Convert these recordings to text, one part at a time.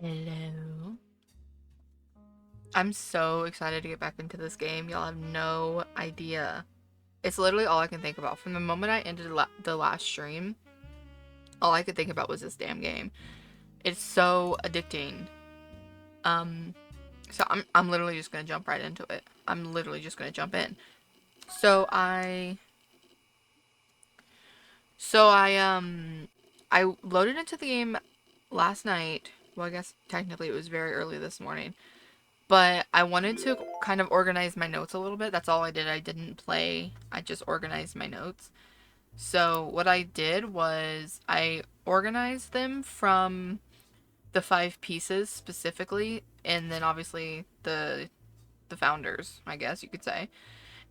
Hello. I'm so excited to get back into this game. Y'all have no idea. It's literally all I can think about. From the moment I ended the last stream, all I could think about was this damn game. It's so addicting. Um, so I'm literally just gonna jump right into it. I'm literally just gonna jump in. So I loaded into the game last night. Well, I guess technically it was very early this morning. But I wanted to kind of organize my notes a little bit. That's all I did. I didn't play. I just organized my notes. So what I did was I organized them from the 5 pieces specifically, and then obviously the founders, I guess you could say.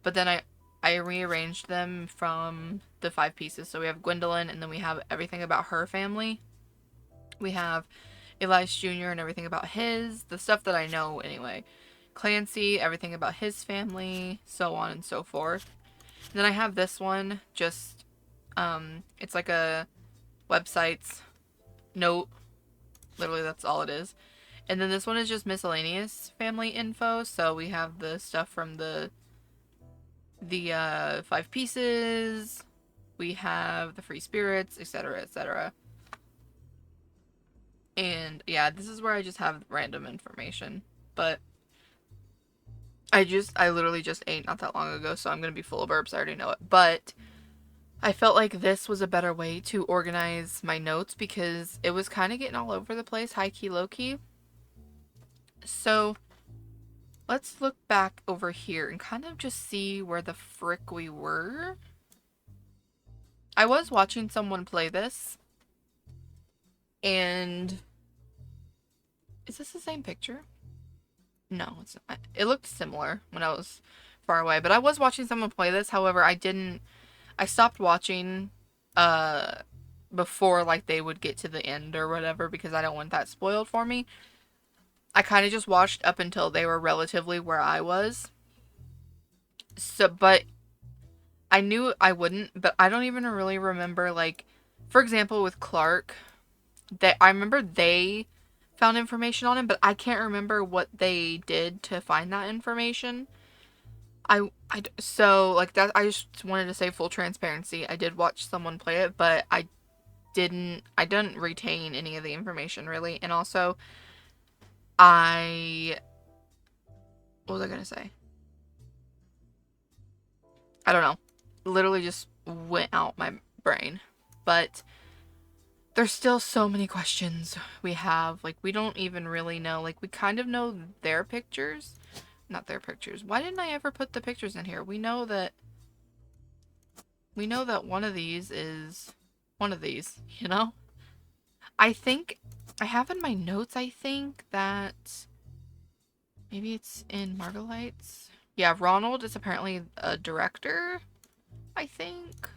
But then I rearranged them from the 5 pieces. So we have Gwendolyn, and then we have everything about her family. We have Elias Jr. and everything about the stuff that I know anyway. Clancy, everything about his family, so on and so forth. And then I have this one, just, it's like a website's note. Literally, that's all it is. And then this one is just miscellaneous family info. So we have the stuff from the 5 pieces. We have the free spirits, etc., etc. And yeah, this is where I just have random information. But I literally just ate not that long ago, so I'm gonna be full of burps. I already know it. But I felt like this was a better way to organize my notes because it was kind of getting all over the place, high key, low key. So let's look back over here and kind of just see where the frick we were. I was watching someone play this, and is this the same picture? No, it's not. It looked similar when I was far away, but I was watching someone play this. However, I stopped watching before like they would get to the end or whatever because I don't want that spoiled for me. I kind of just watched up until they were relatively where I was. So, but I knew I wouldn't, but I don't even really remember, like, for example, with Clark, that I remember they found information on him, but I can't remember what they did to find that information. So, like, that, I just wanted to say full transparency. I did watch someone play it, but I didn't retain any of the information, really. And also, what was I gonna say? I don't know. Literally just went out my brain. But there's still so many questions we have. Like, we don't even really know. Like, we kind of know their pictures. Not their pictures. Why didn't I ever put the pictures in here? We know that one of these is one of these, you know? I think I have in my notes, I think that maybe it's in Margolites. Yeah, Ronald is apparently a director, I think.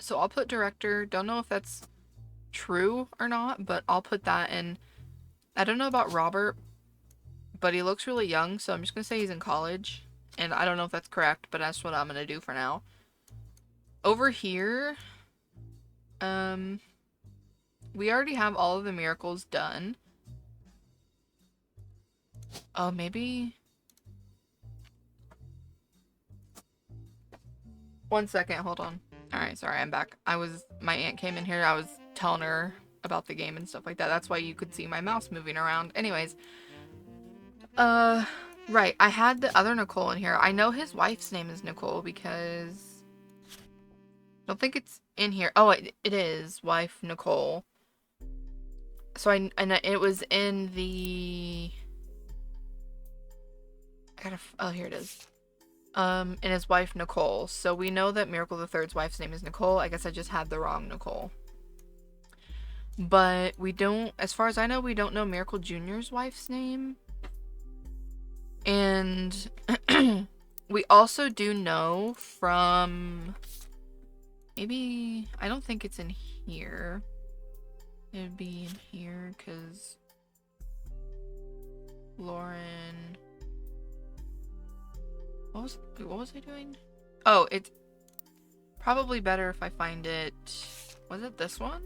So I'll put director. Don't know if that's true or not, but I'll put that in. I don't know about Robert, but he looks really young, so I'm just going to say he's in college. And I don't know if that's correct, but that's what I'm going to do for now. Over here, we already have all of the miracles done. Oh, maybe. One second, hold on. Alright, sorry, I'm back. My aunt came in here, I was telling her about the game and stuff like that. That's why you could see my mouse moving around. Anyways. Right, I had the other Nicole in here. I know his wife's name is Nicole because I don't think it's in here. Oh, it is. Wife Nicole. So and it was in the... Oh, here it is. And his wife Nicole. So we know that Miracle the Third's wife's name is Nicole. I guess I just had the wrong Nicole. But we don't, as far as I know, we don't know Miracle Jr.'s wife's name. And we also do know from maybe, I don't think it's in here. It would be in here because Lauren. What was I doing? Oh, it's probably better if I find it. Was it this one?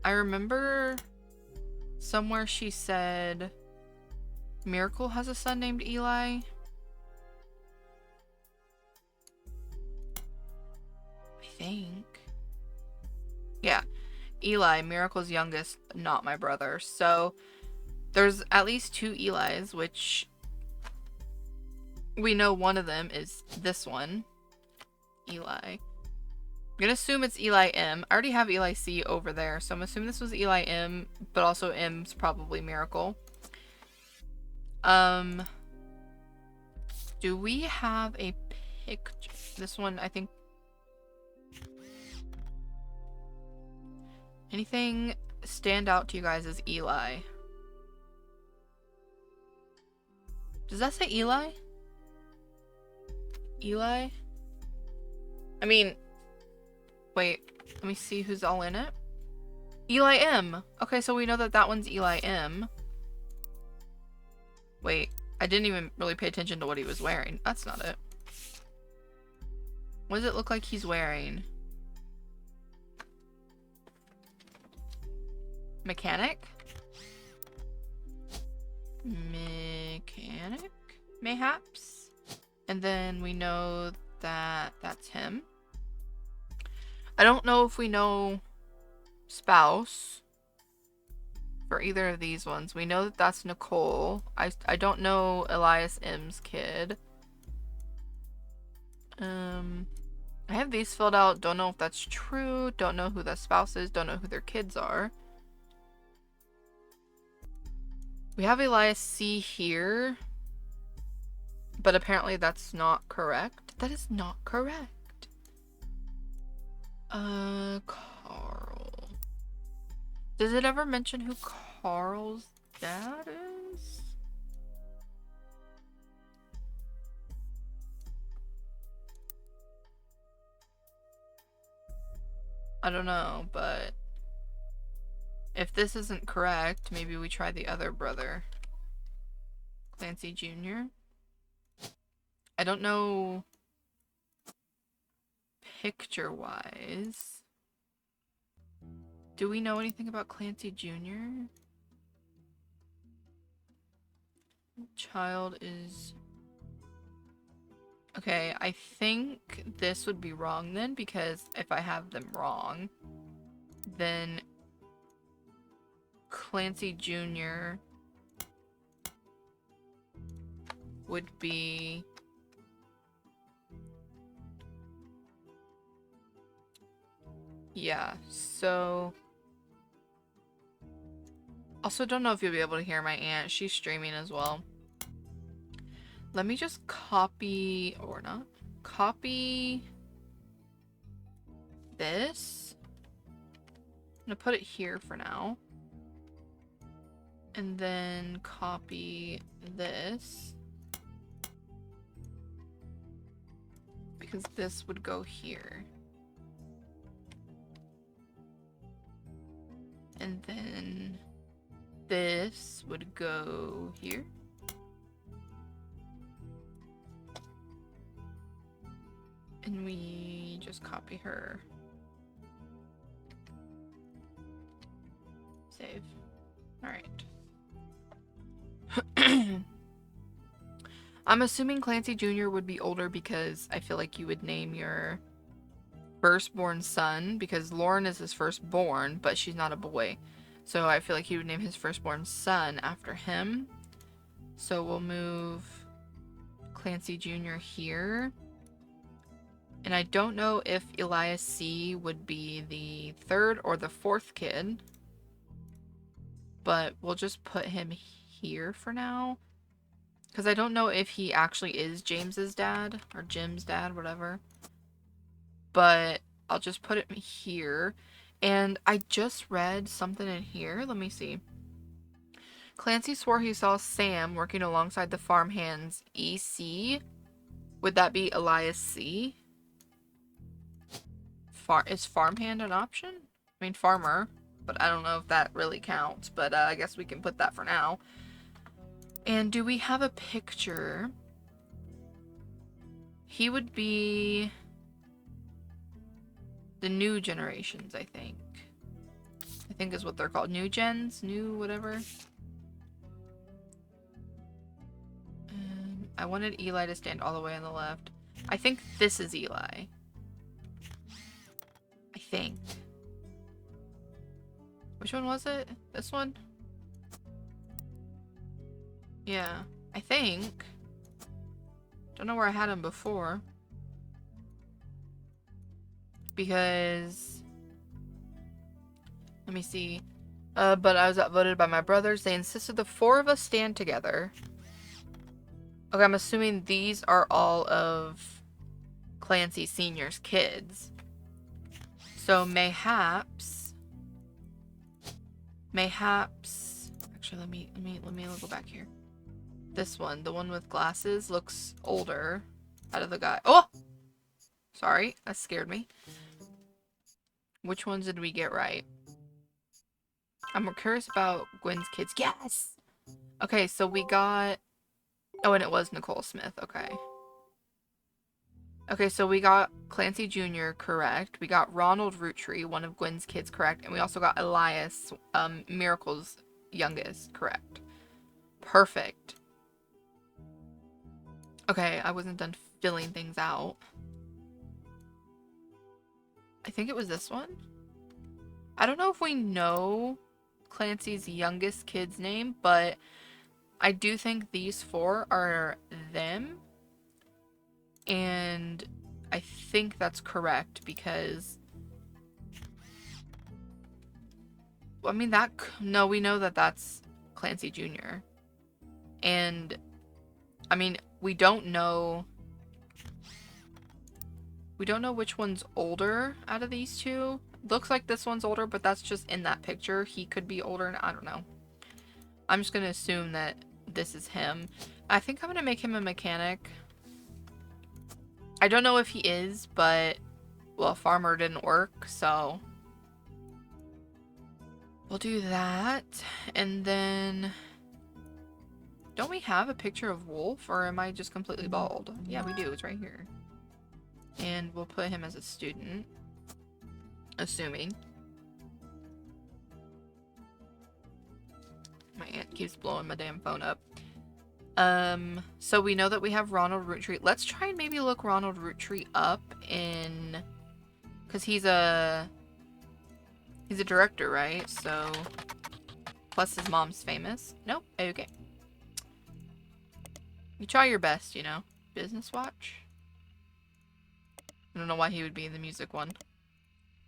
I remember somewhere she said Miracle has a son named Eli. I think. Yeah. Eli, Miracle's youngest, not my brother. So there's at least 2 Elis, which we know one of them is this one. Eli. I'm gonna assume it's Eli M. I already have Eli C over there, so I'm assuming this was Eli M, but also M's probably Miracle. Do we have a picture? This one, I think. Anything stand out to you guys as Eli? Does that say Eli? Eli? I mean, wait, let me see who's all in it. Eli M. Okay, so we know that that one's Eli M. Wait, I didn't even really pay attention to what he was wearing. That's not it. What does it look like he's wearing? Mechanic? Mechanic? Mayhaps? And then we know that that's him. I don't know if we know spouse for either of these ones. We know that that's Nicole. I don't know Elias M's kid. I have these filled out. Don't know if that's true. Don't know who the spouse is. Don't know who their kids are. We have Elias C here. But apparently that's not correct. That is not correct. Carl. Does it ever mention who Carl's dad is? I don't know, but if this isn't correct, maybe we try the other brother. Clancy Jr. I don't know picture-wise. Do we know anything about Clancy Jr.? Child is... Okay, I think this would be wrong then, because if I have them wrong, then Clancy Jr. would be... Yeah, so... Also, don't know if you'll be able to hear my aunt. She's streaming as well. Let me just copy, or not, copy this. I'm gonna put it here for now. And then copy this. Because this would go here. And then this would go here. And we just copy her. Save. Alright. I'm assuming Clancy Jr. would be older because I feel like you would name your firstborn son, because Lauren is his firstborn, but she's not a boy. So I feel like he would name his firstborn son after him. So we'll move Clancy Jr. here. And I don't know if Elias C would be the 3rd or the 4th kid. But we'll just put him here for now. Because I don't know if he actually is James's dad. Or Jim's dad, whatever. But I'll just put it here. And I just read something in here. Let me see. Clancy swore he saw Sam working alongside the farmhands EC. Would that be Elias C? Is farmhand an option? I mean, farmer. But I don't know if that really counts. But I guess we can put that for now. And do we have a picture? He would be the new generations, I think. I think is what they're called. New gens? New whatever. I wanted Eli to stand all the way on the left. I think this is Eli. I think. Which one was it? This one? Yeah, I think. Don't know where I had him before. Because... Let me see. But I was outvoted by my brothers. They insisted the 4 of us stand together. Okay, I'm assuming these are all of Clancy Sr.'s kids. So mayhaps... Actually, let me go back here. This one, the one with glasses, looks older out of the guy. Oh! Sorry, that scared me. Which ones did we get right? I'm curious about Gwen's kids. Yes! Okay, so we got... Oh, and it was Nicole Smith. Okay. Okay, so we got Clancy Jr. correct. We got Ronald Roottrees, one of Gwen's kids, correct. And we also got Elias, Miracle's youngest, correct. Perfect. Okay, I wasn't done filling things out. I think it was this one. I don't know if we know Clancy's youngest kid's name, but I do think these 4 are them. And I think that's correct because... I mean, no, we know that that's Clancy Jr. And, I mean, we don't know which one's older out of these 2. Looks like this one's older, but that's just in that picture. He could be older, and I don't know. I'm just gonna assume that this is him. I think I'm gonna make him a mechanic. I don't know if he is, but, well, farmer didn't work, so we'll do that. And then, don't we have a picture of Wolf, or am I just completely bald? Yeah, we do. It's right here. And we'll put him as a student, assuming. My aunt keeps blowing my damn phone up. So we know that we have Ronald Roottrees. Let's try and maybe look Ronald Roottrees up in... Because he's a director, right? So... Plus his mom's famous. Nope. Okay. You try your best, you know. Business watch? I don't know why he would be in the music one.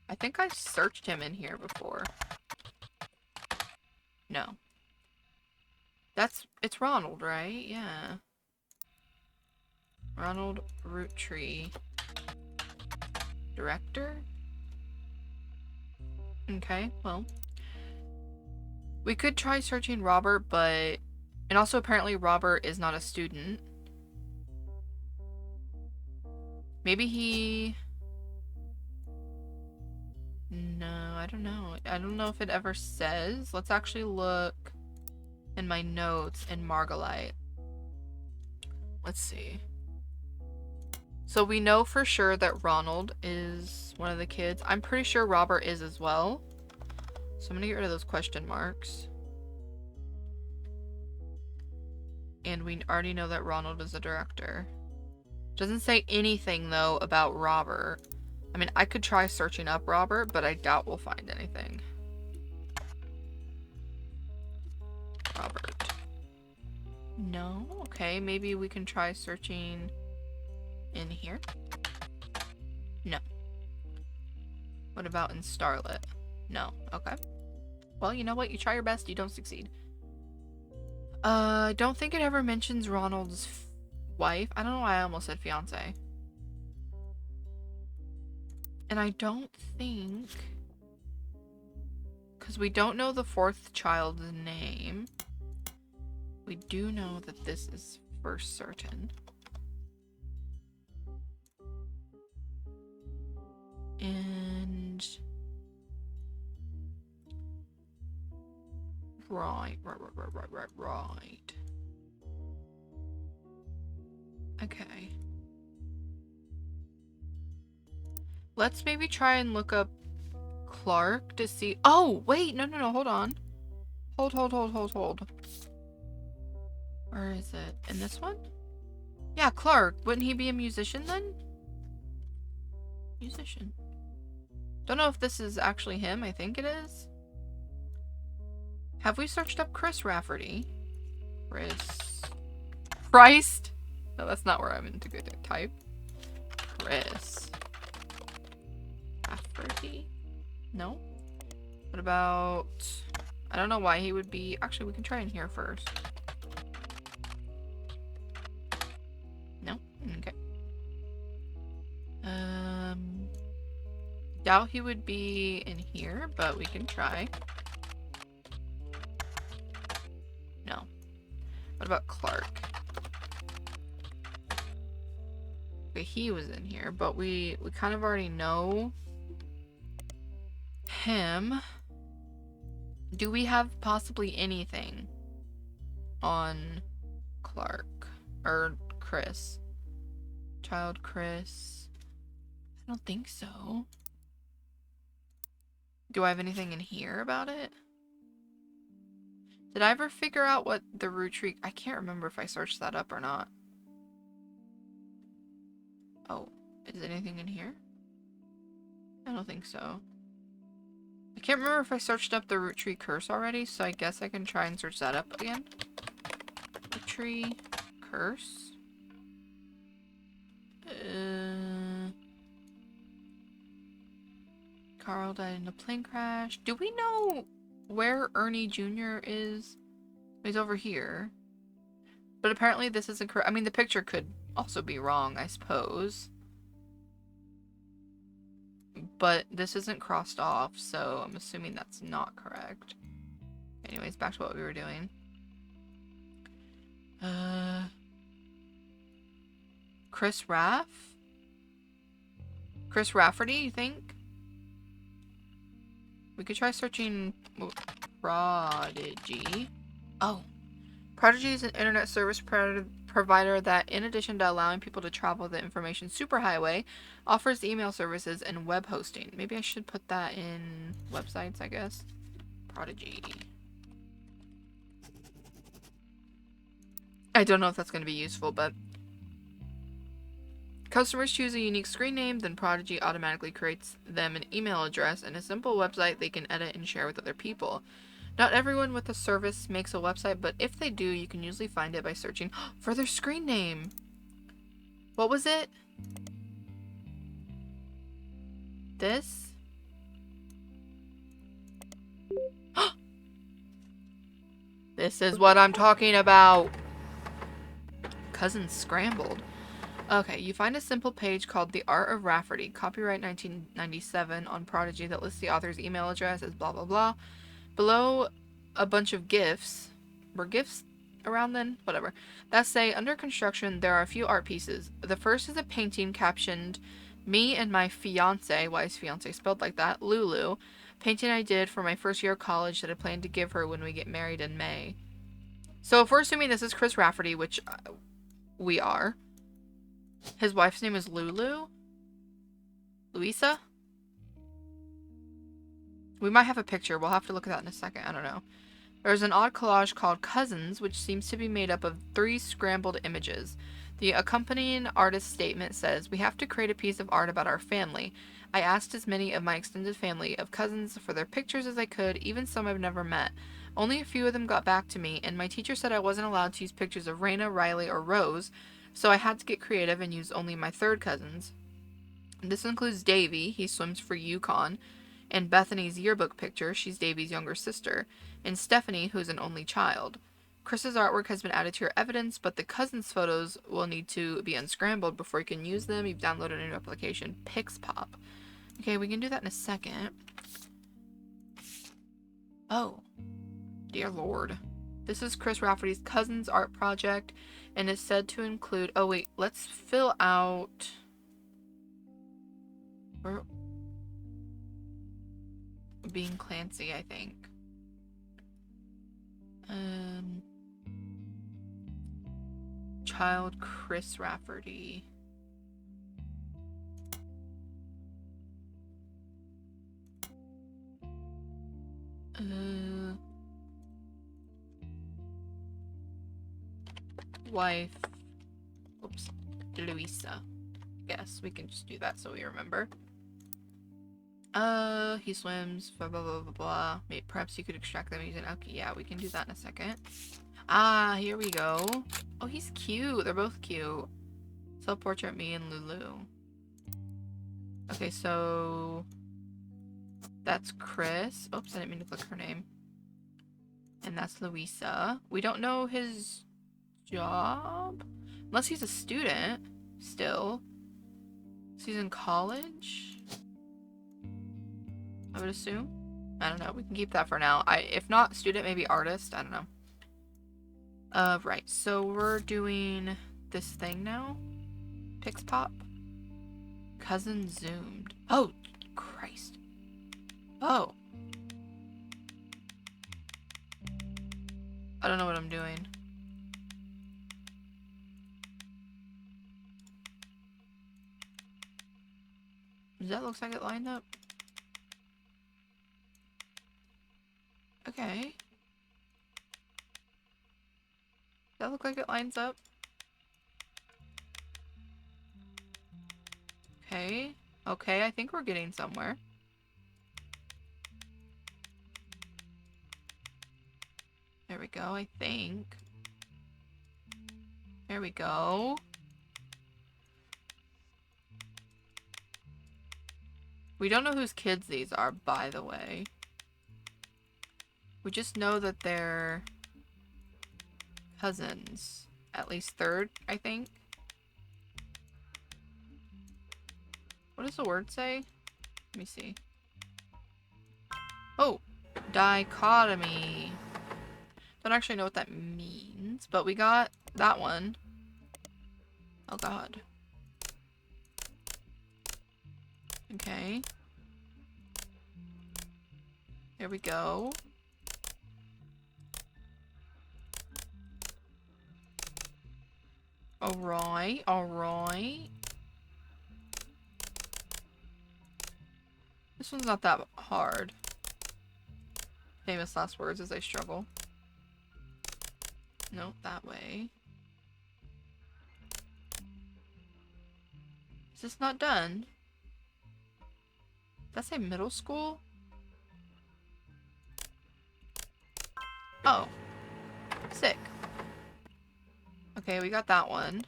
I think I searched him in here before. No. It's Ronald, right? Yeah. Ronald Roottrees. Director? Okay, well. We could try searching Robert, but... And also, apparently, Robert is not a student. Maybe he... No, I don't know. I don't know if it ever says. Let's actually look in my notes in Margolite. Let's see. So we know for sure that Ronald is one of the kids. I'm pretty sure Robert is as well. So I'm gonna get rid of those question marks. And we already know that Ronald is a director. Doesn't say anything, though, about Robert. I mean, I could try searching up Robert, but I doubt we'll find anything. Robert. No? Okay, maybe we can try searching in here. No. What about in Starlit? No. Okay. Well, you know what? You try your best, you don't succeed. I don't think it ever mentions Ronald's wife. I don't know why I almost said fiance. And I don't think... Because we don't know the 4th child's name. We do know that this is for certain. And... Right. Okay. Let's maybe try and look up Clark to see. Oh, wait. No, hold on. Hold. Where is it? In this one? Yeah, Clark. Wouldn't he be a musician then? Musician. Don't know if this is actually him. I think it is. Have we searched up Chris Rafferty? Christ? No, that's not where I'm into good type. Chris Rafferty? No? What about... I don't know why he would be... Actually, we can try in here first. No? Okay. Doubt he would be in here, but we can try. No. What about Clark? Okay, he was in here, but we kind of already know him. Do we have possibly anything on Clark? Or Chris? Child Chris? I don't think so. Do I have anything in here about it? Did I ever figure out what the Roottrees... I can't remember if I searched that up or not. Oh, is anything in here? I don't think so. I can't remember if I searched up the Roottrees curse already, so I guess I can try and search that up again. Roottrees curse. Carl died in a plane crash. Do we know where Ernie Jr. is? He's over here. But apparently this isn't correct. I mean, the picture could also be wrong, I suppose. But this isn't crossed off, so I'm assuming that's not correct. Anyways, back to what we were doing. Chris Rafferty, you think? We could try searching Prodigy. Oh. Prodigy is an internet service provider that, in addition to allowing people to travel the information superhighway, offers email services and web hosting. Maybe I should put that in websites, I guess. Prodigy. I don't know if that's going to be useful, but... Customers choose a unique screen name, then Prodigy automatically creates them an email address and a simple website they can edit and share with other people. Not everyone with the service makes a website, but if they do, you can usually find it by searching for their screen name. What was it? This? This is what I'm talking about. Cousins scrambled. Okay, you find a simple page called The Art of Rafferty, copyright 1997, on Prodigy that lists the author's email address as blah blah blah. Below, a bunch of GIFs. Were GIFs around then? Whatever. That say, under construction, there are a few art pieces. The first is a painting captioned, "Me and my fiance," why is fiance spelled like that, Lulu. Painting I did for my first year of college that I plan to give her when we get married in May. So if we're assuming this is Chris Rafferty, which we are, his wife's name is Lulu? Louisa? We might have a picture. We'll have to look at that in a second. I don't know. There's an odd collage called Cousins, which seems to be made up of 3 scrambled images. The accompanying artist statement says, "We have to create a piece of art about our family. I asked as many of my extended family of cousins for their pictures as I could, even some I've never met. Only a few of them got back to me, and my teacher said I wasn't allowed to use pictures of Raina, Riley, or Rose, so I had to get creative and use only my third cousins. This includes Davy, he swims for Yukon, and Bethany's yearbook picture, she's Davy's younger sister, and Stephanie, who's an only child. Chris's artwork has been added to your evidence, but the cousins' photos will need to be unscrambled before you can use them. You've downloaded a new application, Pixpop." Okay, we can do that in a second. Oh, dear Lord. This is Chris Rafferty's cousin's art project, and is said to include... Oh, wait, let's fill out... Being Clancy, I think. Child Chris Rafferty. Wife. Oops. Louisa. Yes, we can just do that so we remember. He swims, blah, blah, blah, blah, blah. Maybe, perhaps you could extract them using algae. Yeah, we can do that in a second. Ah, here we go. Oh, he's cute. They're both cute. Self-portrait me and Lulu. Okay, so... that's Chris. Oops, I didn't mean to click her name. And that's Louisa. We don't know his job? Unless he's a student still. So he's in college? I would assume. I don't know. We can keep that for now. If not student, maybe artist. I don't know. Right. So we're doing this thing now. Pix pop. Cousin zoomed. Oh, Christ. Oh. I don't know what I'm doing. Does that look like it lined up? Okay. Does that look like it lines up? Okay. Okay, I think we're getting somewhere. There we go, I think. There we go. We don't know whose kids these are, by the way. We just know that they're cousins. At least third, I think. What does the word say? Let me see. Oh! Dichotomy. Don't actually know what that means, but we got that one. Oh god. Okay. There we go. Alright, alright. This one's not that hard. Famous last words as I struggle. Nope, that way. Is this not done? Did that say middle school? Oh. Sick. Okay, we got that one.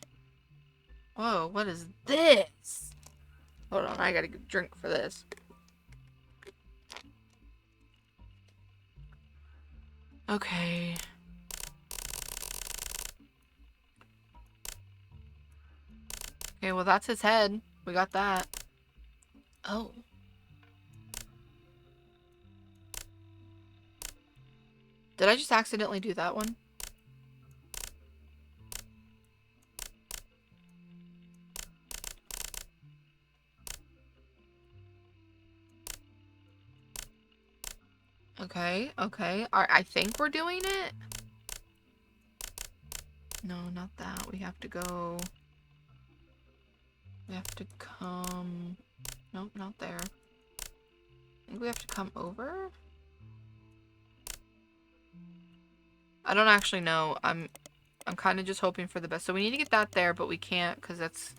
Whoa, what is this? Hold on, I gotta get a drink for this. Okay. Okay, well that's his head. We got that. Oh. Did I just accidentally do that one? Okay, okay. I think we're doing it. No, not that. We have to go... We have to come... Nope, not there. I think we have to come over? I don't actually know. I'm kind of just hoping for the best. So we need to get that there, but we can't because that's...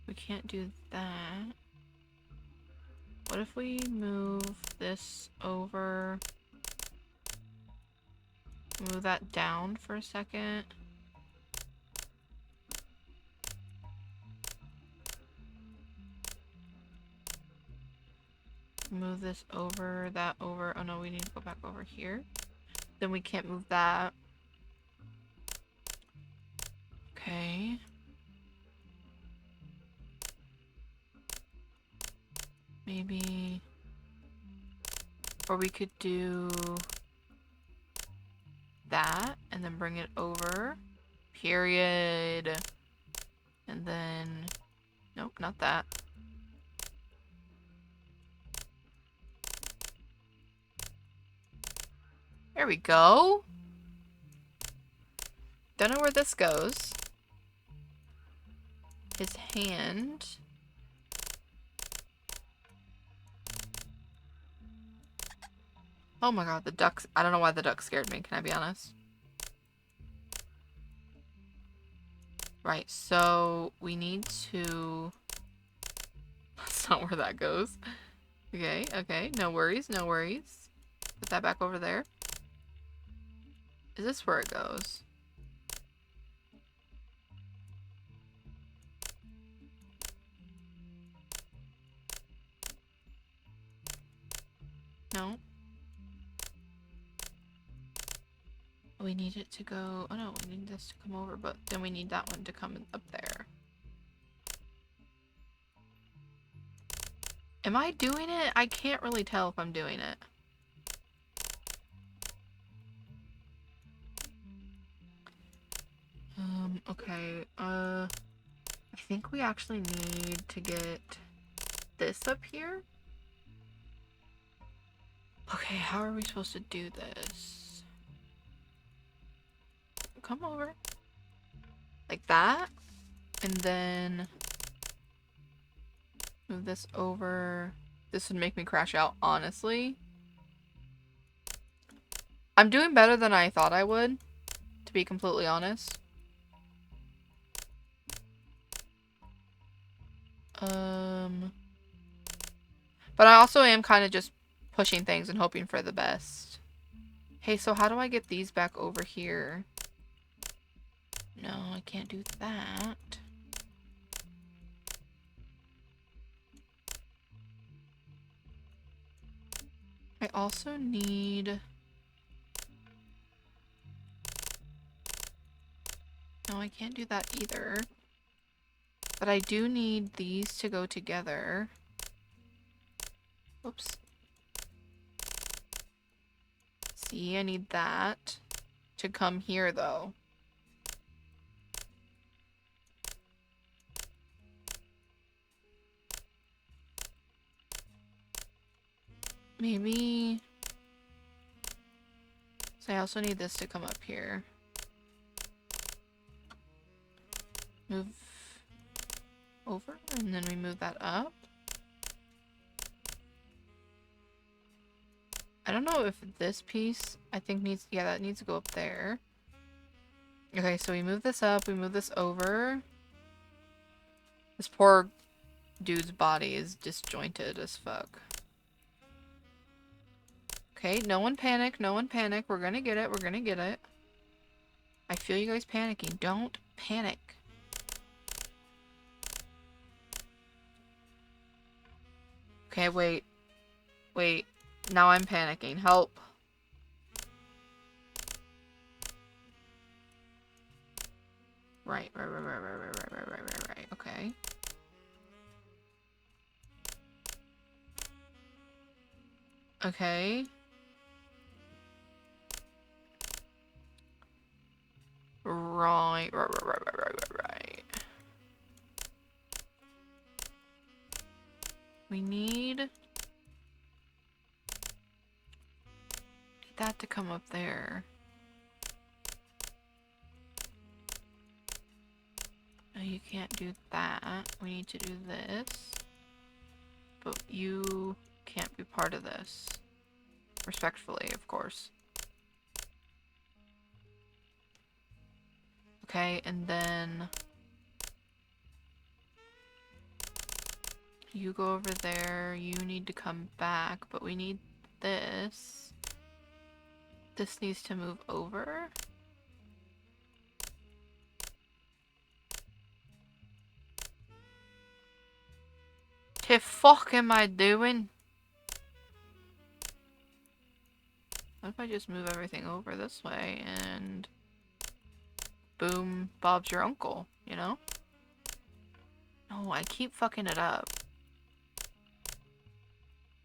We can't do that. What if we move this over? Move that down for a second. Move this over, that over. Oh no, we need to go back over here. Then we can't move that. Okay. Maybe... Or we could do... that, and then bring it over. Period. And then... Nope, not that. There we go. Don't know where this goes. His hand. Oh my god, the ducks. I don't know why the ducks scared me, can I be honest? Right, so we need to... That's not where that goes. Okay, okay, no worries, no worries. Put that back over there. Is this where it goes? No. We need it to go... Oh no, we need this to come over, but then we need that one to come up there. Am I doing it? I can't really tell if I'm doing it. Okay, I think we actually need to get this up here. Okay, how are we supposed to do this? Come over. Like that. And then move this over. This would make me crash out, honestly. I'm doing better than I thought I would, to be completely honest. But I also am kind of just pushing things and hoping for the best. Hey, so how do I get these back over here? No, I can't do that. I also need... No, I can't do that either. But I do need these to go together. Oops. See, I need that to come here, though. Maybe... So I also need this to come up here. Move over, and then we move that up. I don't know if this piece, I think needs... Yeah, that needs to go up there. Okay, so we move this up, we move this over. This poor dude's body is disjointed as fuck. Okay, no one panic, no one panic. We're gonna get it, we're gonna get it. I feel you guys panicking. Don't panic. Okay, wait. Wait. Now I'm panicking. Help. Right. Okay. Okay. Right. We need that to come up there. No, you can't do that. We need to do this. But you can't be part of this. Respectfully, of course. Okay, and then you go over there. You need to come back, but we need this. This needs to move over. The fuck am I doing? What if I just move everything over this way and boom, Bob's your uncle, you know? No, I keep fucking it up.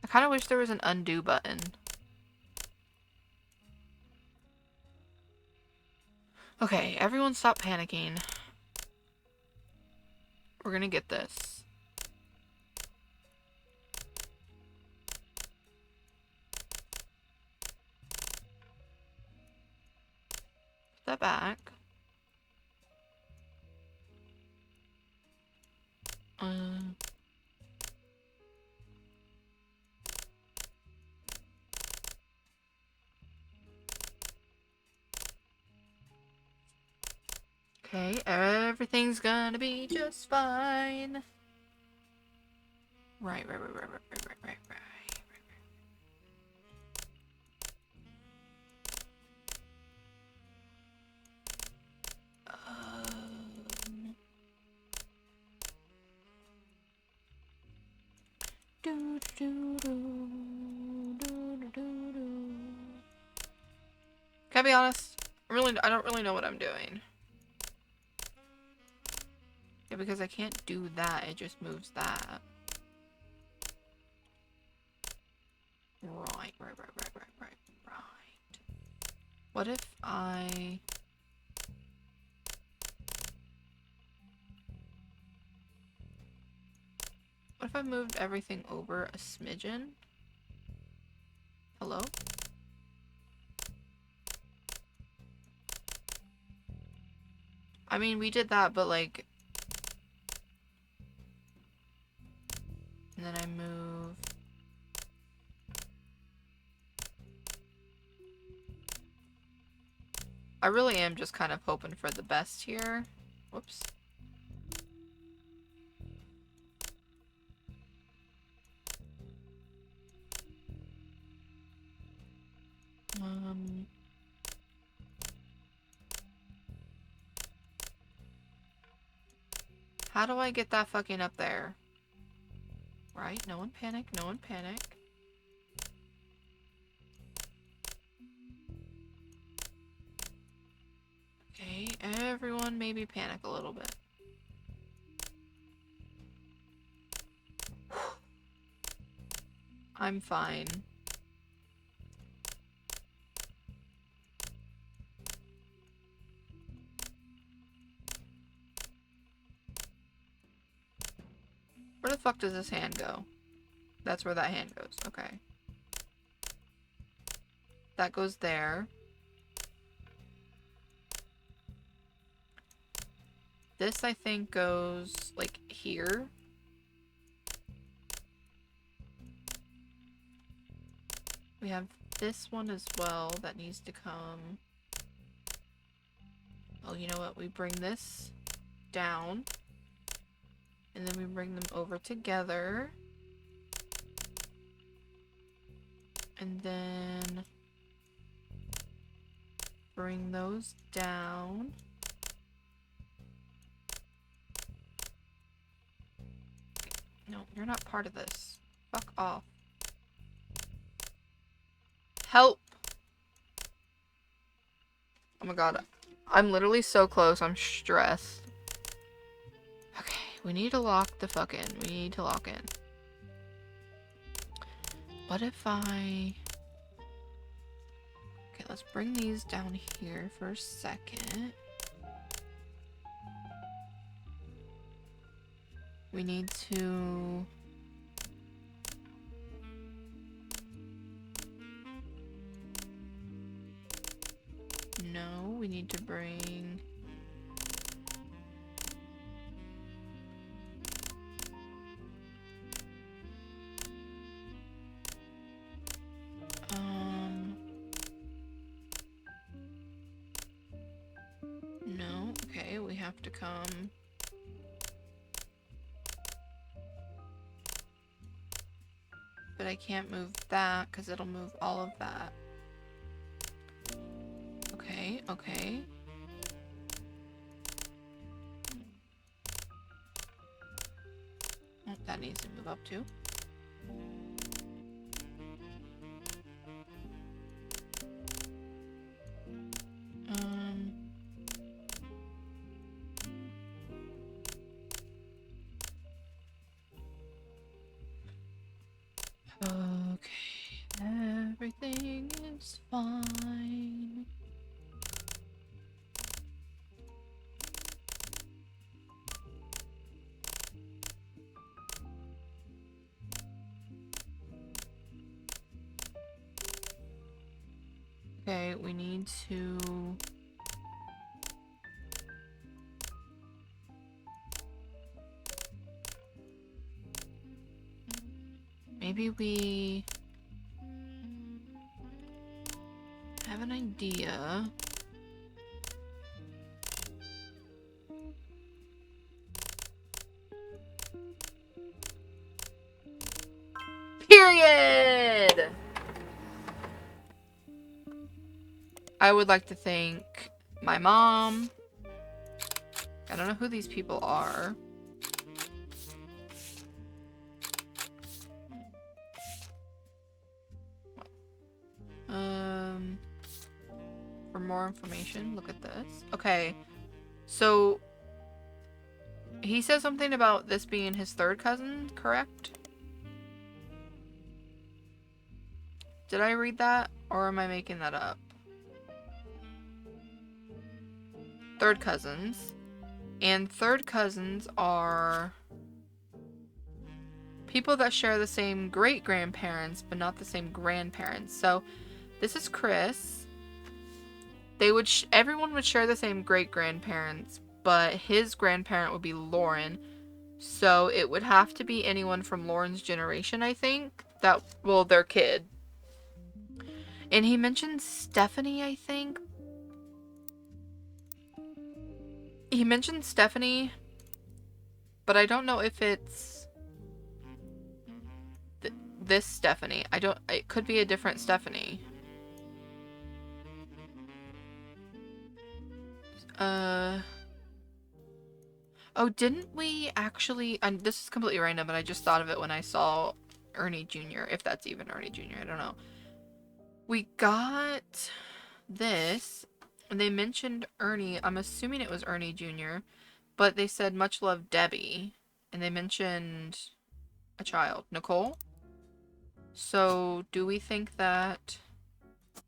I kind of wish there was an undo button. Okay, everyone stop panicking. We're gonna get this. Put that back. Okay, everything's gonna be just fine. Right. Can I be honest? I don't really know what I'm doing. Yeah, because I can't do that. It just moves that. Right. What if I... What if I moved everything over a smidgen? Hello? I mean, we did that, but like... And then I move... I really am just kind of hoping for the best here. Whoops. How do I get that fucking up there? Right? No one panic. No one panic. Okay, everyone maybe panic a little bit. I'm fine. Where the fuck does this hand go? That's where that hand goes. Okay. That goes there. This, I think, goes, like, here. We have this one as well that needs to come. Oh, you know what? We bring this down. And then we bring them over together. And then bring those down. No, you're not part of this. Fuck off. Help! Oh my god. I'm literally so close. I'm stressed. Okay, we need to lock the fuck in. We need to lock in. What if I... Okay, let's bring these down here for a second. We need to... No, we need to bring... No, okay, we have to come... But I can't move that because it'll move all of that. Okay, okay. Oh, that needs to move up too. Okay, everything is fine. Okay, we need to... Maybe we... have an idea. Period! I would like to thank my mom. I don't know who these people are. For more information, look at this. Okay, so he says something about this being his third cousin, correct? Did I read that, or am I making that up? Third cousins. And third cousins are people that share the same great-grandparents, but not the same grandparents. So, this is Chris. They would everyone would share the same great-grandparents, but his grandparent would be Lauren. So, it would have to be anyone from Lauren's generation, I think. Well, their kid. And he mentioned Stephanie, I think. He mentioned Stephanie, but I don't know if it's this Stephanie. It could be a different Stephanie. Oh, didn't we actually, and this is completely random, but I just thought of it when I saw Ernie Jr., if that's even Ernie Jr., I don't know. We got this, and they mentioned Ernie. I'm assuming it was Ernie Jr., but they said much love Debbie, and they mentioned a child, Nicole. So do we think that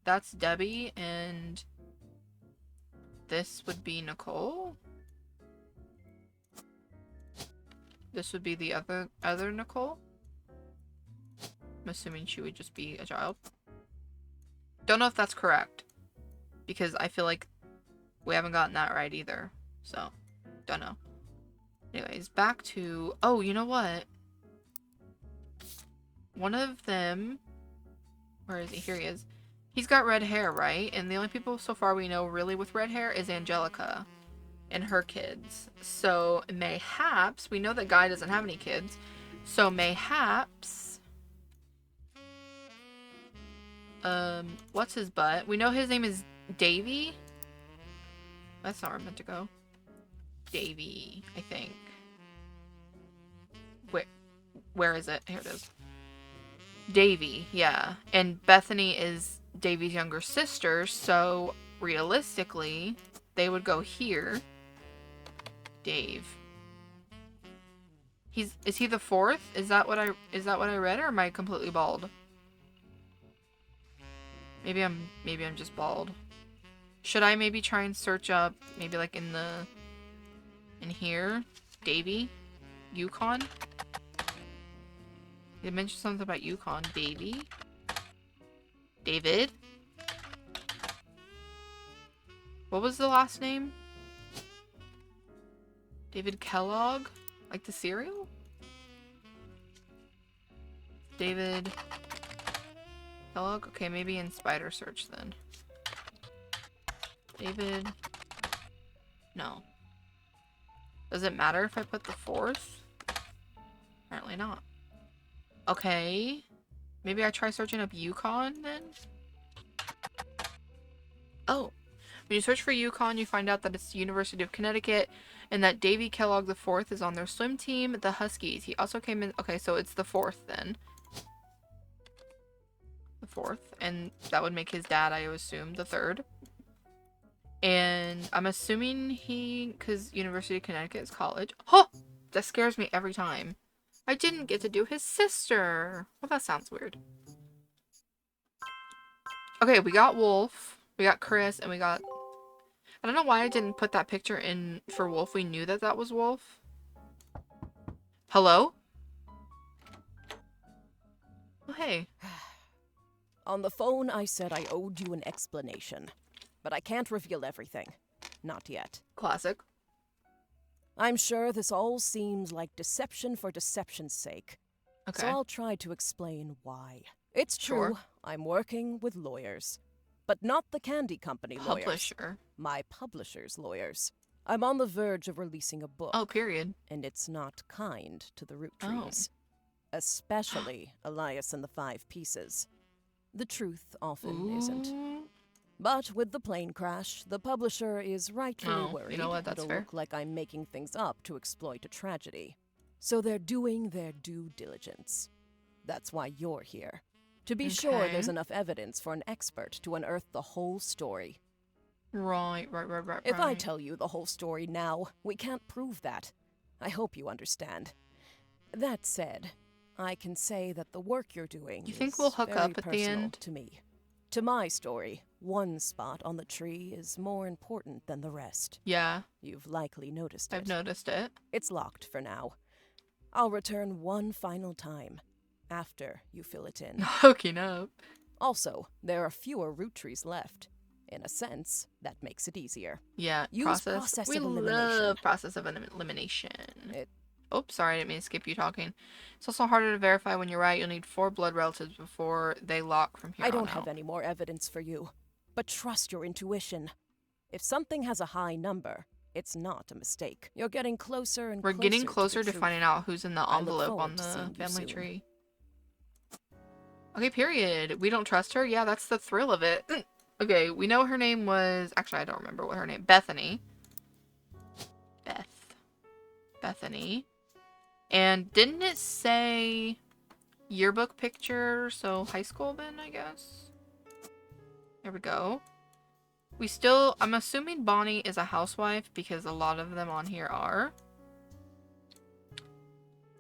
that's Debbie and this would be Nicole? This would be the other Nicole? I'm assuming she would just be a child. Don't know if that's correct, because I feel like we haven't gotten that right either. So, don't know. Anyways, back to... Oh, you know what? One of them... Where is he? Here he is. He's got red hair, right? And the only people so far we know really with red hair is Angelica and her kids. So, mayhaps... We know that Guy doesn't have any kids. So, mayhaps... What's his butt? We know his name is Davy. That's not where I'm meant to go. Davy, I think. Where is it? Here it is. Davy, yeah. And Bethany is Davy's younger sister, so realistically, they would go here. Dave. Is he the fourth? Is that what I read, or am I completely bald? Maybe I'm just bald. Should I maybe try and search up, maybe like in here, Davy, Yukon? They mentioned something about Yukon. Davy, David. What was the last name? David Kellogg, like the cereal. David Kellogg. Okay, maybe in spider search then. David. No. Does it matter if I put the fourth? Apparently not. Okay. Maybe I try searching up Yukon then? Oh. When you search for Yukon, you find out that it's the University of Connecticut and that Davy Kellogg IV is on their swim team, the Huskies. He also came in... Okay, so it's the fourth then. The fourth. And that would make his dad, I assume, the third. And I'm assuming because University of Connecticut is college. Oh! That scares me every time. I didn't get to do his sister. Well, that sounds weird. Okay, we got Wolf. We got Chris, and we got... I don't know why I didn't put that picture in for Wolf. We knew that that was Wolf. Hello? Oh, hey. On the phone, I said I owed you an explanation. But I can't reveal everything. Not yet. Classic. I'm sure this all seems like deception for deception's sake. Okay. So I'll try to explain why. It's true, Sure. I'm working with lawyers. But not the candy company lawyers. Publisher. My publisher's lawyers. I'm on the verge of releasing a book. Oh, period. And it's not kind to the Roottrees. especially Elias and the Five Pieces. The truth often isn't. Ooh. But with the plane crash, the publisher is rightfully Oh, worried you know what? That's it'll fair. look like I'm making things up to exploit a tragedy. So they're doing their due diligence. That's why you're here. To be sure there's Okay. enough evidence for an expert to unearth the whole story. Right. If I tell you the whole story now, we can't prove that. I hope you understand. That said, I can say that the work you're doing You think is we'll hook very up at the personal end? to me. To my story, one spot on the tree is more important than the rest. Yeah, You've likely noticed it. I've noticed it. It's locked for now. I'll return one final time, after you fill it in. Hooking up. Also, there are fewer Roottrees left. In a sense, that makes it easier. Yeah, Use process We of elimination. love process of elimination. It Oops, sorry, I didn't mean to skip you talking. It's also harder to verify when you're right. You'll need 4 blood relatives before they lock from here I on don't out. have any more evidence for you, but trust your intuition. If something has a high number, it's not a mistake. You're getting closer and We're closer getting closer to, to truth. finding out who's in the I look envelope forward on to the seeing you family soon. tree. Okay, period. We don't trust her? Yeah, that's the thrill of it. Okay, we know her name was... Actually, I don't remember what her name... Bethany. Bethany. And didn't it say yearbook picture? So high school then, I guess? There we go. We still... I'm assuming Bonnie is a housewife because a lot of them on here are.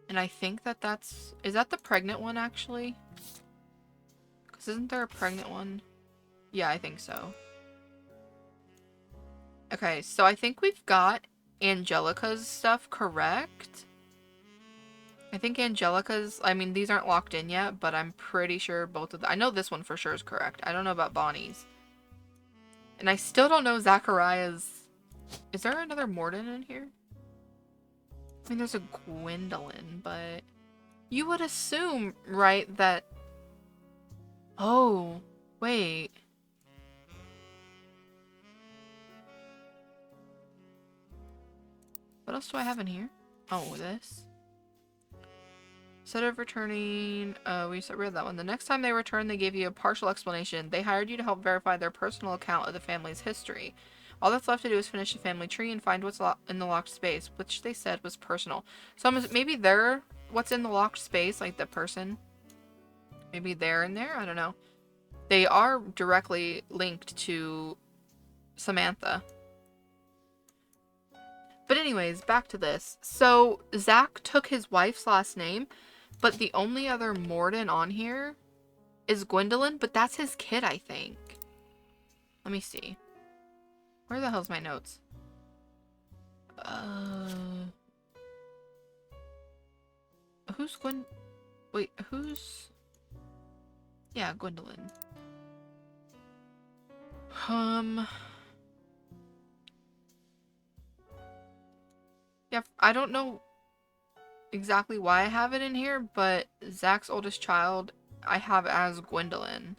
And I think that that's... Is that the pregnant one, actually? Because isn't there a pregnant one? Yeah, I think so. Okay, so I think we've got Angelica's stuff correct. I think Angelica's... I mean, these aren't locked in yet, but I'm pretty sure both of them... I know this one for sure is correct. I don't know about Bonnie's. And I still don't know Zachariah's... Is there another Morden in here? I mean, there's a Gwendolyn, but... You would assume, right, that... Oh, wait... What else do I have in here? Oh, this. Instead of returning, we read that one. The next time they returned, they gave you a partial explanation. They hired you to help verify their personal account of the family's history. All that's left to do is finish the family tree and find what's in the locked space, which they said was personal. So maybe they're what's in the locked space, like the person. Maybe they're in there? I don't know. They are directly linked to Samantha. But anyways, back to this. So, Zach took his wife's last name, but the only other Morden on here is Gwendolyn, but that's his kid, I think. Let me see. Where the hell's my notes? Who's Wait, who's... Yeah, Gwendolyn. Yeah, I don't know exactly why I have it in here, but Zach's oldest child I have as Gwendolyn.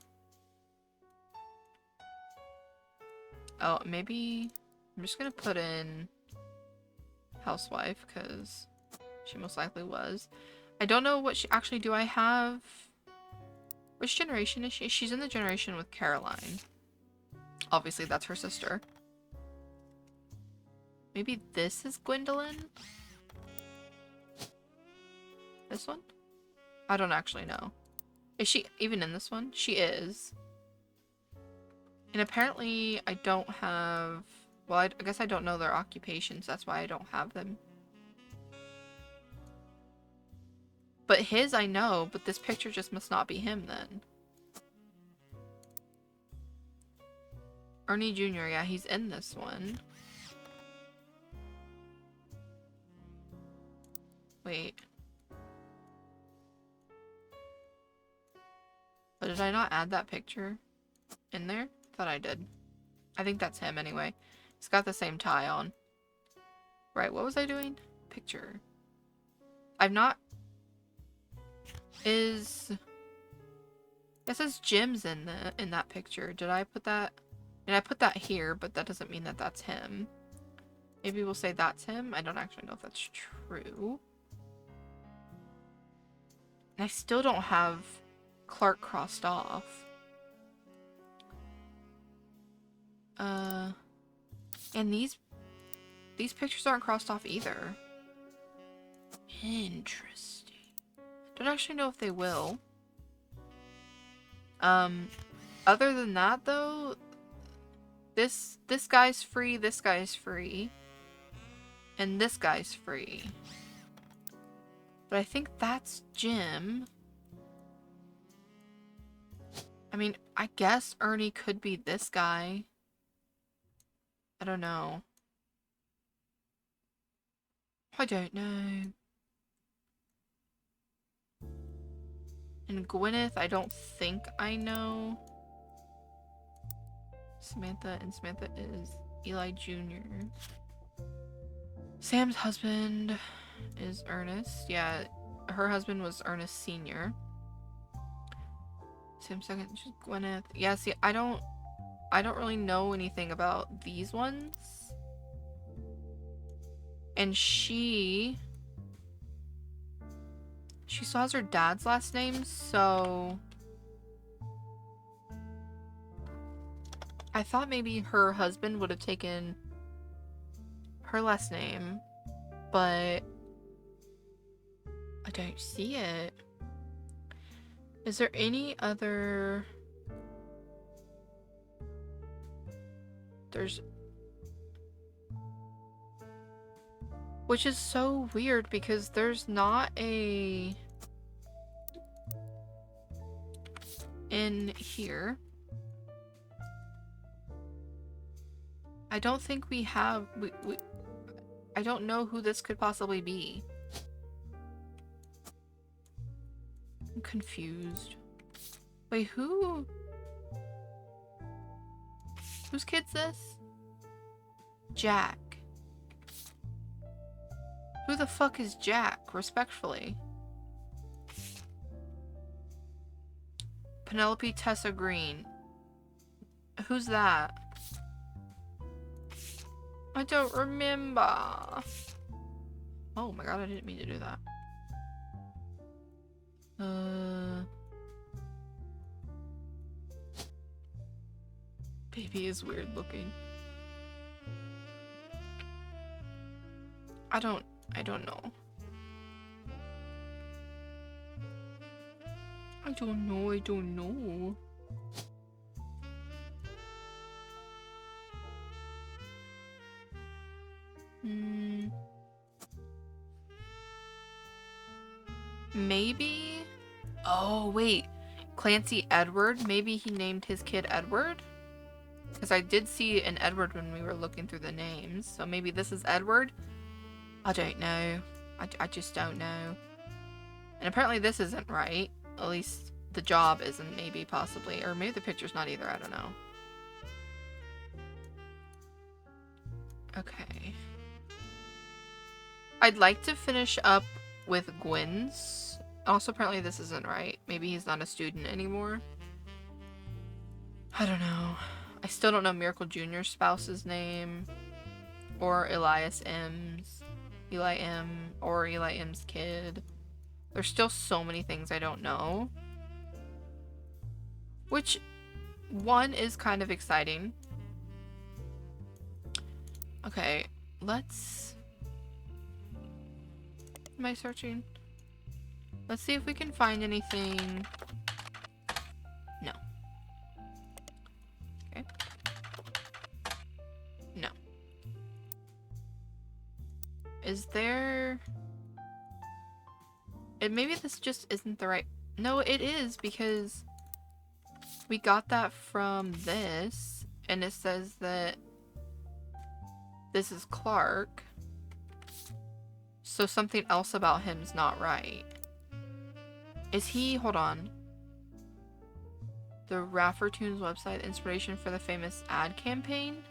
Oh, maybe I'm just gonna put in housewife because she most likely was. I don't know what she actually do I have. Which generation is she? She's in the generation with Caroline. Obviously, that's her sister. Maybe this is Gwendolyn? This one? I don't actually know. Is she even in this one? She is. And apparently I don't have... Well, I guess I don't know their occupations. That's why I don't have them. But his I know, but this picture just must not be him then. Ernie Jr., yeah, he's in this one. Wait. But did I not add that picture in there? Thought I did. I think that's him anyway. He's got the same tie on. Right, what was I doing? Picture. I've not... Is... It says Jim's in that picture. Did I put that? And I put that here, but that doesn't mean that that's him. Maybe we'll say that's him. I don't actually know if that's true. And I still don't have Clark crossed off. And these pictures aren't crossed off either. Interesting. Don't actually know if they will. Other than that though, this guy's free, this guy's free, and this guy's free. But I think that's Jim. I mean, I guess Ernie could be this guy. I don't know. I don't know. And Gwyneth, I don't think I know. Samantha, and Samantha is Eli Jr. Sam's husband is Ernest. Yeah, her husband was Ernest Sr. Sam second, she's Gwyneth. Yeah, see, I don't really know anything about these ones. And she still has her dad's last name, so I thought maybe her husband would have taken her last name, but I don't see it. Is there any other... There's... Which is so weird because there's not a... in here. I don't think we have... I don't know who this could possibly be. I'm confused. Wait, who? Whose kid's this? Jack. Who the fuck is Jack, respectfully? Penelope Tessa Green. Who's that? I don't remember. Oh my god, I didn't mean to do that. Baby is weird looking. I don't know. I don't know. Maybe? Oh, wait. Clancy Edward? Maybe he named his kid Edward? Because I did see an Edward when we were looking through the names. So maybe this is Edward? I don't know. I just don't know. And apparently this isn't right. At least the job isn't, maybe, possibly. Or maybe the picture's not either. I don't know. Okay. I'd like to finish up with Gwen's. Also, apparently this isn't right. Maybe he's not a student anymore. I don't know. I still don't know Miracle Jr.'s spouse's name. Or Elias M's. Eli M. Or Eli M's kid. There's still so many things I don't know. Which, one, is kind of exciting. Okay, let's... Am I searching? Let's see if we can find anything. No. Okay. No. Is there... maybe this just isn't the right... No, it is, because we got that from this, and it says that this is Clark. So something else about him's not right. Is he... Hold on. The Raffertoons website, inspiration for the famous ad campaign?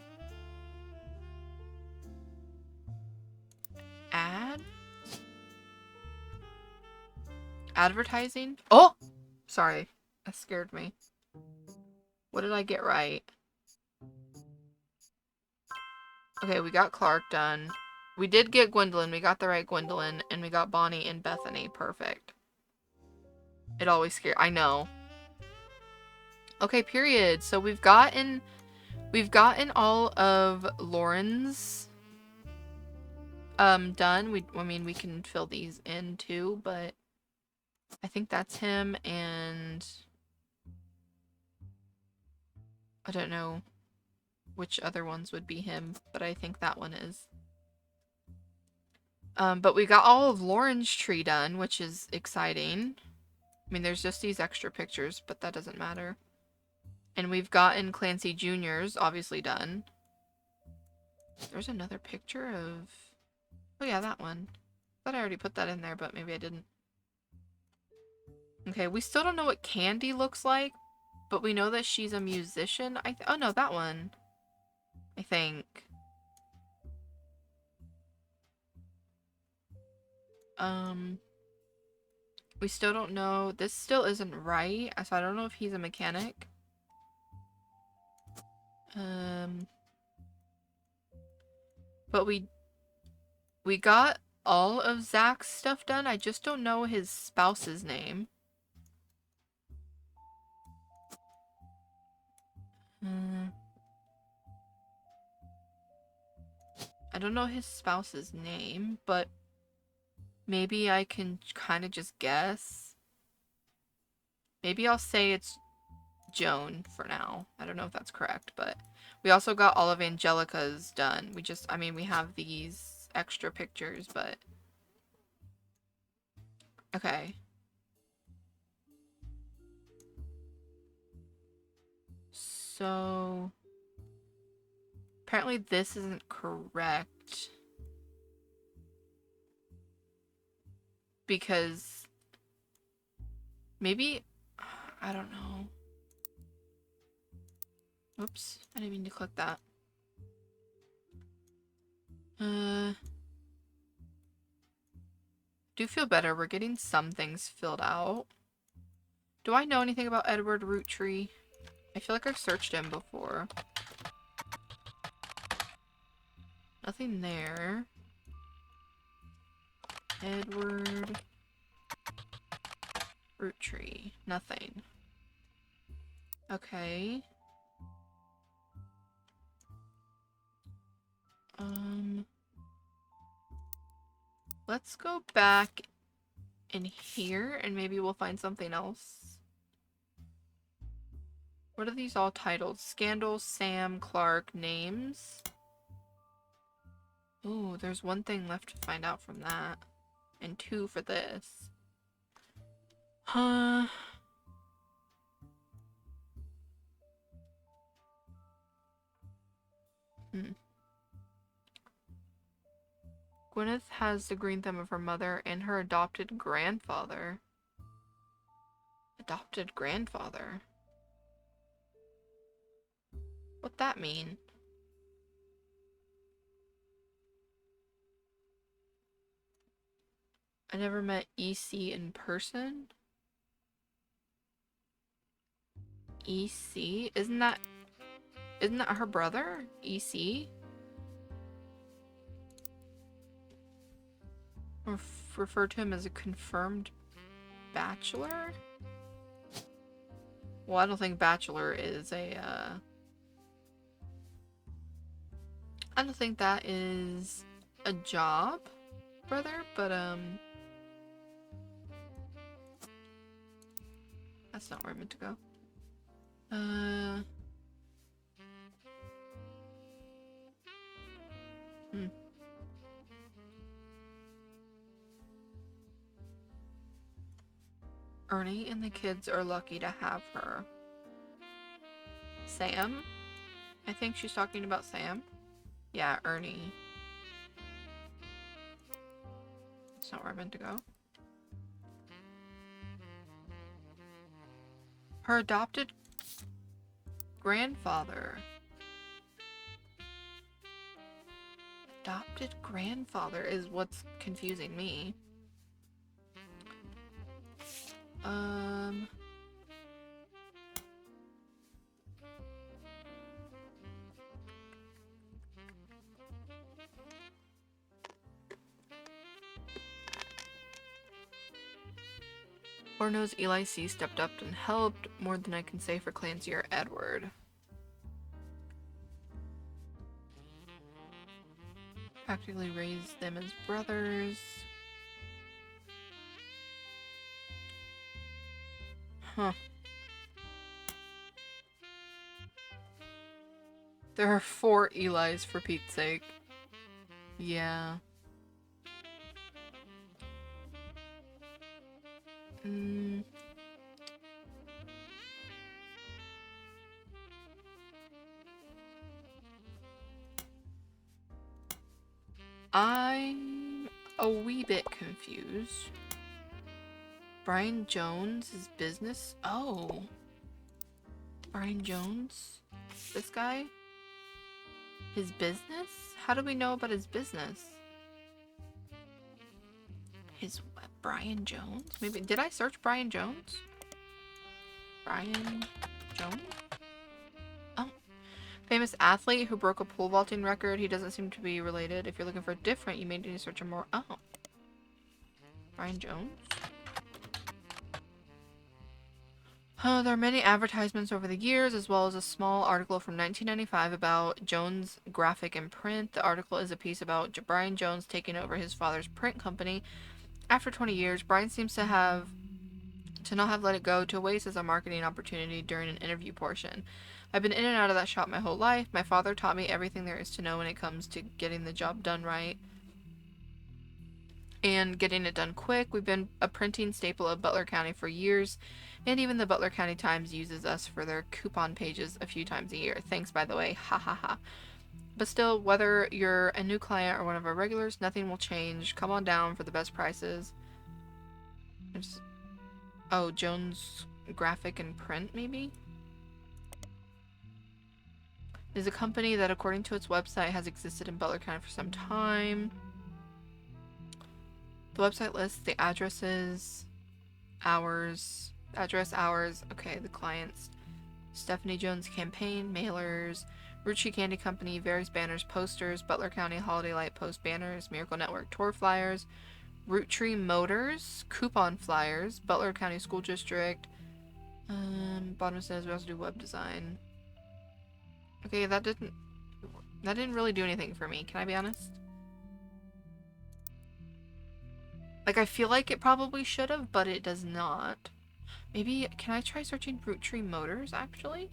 Ad? Advertising? Oh! Sorry. That scared me. What did I get right? Okay, we got Clark done. We did get Gwendolyn. We got the right Gwendolyn. And we got Bonnie and Bethany. Perfect. It always scares. I know. Okay, period. So we've gotten all of Lauren's done. I mean we can fill these in too, but I think that's him, and I don't know which other ones would be him, but I think that one is. But we got all of Lauren's tree done, which is exciting. I mean, there's just these extra pictures, but that doesn't matter. And we've gotten Clancy Jr.'s obviously done. There's another picture of... Oh yeah, that one. I thought I already put that in there, but maybe I didn't. Okay, we still don't know what Candy looks like, but we know that she's a musician. Oh no, that one. I think. Um, we still don't know. This still isn't right, so I don't know if he's a mechanic. But we got all of Zach's stuff done. I just don't know his spouse's name. I don't know his spouse's name, but maybe I can kind of just guess. Maybe I'll say it's Joan for now. I don't know if that's correct, but we also got all of Angelica's done. I mean, we have these extra pictures, but okay. So apparently this isn't correct because maybe, I don't know. Oops, I didn't mean to click that. Do feel better. We're getting some things filled out. Do I know anything about Edward Roottrees? I feel like I've searched him before. Nothing there. Edward Roottrees. Nothing. Okay. Let's go back in here and maybe we'll find something else. What are these all titled? Scandal, Sam, Clark, names. Ooh, there's one thing left to find out from that. And two for this. Huh. Gwyneth has the green thumb of her mother and her adopted grandfather. Adopted grandfather? What'd that mean? I never met EC in person. EC? Isn't that her brother? EC? Refer to him as a confirmed bachelor? Well, I don't think bachelor is a, I don't think that is a job, brother, but, that's not where I meant to go. Ernie and the kids are lucky to have her. Sam? I think she's talking about Sam. Yeah, Ernie. That's not where I meant to go. Her adopted grandfather. Adopted grandfather is what's confusing me. Lord knows Eli C. stepped up and helped. More than I can say for Clancy or Edward. Practically raised them as brothers. Huh. There are 4 Elis for Pete's sake. Yeah. I'm a wee bit confused. Brian Jones' business? Oh. Brian Jones? This guy? His business? How do we know about his business? His what? Brian Jones? Maybe. Did I search Brian Jones? Brian Jones? Oh. Famous athlete who broke a pole vaulting record. He doesn't seem to be related. If you're looking for different, you may need to search him more. Oh. Brian Jones? Oh, there are many advertisements over the years, as well as a small article from 1995 about Jones Graphic and Print. The article is a piece about Brian Jones taking over his father's print company. After 20 years, Brian seems to not have let it go to waste as a marketing opportunity during an interview portion. I've been in and out of that shop my whole life. My father taught me everything there is to know when it comes to getting the job done right and getting it done quick. We've been a printing staple of Butler County for years, and even the Butler County Times uses us for their coupon pages a few times a year. Thanks, by the way. Ha ha ha. But still, whether you're a new client or one of our regulars, nothing will change. Come on down for the best prices. Oh, Jones Graphic and Print, maybe? It is a company that, according to its website, has existed in Butler County for some time. The website lists the addresses, hours, okay, the clients. Stephanie Jones campaign, mailers, Roottrees Candy Company, various banners, posters, Butler County Holiday Light Post banners, Miracle Network tour flyers, Roottrees Motors, coupon flyers, Butler County School District. Bottom says we also do web design. Okay, that didn't really do anything for me, can I be honest? Like, I feel like it probably should have, but it does not. Maybe, can I try searching Roottrees Motors, actually?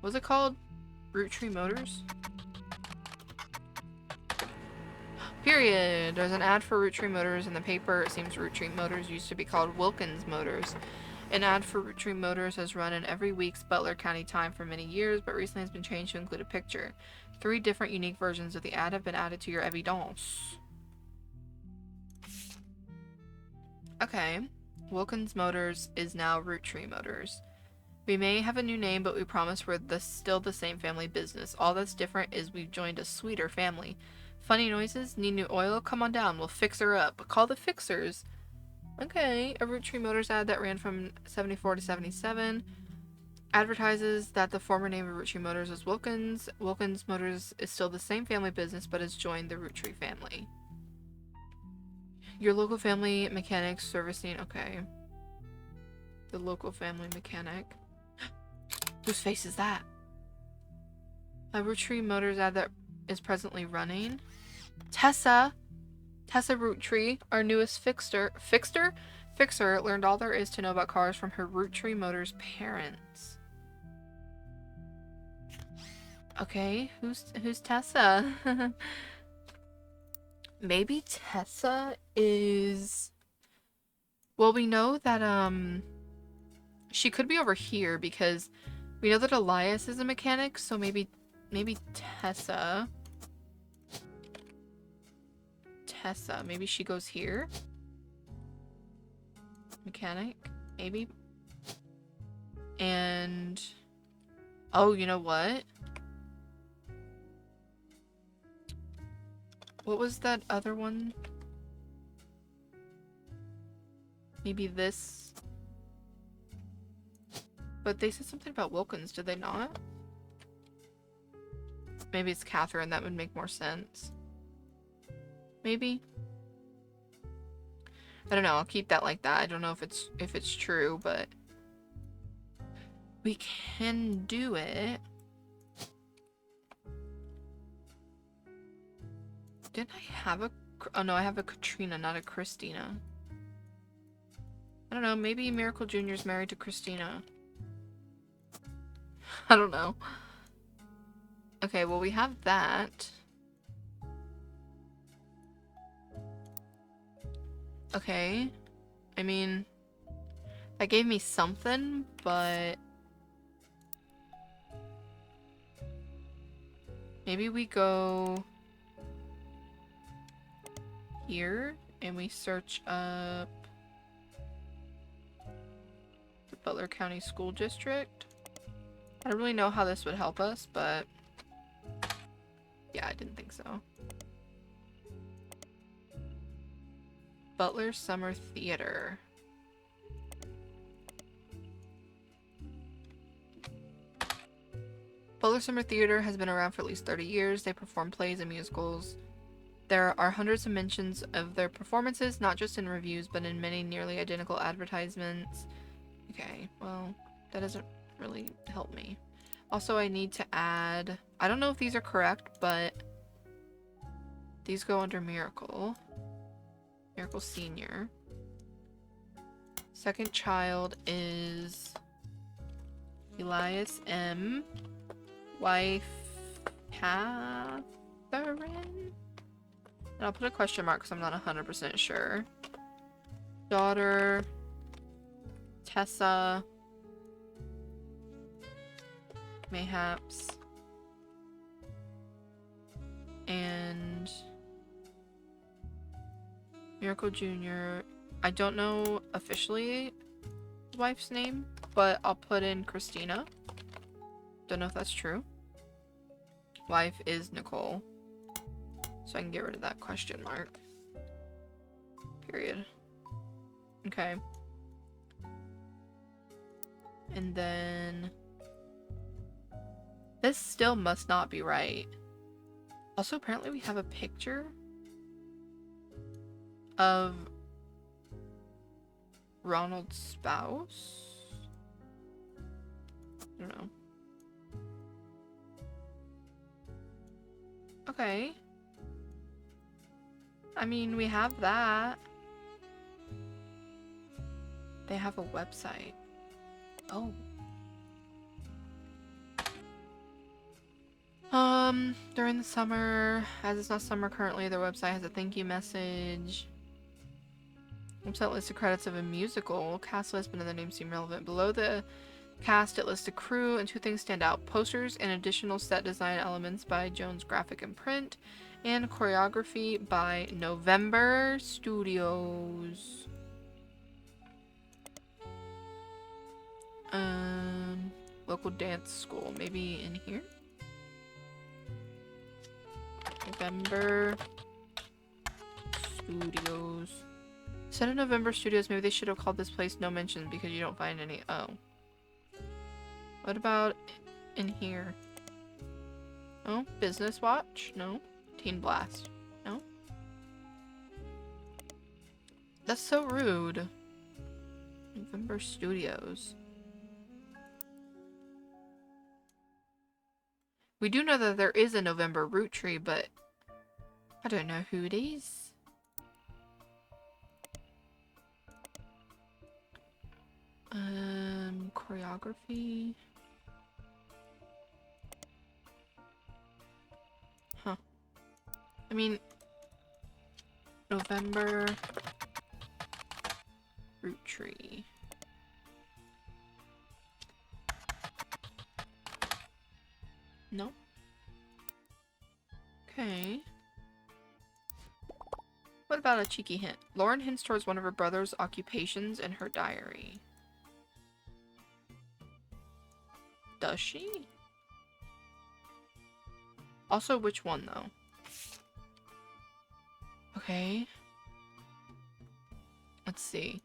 What's it called? Roottrees Motors? Period. There's an ad for Roottrees Motors in the paper. It seems Roottrees Motors used to be called Wilkins Motors. An ad for Roottrees Motors has run in every week's Butler County Time for many years, but recently has been changed to include a picture. 3 different unique versions of the ad have been added to your evidence. Okay. Wilkins Motors is now Roottrees Motors. We may have a new name, but we promise we're still the same family business. All that's different is we've joined a sweeter family. Funny noises? Need new oil? Come on down. We'll fix her up. Call the fixers. Okay. A Roottrees Motors ad that ran from 74 to 77 advertises that the former name of Roottrees Motors is Wilkins. Wilkins Motors is still the same family business, but has joined the Roottrees family. Your local family mechanic servicing. Okay. The local family mechanic. Whose face is that? A Roottrees Motors ad that is presently running. Tessa Roottrees, our newest fixer, learned all there is to know about cars from her Roottrees Motors parents. Okay, who's Tessa? Maybe Tessa is... Well, we know that, she could be over here because we know that Elias is a mechanic, so maybe Tessa. Maybe she goes here. Mechanic, maybe. And... Oh, you know what? What was that other one? Maybe this. But they said something about Wilkins, did they not? Maybe it's Catherine. That would make more sense. Maybe. I don't know. I'll keep that like that. I don't know if it's true, but we can do it. Didn't I have a... Oh no, I have a Katrina, not a Christina. I don't know. Maybe Miracle Jr. is married to Christina. I don't know. Okay, well we have that. Okay. I mean, that gave me something, but maybe we go here and we search up the Butler County School District. I don't really know how this would help us, but yeah, I didn't think so. Butler Summer Theater. Butler Summer Theater has been around for at least 30 years. They perform plays and musicals. There are hundreds of mentions of their performances, not just in reviews, but in many nearly identical advertisements. Okay, well, that doesn't really help me. Also, I need to add... I don't know if these are correct, but these go under Miracle. Miracle Senior. Second child is Elias M. Wife Catherine? And I'll put a question mark because I'm not 100% sure. Daughter Tessa. Mayhaps. And Miracle Jr. I don't know officially his wife's name, but I'll put in Christina. Don't know if that's true. Wife is Nicole. So I can get rid of that question mark. Period. Okay. And then... this still must not be right. Also, apparently we have a picture of Ronald's spouse. I don't know. Okay. I mean, we have that. They have a website. Oh. During the summer, as it's not summer currently, their website has a thank you message. Website lists the credits of a musical. Cast list, but other names seem relevant. Below the cast, it lists a crew, and two things stand out. Posters and additional set design elements by Jones Graphic and Print, and choreography by November Studios. Local dance school. Maybe in here? November Studios. Instead of November Studios, maybe they should have called this place No Mention because you don't find any. Oh. What about in here? Oh, Business Watch? No. Teen Blast? No. That's so rude. November Studios. We do know that there is a November Roottrees, but I don't know who it is. Choreography. Huh. I mean, November Roottrees. No. Okay. What about a cheeky hint? Lauren hints towards one of her brother's occupations in her diary. Does she? Also, which one, though? Okay. Let's see.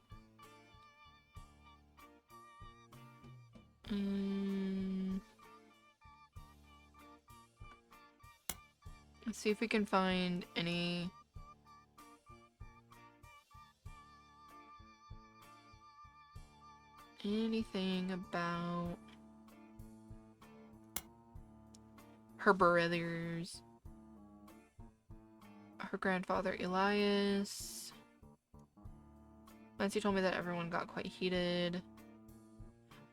Let's see if we can find anything about her brothers. Her grandfather Elias. Nancy told me that everyone got quite heated.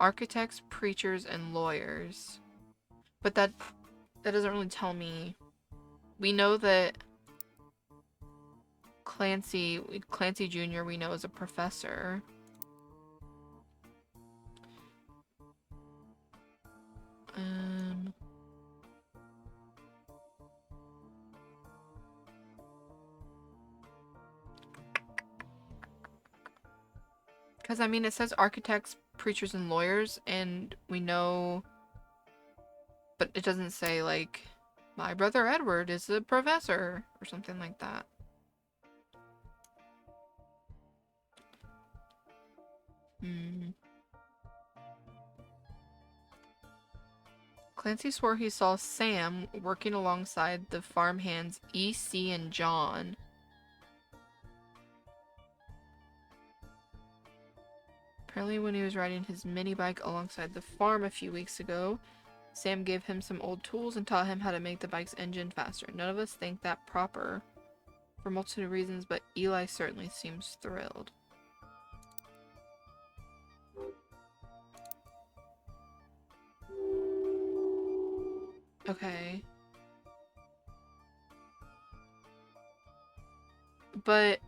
Architects, preachers, and lawyers. But that doesn't really tell me. We know that Clancy Jr. we know is a professor. Because, I mean, it says architects, preachers, and lawyers, and we know... But it doesn't say, like, my brother Edward is a professor, or something like that. Clancy swore he saw Sam working alongside the farmhands E.C. and John. Apparently when he was riding his mini bike alongside the farm a few weeks ago, Sam gave him some old tools and taught him how to make the bike's engine faster. None of us think that proper for multitude of reasons, but Eli certainly seems thrilled. Okay. But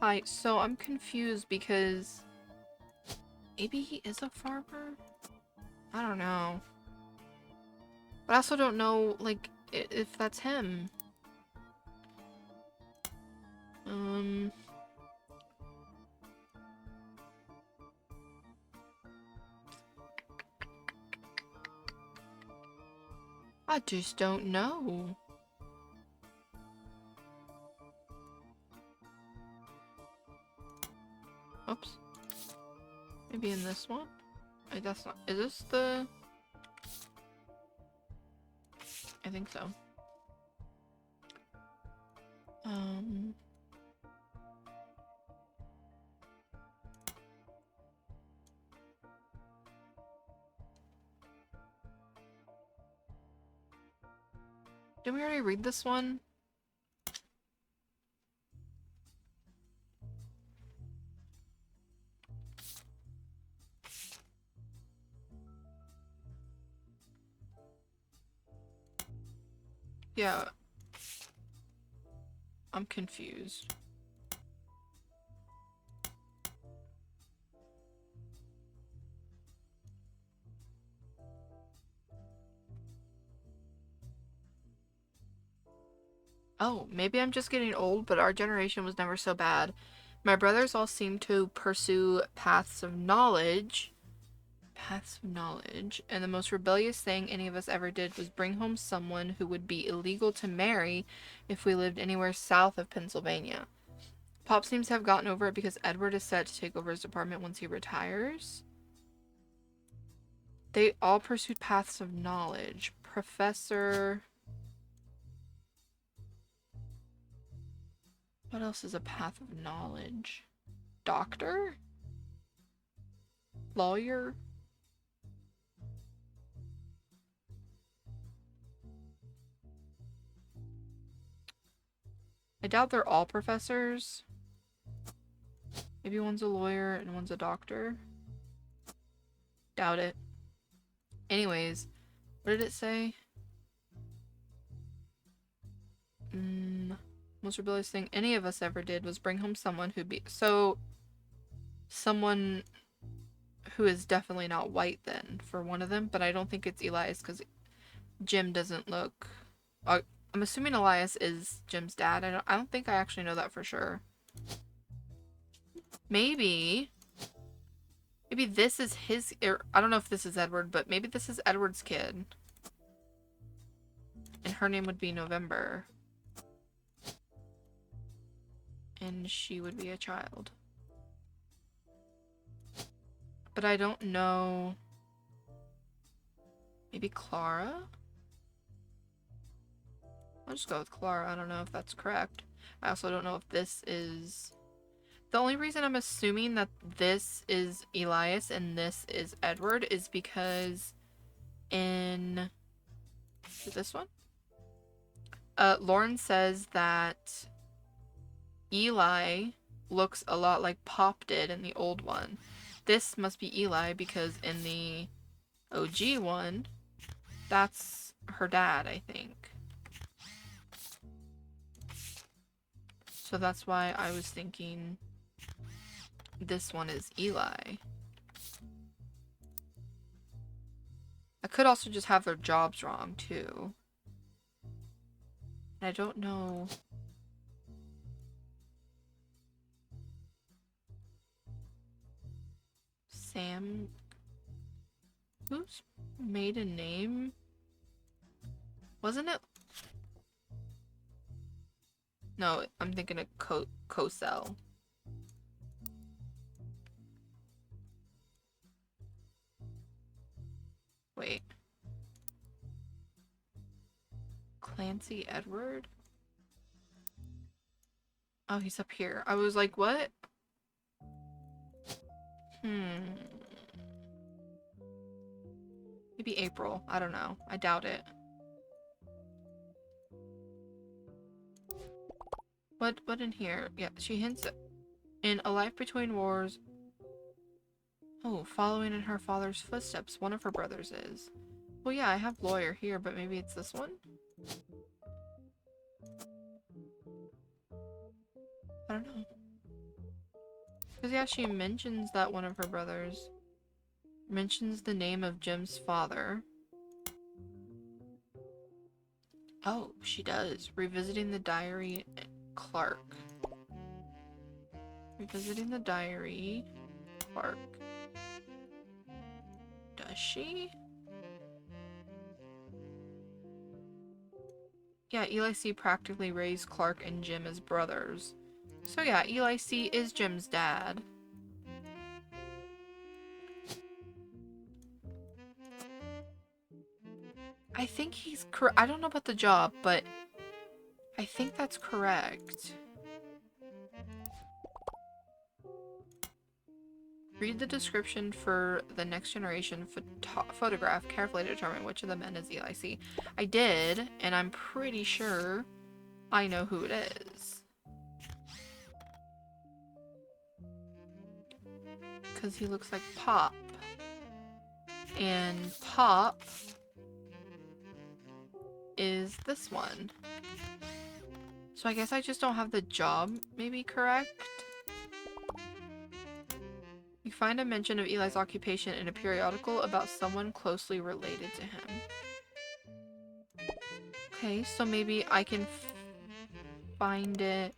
hi, so I'm confused because maybe he is a farmer? I don't know. But I also don't know, like, if that's him. I just don't know. Oops. Maybe in this one? That's not. Is this the... I think so. Did we already read this one? Yeah. I'm confused. Oh, maybe I'm just getting old, but our generation was never so bad. My brothers all seem to pursue paths of knowledge. Paths of knowledge. And the most rebellious thing any of us ever did was bring home someone who would be illegal to marry if we lived anywhere south of Pennsylvania. Pop seems to have gotten over it because Edward is set to take over his department once he retires. They all pursued paths of knowledge. Professor... What else is a path of knowledge? Doctor? Lawyer? I doubt they're all professors. Maybe one's a lawyer and one's a doctor. Doubt it. Anyways, what did it say? Most rebellious thing any of us ever did was bring home someone who'd be... So, someone who is definitely not white then, for one of them. But I don't think it's Elias, because Jim doesn't look... I'm assuming Elias is Jim's dad. I don't think I actually know that for sure. Maybe this is his... I don't know if this is Edward, but maybe this is Edward's kid. And her name would be November. And she would be a child. But I don't know... Maybe Clara? I'll just go with Clara. I don't know if that's correct. I also don't know if this is... The only reason I'm assuming that this is Elias and this is Edward is because in... Is it this one? Lauren says that Eli looks a lot like Pop did in the old one. This must be Eli because in the OG one, that's her dad, I think. So that's why I was thinking this one is Eli. I could also just have their jobs wrong, too. I don't know. Sam? Whose maiden name? Wasn't it? No, I'm thinking of Cosell. Wait. Clancy Edward? Oh, he's up here. I was like, what? Maybe April. I don't know. I doubt it. What in here? Yeah, she hints at in A Life Between Wars. Oh, following in her father's footsteps. One of her brothers is. Well, yeah, I have lawyer here, but maybe it's this one? I don't know. Because, yeah, she mentions that one of her brothers mentions the name of Jim's father. Oh, she does. Revisiting the diary, Clark. Revisiting the diary, Clark. Does she? Yeah, Eli C. practically raised Clark and Jim as brothers. So yeah, Eli C. is Jim's dad. I think he's correct. I don't know about the job, but I think that's correct. Read the description for the next generation photograph carefully to determine which of the men is Eli C. I did, and I'm pretty sure I know who it is. Because he looks like Pop. And Pop is this one. So I guess I just don't have the job maybe correct. You find a mention of Eli's occupation in a periodical about someone closely related to him. Okay, so maybe I can find it.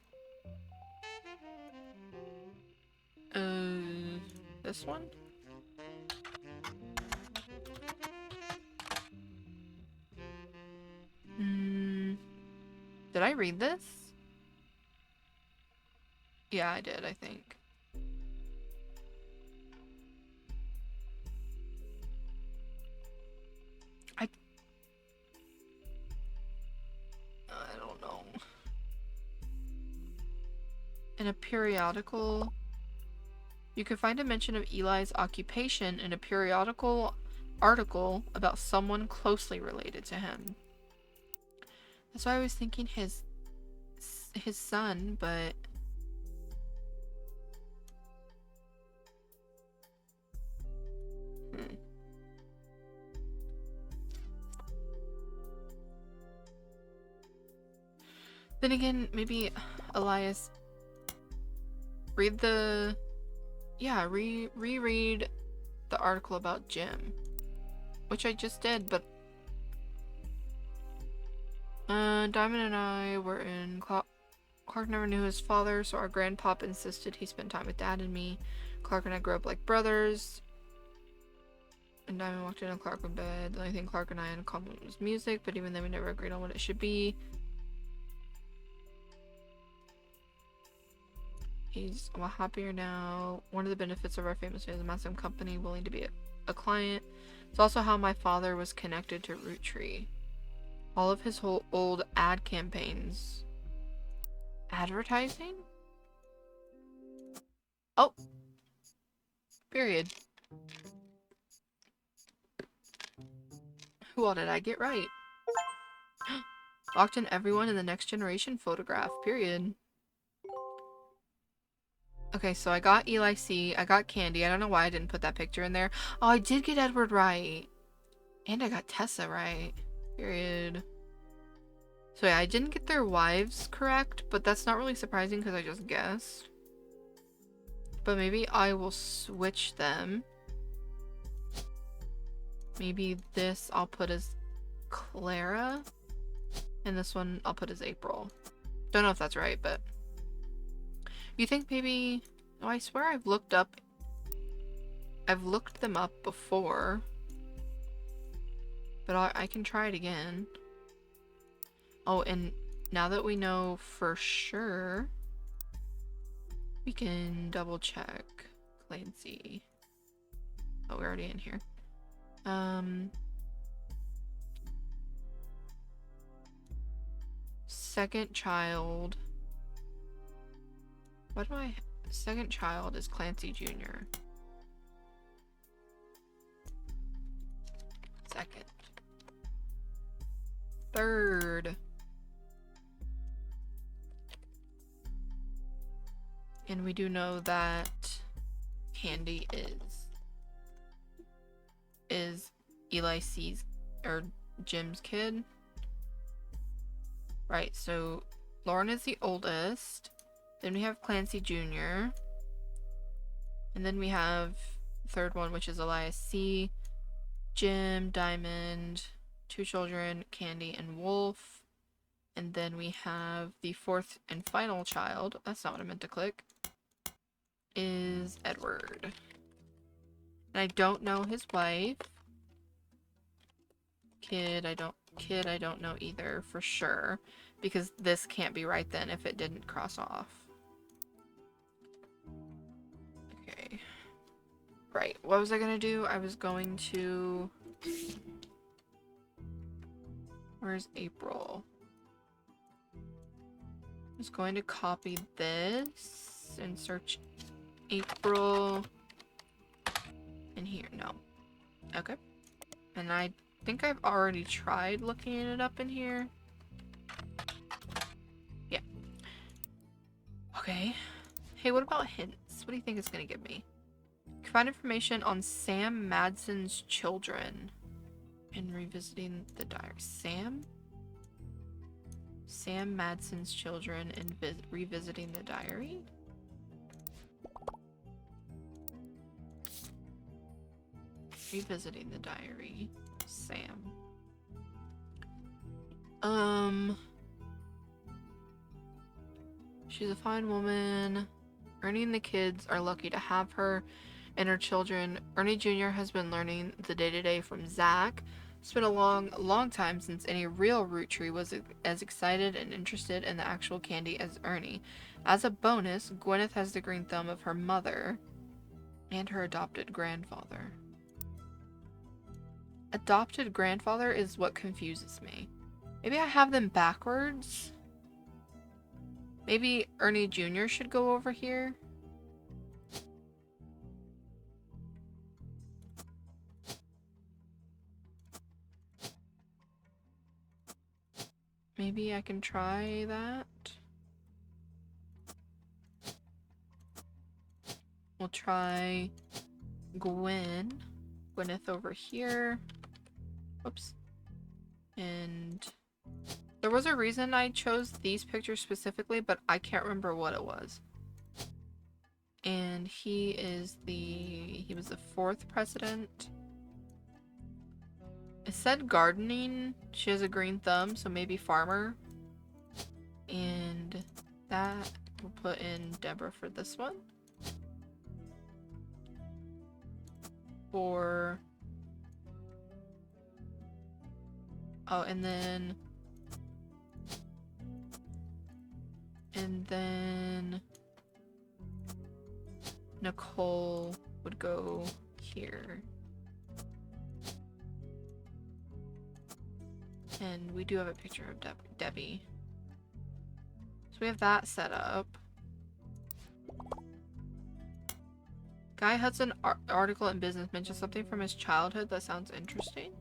This one? Did I read this? Yeah, I did, I think. I don't know. In a periodical, you could find a mention of Eli's occupation in a periodical article about someone closely related to him. That's why I was thinking his son, but then again, maybe Elias read the reread the article about Jim, which I just did, but Diamond and I were in Clark never knew his father, so our grandpop insisted he spend time with Dad and me. Clark and I grew up like brothers. And Diamond walked in and Clark went to bed. The only thing Clark and I had in common was music, but even then we never agreed on what it should be. He's a lot happier now. One of the benefits of our famous family is a massive company willing to be a client. It's also how my father was connected to Roottrees. All of his whole old ad campaigns. Advertising? Oh, period. Who all did I get right? Locked in everyone in the next generation photograph, period. Okay, so I got Eli C. I got Candy. I don't know why I didn't put that picture in there. Oh, I did get Edward right. And I got Tessa right. Period. So yeah, I didn't get their wives correct, but that's not really surprising because I just guessed. But maybe I will switch them. Maybe this I'll put as Clara. And this one I'll put as April. Don't know if that's right, but... You think maybe... Oh, I swear I've looked them up before. But I can try it again. Oh, and now that we know for sure, we can double check Clancy. Oh, we're already in here. Second child. What do I... Second child is Clancy Jr. Second. Third. And we do know that Candy is Eli C's or Jim's kid. Right, so Lauren is the oldest. Then we have Clancy Jr. And then we have the third one, which is Elias C. Jim, Diamond, two children, Candy and Wolf. And then we have the fourth and final child. That's not what I meant to click. Is Edward. And I don't know his wife. Kid, I don't know either for sure. Because this can't be right then if it didn't cross off. Okay. Right, what was I gonna do? I was going to... Where's April? I was going to copy this and search April in here. No. Okay. And I think I've already tried looking it up in here. Yeah. Okay. Hey, what about hints? What do you think it's gonna give me? Find information on Sam Madsen's children and revisiting the diary. Sam Madsen's children and revisiting the diary? Revisiting the diary. Sam. She's a fine woman. Ernie and the kids are lucky to have her and her children. Ernie Jr. has been learning the day-to-day from Zach. It's been a long time since any real Roottrie was as excited and interested in the actual Candy as Ernie. As a bonus, Gwyneth has the green thumb of her mother and her adopted grandfather. Adopted grandfather is what confuses me. Maybe I have them backwards? Maybe Ernie Jr. should go over here? Maybe I can try that. We'll try Gwyneth over here. Whoops. And there was a reason I chose these pictures specifically, but I can't remember what it was. And he was the fourth president. It said gardening. She has a green thumb, so maybe farmer. And that we'll put in Deborah for this one. For... Oh, and then Nicole would go here. And we do have a picture of Debbie. So we have that set up. Guy Hudson article in Business mentions something from his childhood that sounds interesting.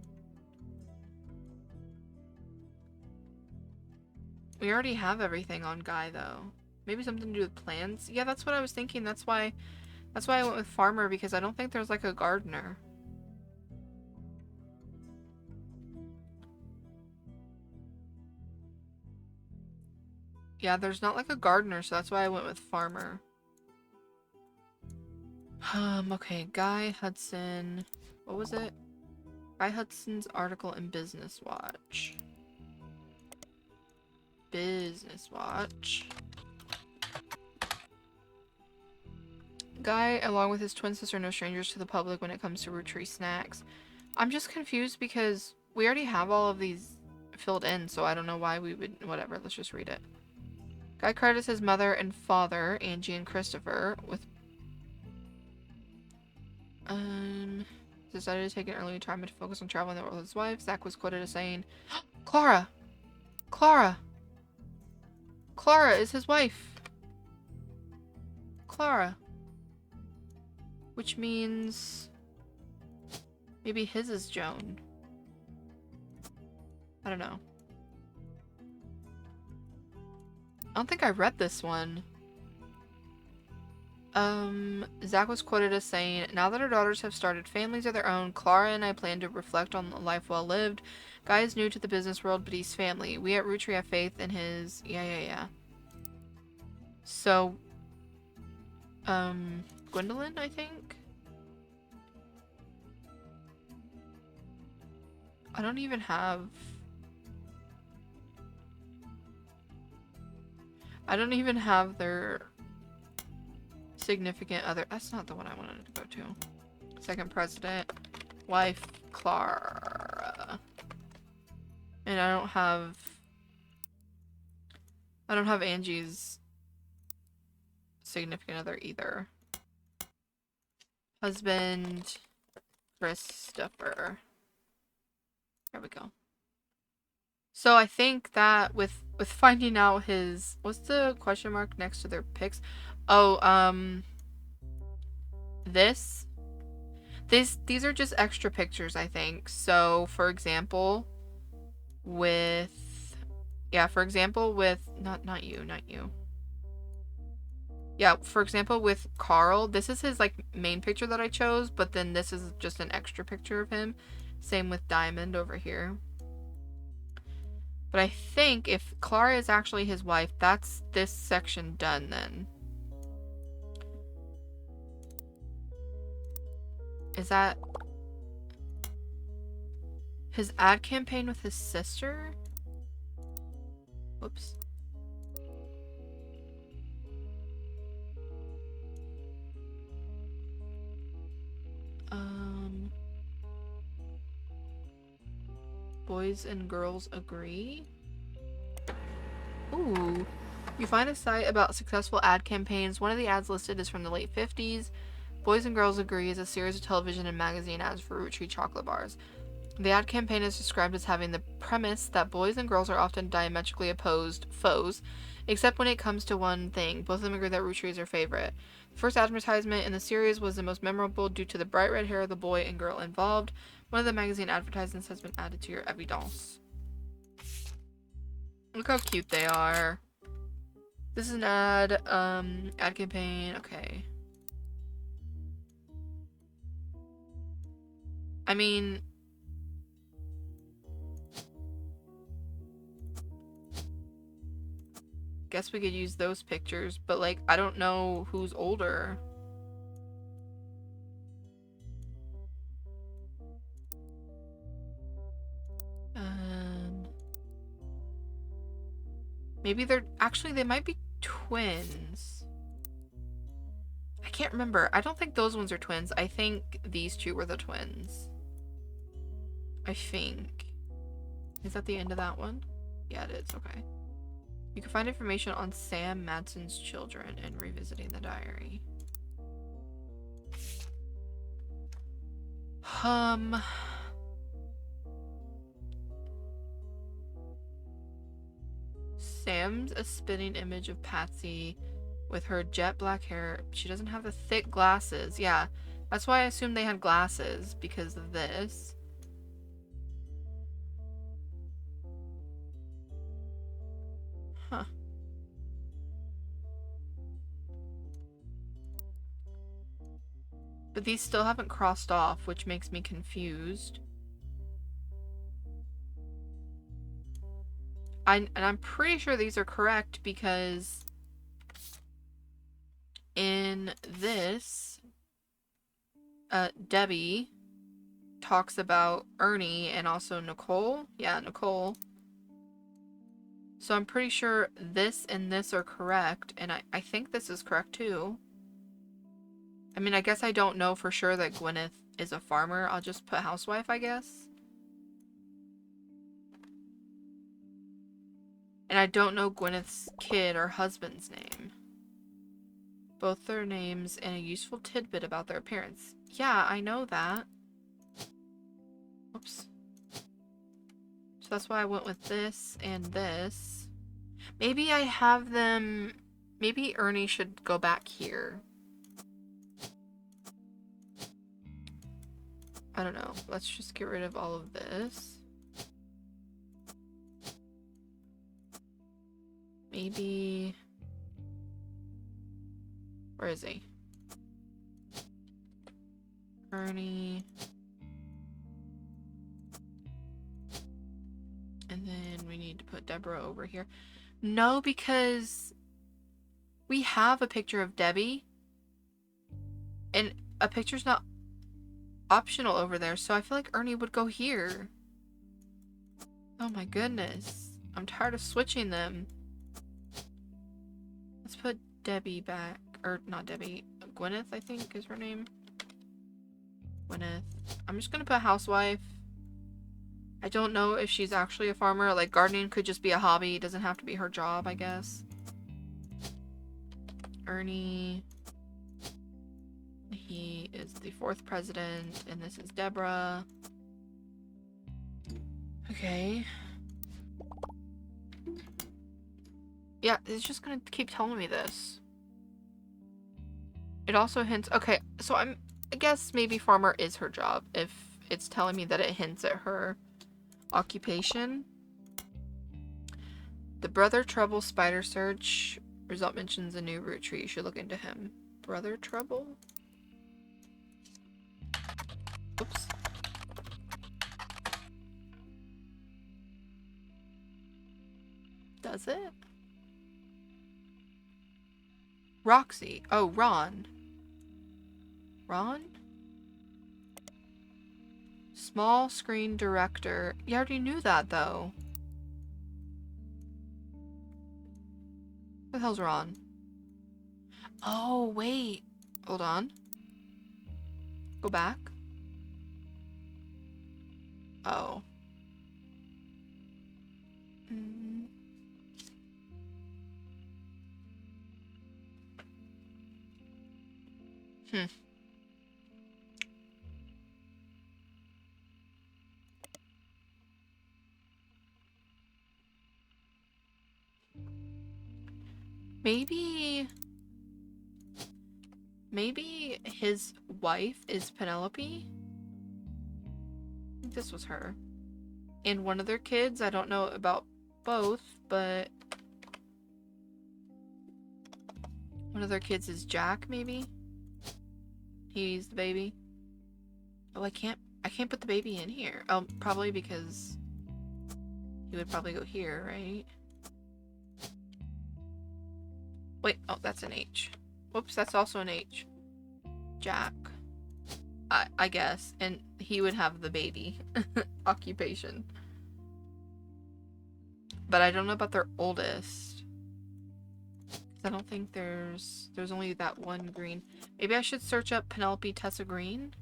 We already have everything on Guy though. Maybe something to do with plants? Yeah, that's what I was thinking. That's why I went with farmer, because I don't think there's like a gardener. Yeah, there's not like a gardener, so that's why I went with farmer. Okay, Guy Hudson. What was it? Guy Hudson's article in Business Watch. Business Watch. Guy, along with his twin sister, no strangers to the public when it comes to Roottrees snacks. I'm just confused because we already have all of these filled in, so I don't know why we would... Whatever, let's just read it. Guy credits his mother and father, Angie and Christopher, with... Decided to take an early retirement to focus on traveling the world with his wife. Zach was quoted as saying, Clara! Clara! Clara is his wife! Clara. Which means... maybe his is Joan. I don't know. I don't think I read this one. Zach was quoted as saying, now that our daughters have started families of their own, Clara and I plan to reflect on the life well lived. Guy is new to the business world, but he's family. We at Roottrees have faith in his... Yeah. So, Gwendolyn, I think? I don't even have their significant other. That's not the one I wanted to go to. Second president, wife, Clara. And I don't have Angie's significant other either. Husband, Christopher. There we go. So I think that with finding out his... What's the question mark next to their pics? Oh, these are just extra pictures, I think. So, for example, with... Yeah, for example, with... Not you. Yeah, for example, with Carl, this is his, like, main picture that I chose, but then this is just an extra picture of him. Same with Diamond over here. But I think if Clara is actually his wife, that's this section done then. Is that his ad campaign with his sister? Whoops. Boys and girls agree? Ooh. You find a site about successful ad campaigns. One of the ads listed is from the late 50s. Boys and Girls Agree is a series of television and magazine ads for Roottrees chocolate bars. The ad campaign is described as having the premise that boys and girls are often diametrically opposed foes, except when it comes to one thing. Both of them agree that Roottrees is their favorite. The first advertisement in the series was the most memorable due to the bright red hair of the boy and girl involved. One of the magazine advertisements has been added to your evidence. Look how cute they are. This is an ad campaign. Okay. I mean, guess we could use those pictures, but like, I don't know who's older. Maybe they might be twins. I can't remember. I don't think those ones are twins. I think these two were the twins. I think. Is that the end of that one? Yeah, it is. Okay. You can find information on Sam Madsen's children and revisiting the diary. Sam's a spitting image of Patsy with her jet black hair. She doesn't have the thick glasses. Yeah, that's why I assumed they had glasses, because of this. Huh. But these still haven't crossed off, which makes me confused. And I'm pretty sure these are correct because in this, Debbie talks about Ernie and also Nicole. Yeah, Nicole. So I'm pretty sure this and this are correct, and I think this is correct too. I mean, I guess I don't know for sure that Gwyneth is a farmer. I'll just put housewife, I guess. And I don't know Gwyneth's kid or husband's name. Both their names and a useful tidbit about their appearance. Yeah, I know that. Oops. So that's why I went with this and this. Maybe I have them... Maybe Ernie should go back here. I don't know. Let's just get rid of all of this. Maybe... Where is he? Ernie. And then we need to put Deborah over here. No, because we have a picture of Debbie. And a picture's not optional over there, so I feel like Ernie would go here. Oh my goodness. I'm tired of switching them. Let's put Debbie back. Or, not Debbie. Gwyneth, I think, is her name. Gwyneth. I'm just gonna put housewife. I don't know if she's actually a farmer. Like, gardening could just be a hobby. It doesn't have to be her job, I guess. Ernie. He is the 4th president, and this is Deborah. Okay. Yeah, it's just gonna keep telling me this. It also hints... Okay, so I guess maybe farmer is her job if it's telling me that it hints at her occupation. The Brother Trouble spider search result mentions a new root tree. You should look into him. Brother Trouble? Oops. Does it? Roxy. Oh, Ron. Ron? Small screen director. You already knew that, though. What the hell's Ron? Oh, wait. Hold on. Go back. Oh. Hmm. Maybe his wife is Penelope? I think this was her. And one of their kids, I don't know about both, but one of their kids is Jack, maybe? He's the baby. Oh, I can't put the baby in here. Oh, probably because he would probably go here, right? Wait, oh, that's an H. Whoops, that's also an H. Jack. I guess. And he would have the baby occupation. But I don't know about their oldest. I don't think there's only that one green. Maybe I should search up Penelope Tessa Green.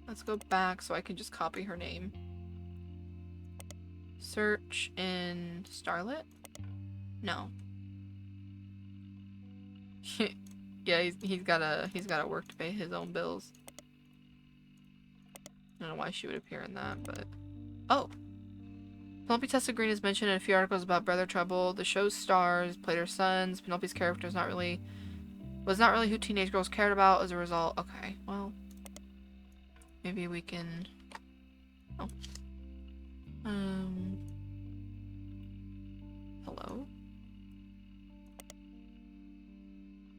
Let's go back so I can just copy her name. Search in Starlet? No. Yeah, he's gotta work to pay his own bills. I don't know why she would appear in that, but... Oh! Penelope Tessa Green is mentioned in a few articles about Brother Trouble. The show's stars played her sons. Penelope's character was not really who teenage girls cared about as a result. Okay, well, maybe we can. Oh, um, hello.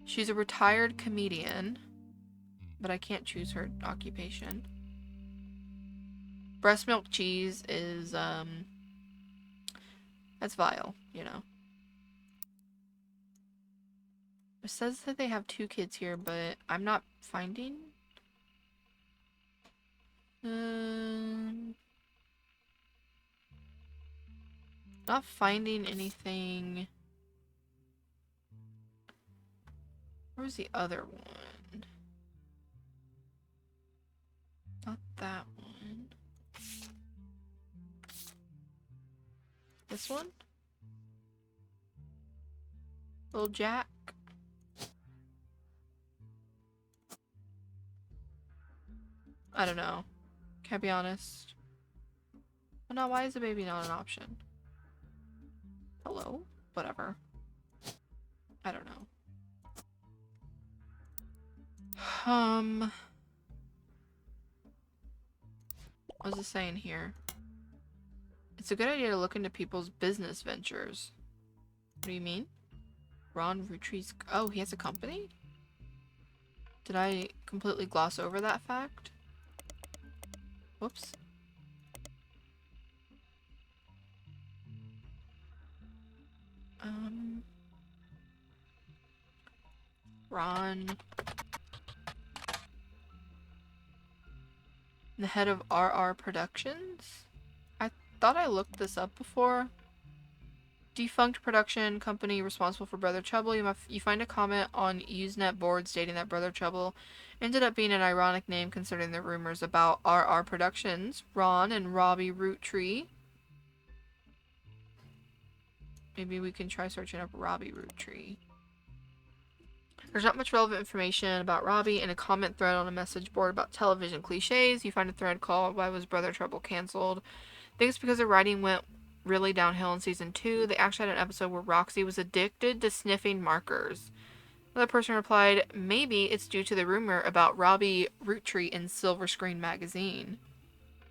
She's a retired comedian, but I can't choose her occupation. Breast milk cheese is that's vile, you know. It says that they have 2 kids here, but I'm not finding. Um, not finding anything. Where's the other one? Not that one. This one? Little Jack? I don't know. Can I be honest? Oh no, why is the baby not an option? Hello? Whatever. I don't know. What was it saying here? It's a good idea to look into people's business ventures. What do you mean? Ron Roottrees. Oh, he has a company? Did I completely gloss over that fact? Whoops. Ron. The head of RR Productions? I thought I looked this up before. Defunct production company responsible for Brother Trouble. You find a comment on Usenet board stating that Brother Trouble ended up being an ironic name considering the rumors about RR Productions, Ron and Robbie Roottree. Maybe we can try searching up Robbie Roottree. There's not much relevant information about Robbie. In a comment thread on a message board about television cliches, you find a thread called "Why Was Brother Trouble Cancelled?" I think it's because the writing went really downhill in season 2. They actually had an episode where Roxy was addicted to sniffing markers. Another person replied, maybe it's due to the rumor about Robbie Roottree in Silver Screen magazine.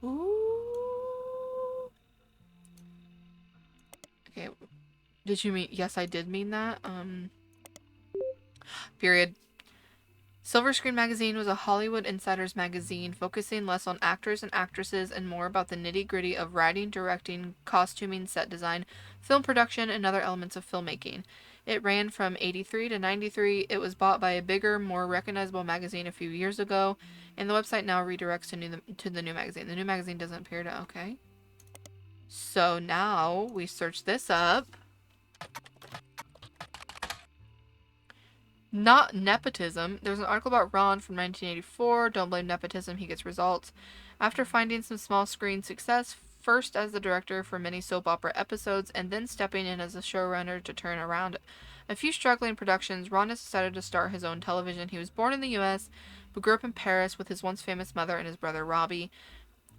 Ooh. Okay. Did you mean? Yes, I did mean that. Period. Silver Screen Magazine was a Hollywood insiders magazine focusing less on actors and actresses and more about the nitty-gritty of writing, directing, costuming, set design, film production, and other elements of filmmaking. It ran from 83 to 93. It was bought by a bigger, more recognizable magazine a few years ago, and the website now redirects to the new magazine. The new magazine doesn't appear to... Okay. So now we search this up. Not nepotism. There's an article about Ron from 1984. Don't blame nepotism, he gets results. After finding some small screen success, first as the director for many soap opera episodes, and then stepping in as a showrunner to turn around a few struggling productions, Ron has decided to start his own television. He was born in the US, but grew up in Paris with his once famous mother and his brother Robbie.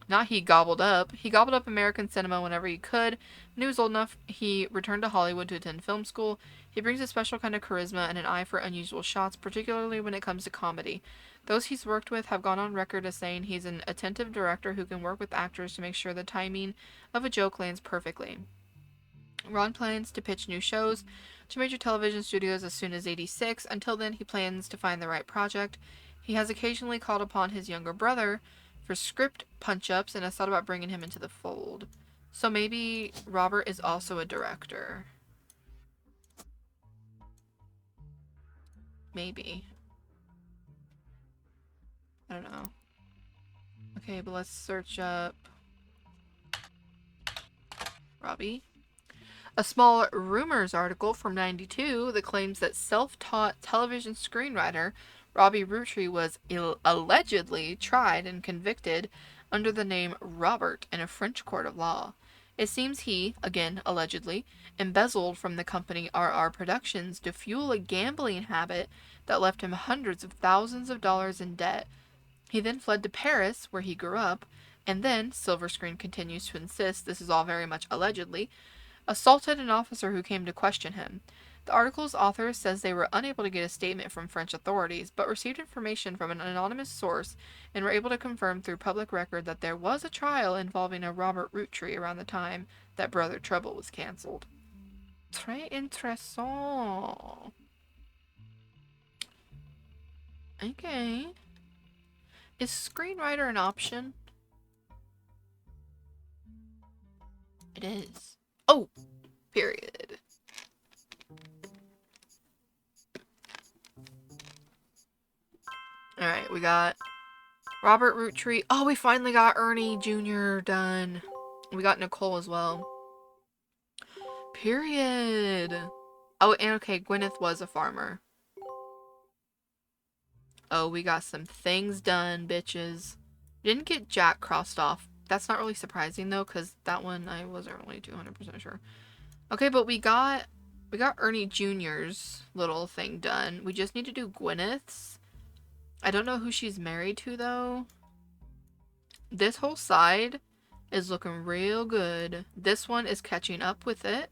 Not he gobbled up. He gobbled up American cinema whenever he could. When he was old enough, he returned to Hollywood to attend film school. He brings a special kind of charisma and an eye for unusual shots, particularly when it comes to comedy. Those he's worked with have gone on record as saying he's an attentive director who can work with actors to make sure the timing of a joke lands perfectly. Ron plans to pitch new shows to major television studios as soon as '86. Until then, he plans to find the right project. He has occasionally called upon his younger brother for script punch-ups and has thought about bringing him into the fold. So maybe Robert is also a director. Maybe. I don't know. Okay, but let's search up Robbie. A small rumors article from '92 that claims that self-taught television screenwriter Robbie Roottree was allegedly tried and convicted under the name Robert in a French court of law. It seems he, again allegedly, embezzled from the company RR Productions to fuel a gambling habit that left him hundreds of thousands of dollars in debt. He then fled to Paris, where he grew up, And then, Silver Screen continues to insist, this is all very much allegedly, assaulted an officer who came to question him. The article's author says they were unable to get a statement from French authorities, but received information from an anonymous source and were able to confirm through public record that there was a trial involving a Robert Roottree around the time that Brother Trouble was cancelled. Très intéressant. Okay. Is screenwriter an option? It is. Oh! Period. Alright, we got Robert Roottree. Oh, we finally got Ernie Jr. done. We got Nicole as well. Period. Oh, and okay, Gwyneth was a farmer. Oh, we got some things done, bitches. Didn't get Jack crossed off. That's not really surprising, though, because that one I wasn't really 200% sure. Okay, but we got Ernie Jr.'s little thing done. We just need to do Gwyneth's. I don't know who she's married to, though. This whole side is looking real good. This one is catching up with it.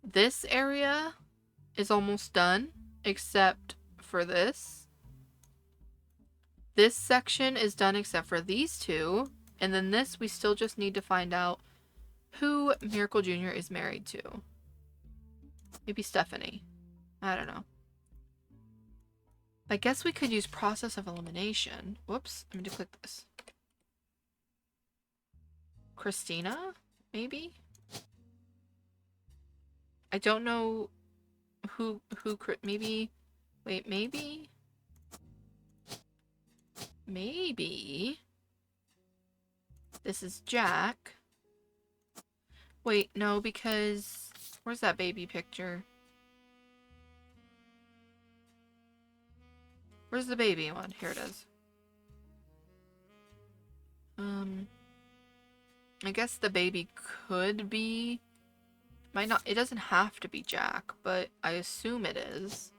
This area is almost done, except for this. This section is done except for these two. And then this, we still just need to find out who Miracle Jr. is married to. Maybe Stephanie. I don't know. I guess we could use process of elimination. Whoops, I mean to click this. Christina? Maybe? I don't know who, maybe, wait, maybe? Maybe this is Jack. Wait, no, because where's that baby picture? Where's the baby one? Here it is. I guess the baby could be, might not, it doesn't have to be Jack, but I assume it is.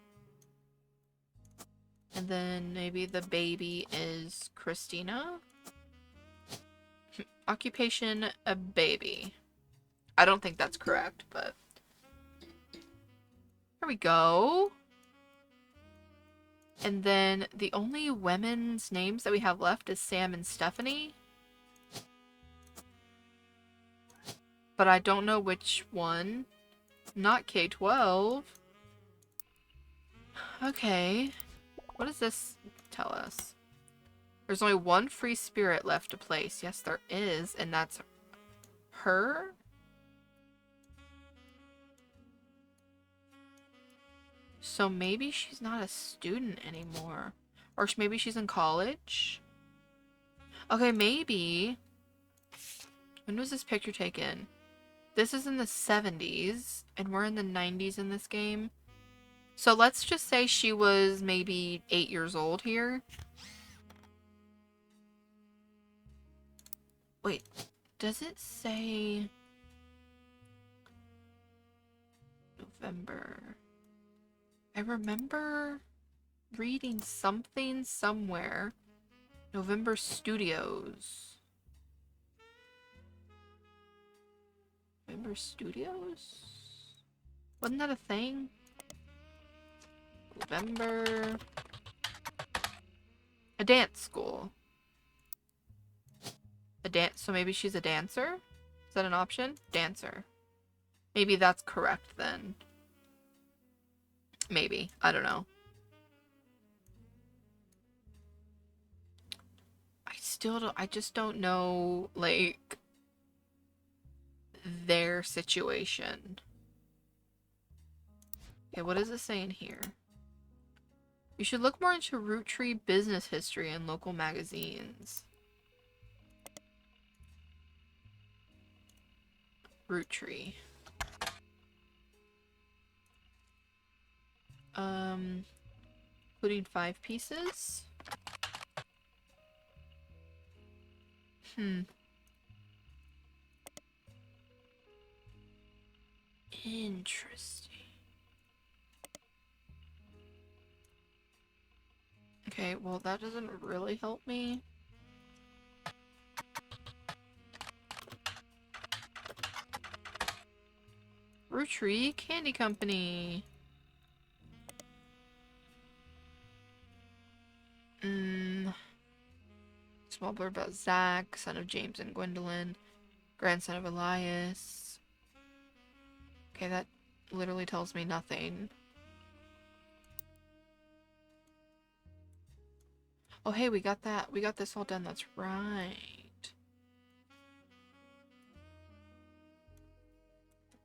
And then maybe the baby is Christina? Occupation, a baby. I don't think that's correct, but there we go. And then the only women's names that we have left is Sam and Stephanie. But I don't know which one. Not K-12. Okay. What does this tell us? There's only one free spirit left to place. Yes, there is. And that's her? So maybe she's not a student anymore. Or maybe she's in college? Okay, maybe. When was this picture taken? This is in the 70s, and we're in the 90s in this game. So let's just say she was maybe 8 years old here. Wait, does it say November? I remember reading something somewhere. November Studios. November Studios? Wasn't that a thing? November. A dance school. A dance. So maybe she's a dancer? Is that an option? Dancer. Maybe that's correct then. Maybe. I don't know. I just don't know, like, their situation. Okay, what is it saying here? You should look more into Roottrees business history in local magazines. Roottrees. Including 5 pieces? Interesting. Okay, well that doesn't really help me. Roottrees Candy Company. Small blurb about Zach, son of James and Gwendolyn, grandson of Elias. Okay, that literally tells me nothing. Oh, hey, we got that. We got this all done. That's right.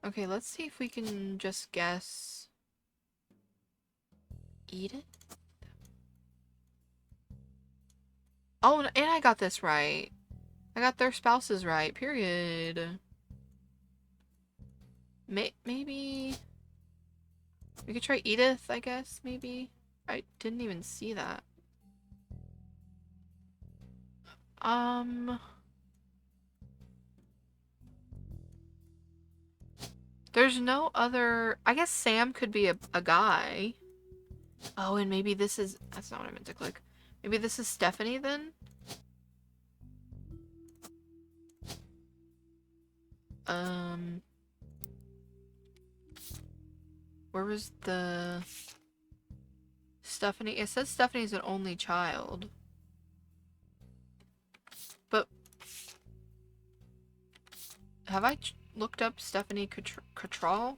Okay, let's see if we can just guess. Edith? Oh, and I got this right. I got their spouses right, period. Maybe... We could try Edith, I guess, maybe? I didn't even see that. There's no other... I guess Sam could be a guy. Oh, and maybe this is... That's not what I meant to click. Maybe this is Stephanie, then? Where was the... Stephanie? It says Stephanie's an only child. But... Have I looked up Stephanie Cattrall?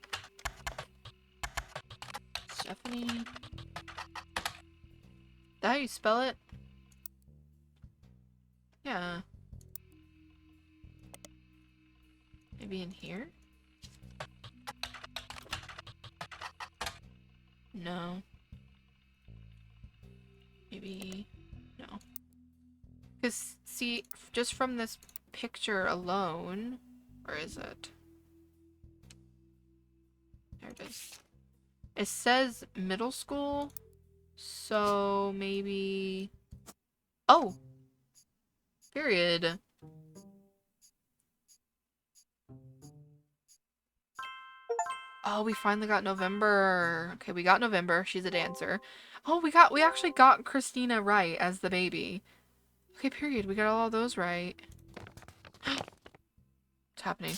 Stephanie... Is that how you spell it? Yeah. Maybe in here? No. Maybe... No. Because, see, just from this picture alone... Where is it? There it is. It says middle school, so maybe... Oh! Period. Oh, we finally got November. Okay, we got November. She's a dancer. Oh, we actually got Christina right as the baby. Okay, period. We got all of those right. What's happening?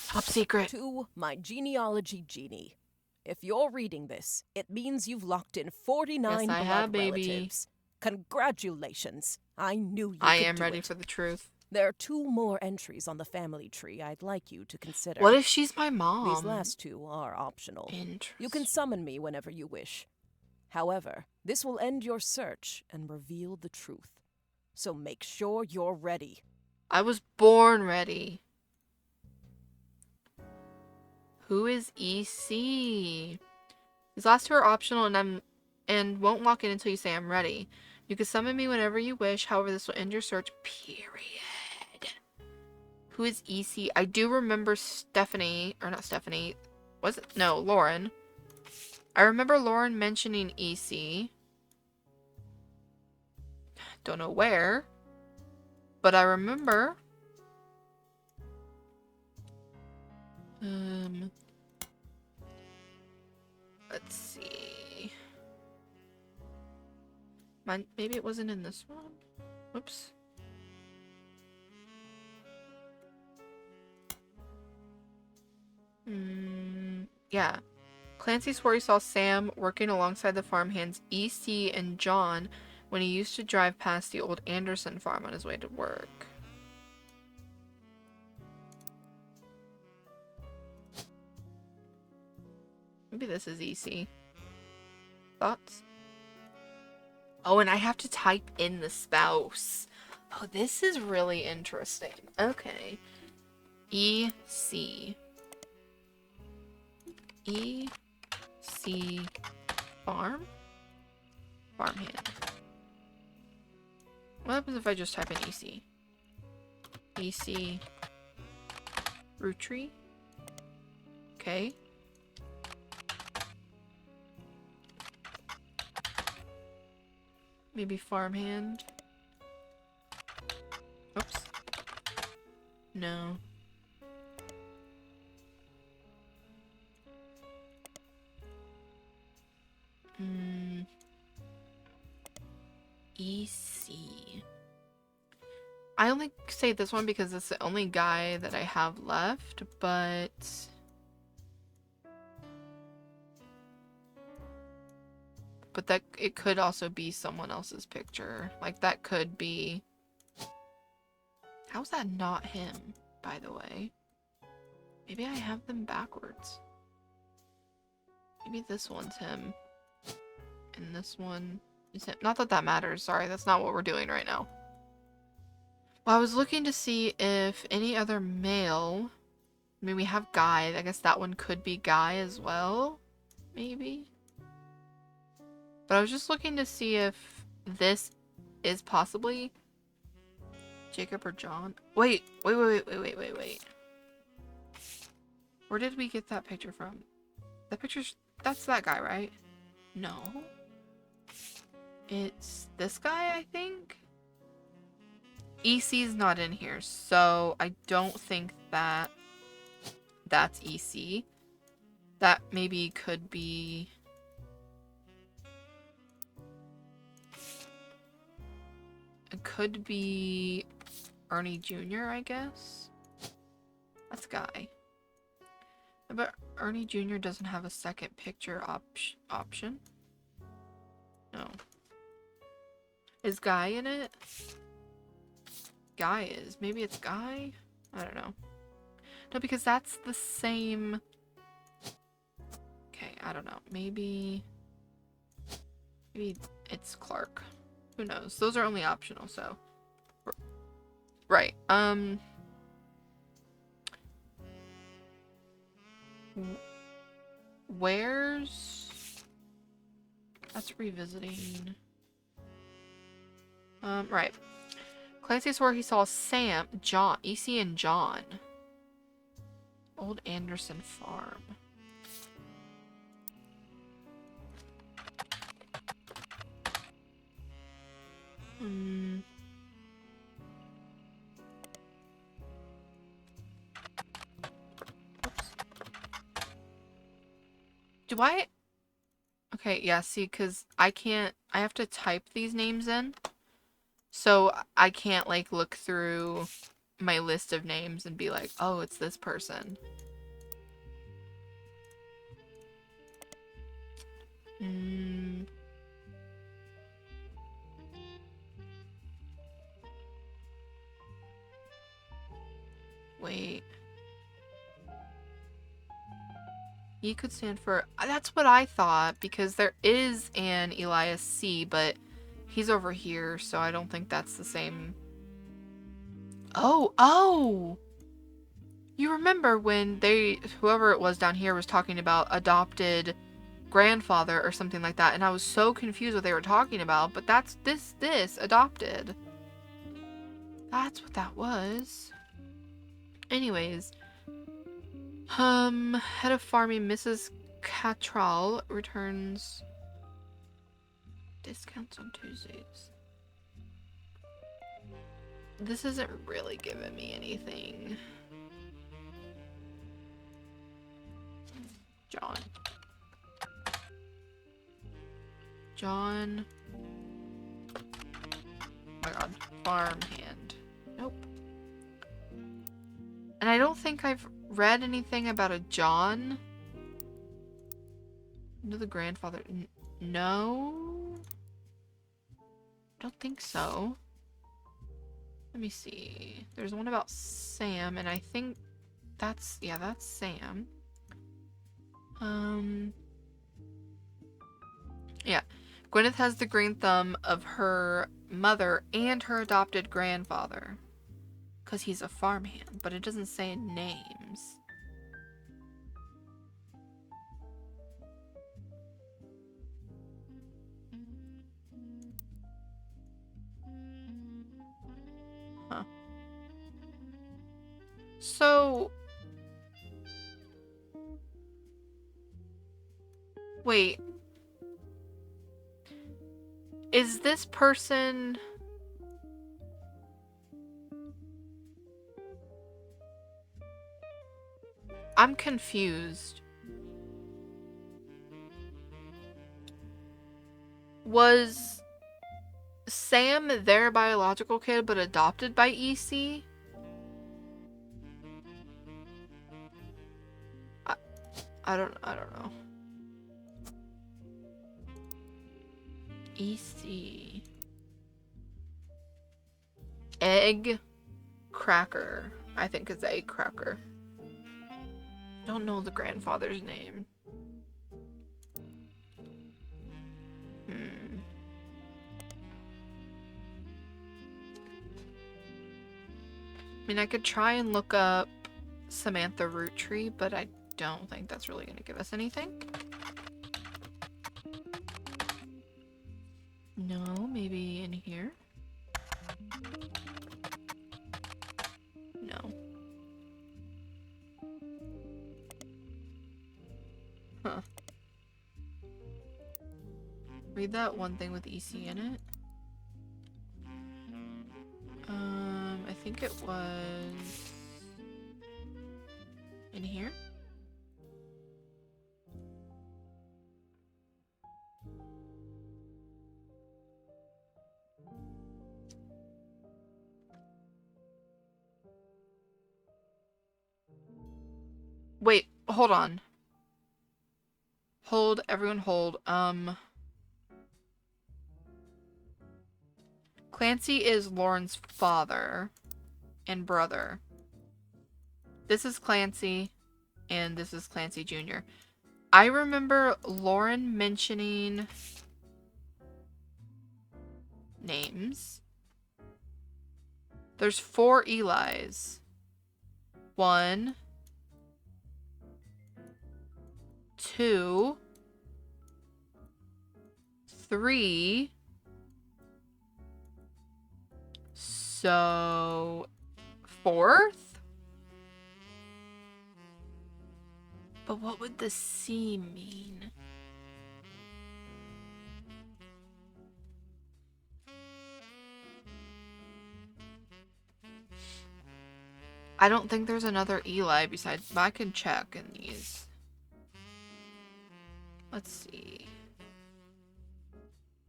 Top secret. To my genealogy genie. If you're reading this, it means you've locked in 49 Yes, I blood have, baby. relatives. Congratulations. I knew you I could am do ready it. for the truth. There are 2 more entries on the family tree I'd like you to consider. What if she's my mom? These last 2 are optional. You can summon me whenever you wish. However, this will end your search and reveal the truth. So make sure you're ready. I was born ready. Who is EC? These last 2 are optional and won't lock in until you say I'm ready. You can summon me whenever you wish, however this will end your search, period. Who is EC? I do remember Stephanie, or not Stephanie, was it? No, Lauren. I remember Lauren mentioning EC. Don't know where, but I remember. Let's see. Maybe it wasn't in this one. Whoops. Yeah. Clancy swore he saw Sam working alongside the farmhands EC and John when he used to drive past the old Anderson farm on his way to work. Maybe this is EC. Thoughts? Oh, and I have to type in the spouse. Oh, this is really interesting. Okay. EC. EC farm? Farmhand. What happens if I just type in EC? EC Roottrees? Okay. Maybe farmhand. Oops. No. EC. I only say this one because it's the only guy that I have left, but but that it could also be someone else's picture. Like, that could be... How's that not him, by the way? Maybe I have them backwards. Maybe this one's him. And this one is him. Not that that matters. Sorry, that's not what we're doing right now. Well, I was looking to see if any other male... I mean, we have Guy. I guess that one could be Guy as well. Maybe. But I was just looking to see if this is possibly Jacob or John. Wait. Where did we get that picture from? That picture's... That's that guy, right? No. It's this guy, I think? EC's not in here, so I don't think that that's EC. That maybe could be... It could be Ernie Jr., I guess? That's Guy. But Ernie Jr. doesn't have a second picture option. No. Is Guy in it? Guy is. Maybe it's Guy? I don't know. No, because that's the same... Okay, I don't know. Maybe it's Clark. Who knows? Those are only optional, so... Right. Where's... That's revisiting... Right. Clancy swore he saw Sam, John, EC and John. Old Anderson Farm. Oops. Do I... Okay, yeah, see, because I can't... I have to type these names in. So I can't, like, look through my list of names and be like, oh, it's this person. Wait. E could stand for... That's what I thought, because there is an Elias C, but he's over here, so I don't think that's the same... Oh! You remember when whoever it was down here was talking about adopted grandfather or something like that, and I was so confused what they were talking about, but that's this, adopted. That's what that was. Anyways, head of farming Mrs. Cattrall returns discounts on Tuesdays. This isn't really giving me anything. John. Oh my god. Farmhand. Nope. And I don't think I've read anything about a John. No, the grandfather. No? I don't think so. Let me see. There's one about Sam, and I think that's... Yeah, that's Sam. Yeah. Gwyneth has the green thumb of her mother and her adopted grandfather. Because he's a farmhand, but it doesn't say names. Huh. So... Wait. Is this person... I'm confused. Was Sam their biological kid but adopted by EC? I don't know. EC. Egg cracker. I think it's egg cracker. Don't know the grandfather's name. I mean, I could try and look up Samantha Roottrees, but I don't think that's really going to give us anything. No, maybe in here? No. Huh. Read that one thing with EC in it. I think it was in here. Wait, hold on. Hold, everyone hold. Clancy is Lauren's father and brother. This is Clancy, and this is Clancy Jr. I remember Lauren mentioning names. There's 4 Elis. 1, 2, 3. So 4th? But what would the C mean? I don't think there's another Eli besides, but I can check in these. Let's see.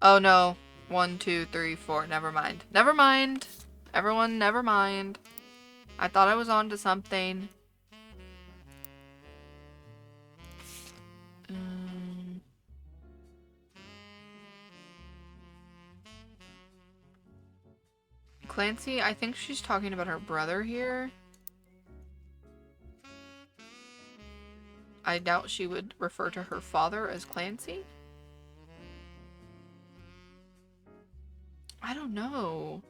Oh no. 1, 2, 3, 4. Never mind. Never mind. Everyone, never mind. I thought I was on to something. Clancy, I think she's talking about her brother here. I doubt she would refer to her father as Clancy. I don't know.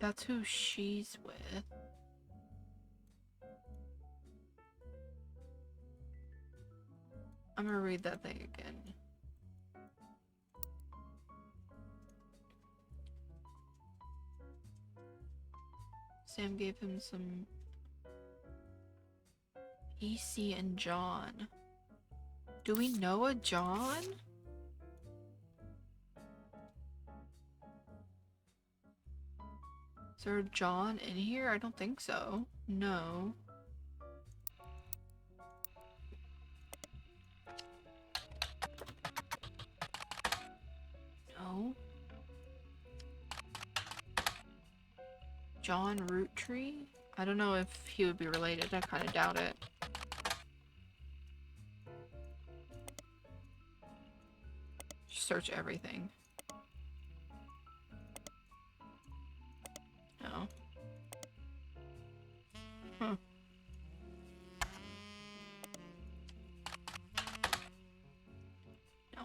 That's who she's with. I'm gonna read that thing again. Sam gave him some EC and John. Do we know a John? Is there a John in here? I don't think so. No. No. John Roottrees? I don't know if he would be related. I kind of doubt it. Search everything. No. Huh. No.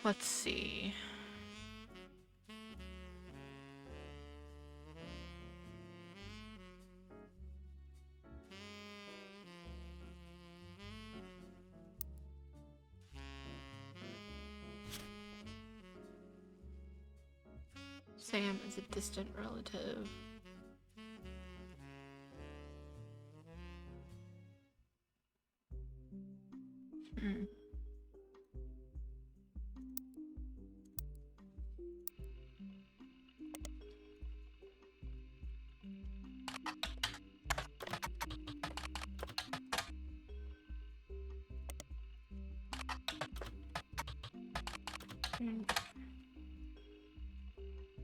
Let's see. Sam is a distant relative.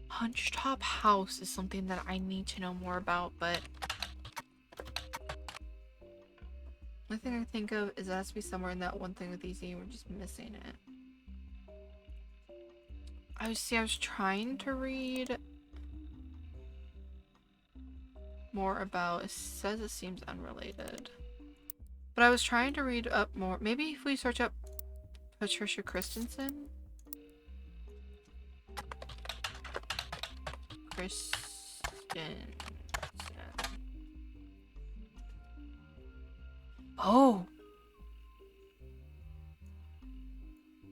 Hunchtop House is something that I need to know more about, but the thing I think of is it has to be somewhere in that one thing with easy. We're just missing it. I was trying to read more about. It says it seems unrelated, but I was trying to read up more. Maybe if we search up Patricia Christensen. Oh,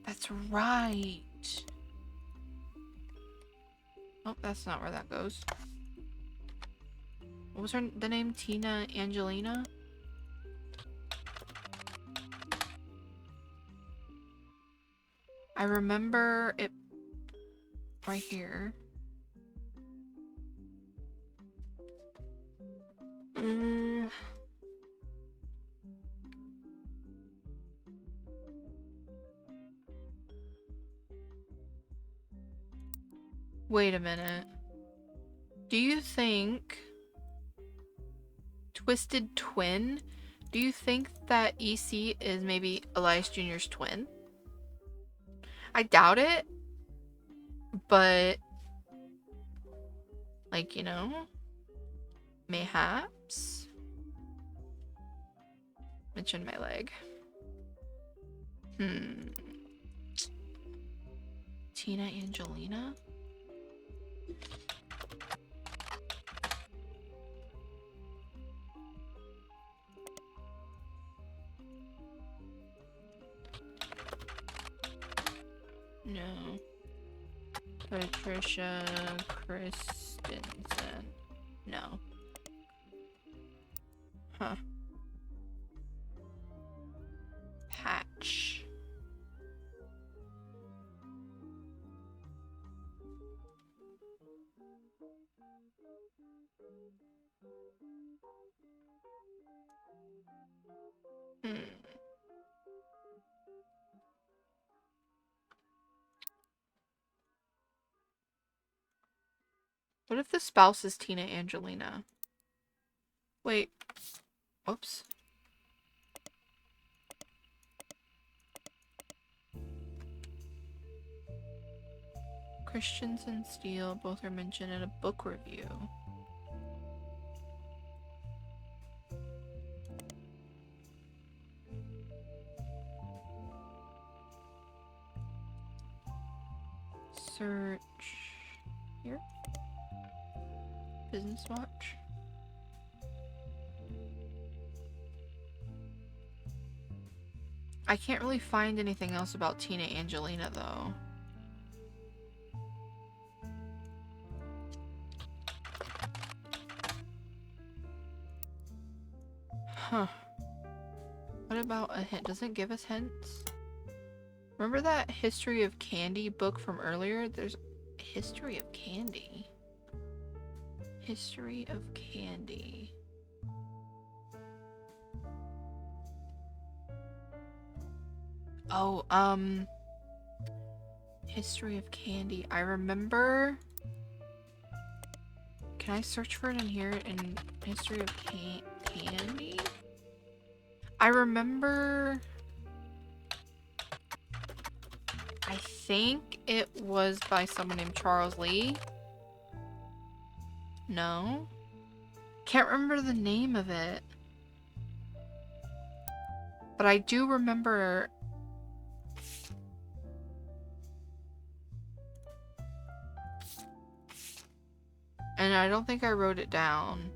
that's right. Oh, that's not where that goes. What was the name? Tina Angelina? I remember it right here. Wait a minute. Do you think Twisted Twin? Do you think that EC is maybe Elias Jr.'s twin? I doubt it, but like, you know, mayhaps. Mention my leg. Tina Angelina? No. Patricia Christensen. No. Huh. Patch. What if the spouse is Tina Angelina? Wait. Whoops. Christensen Steele, both are mentioned in a book review. Search here. Business Watch. I can't really find anything else about Tina Angelina though. Huh. What about a hint? Does it give us hints? Remember that History of Candy book from earlier? There's History of Candy. History of Candy. Oh, History of Candy. I remember. Can I search for it in here in History of Candy? I remember. I think it was by someone named Charles Lee. No? Can't remember the name of it. But I do remember. And I don't think I wrote it down.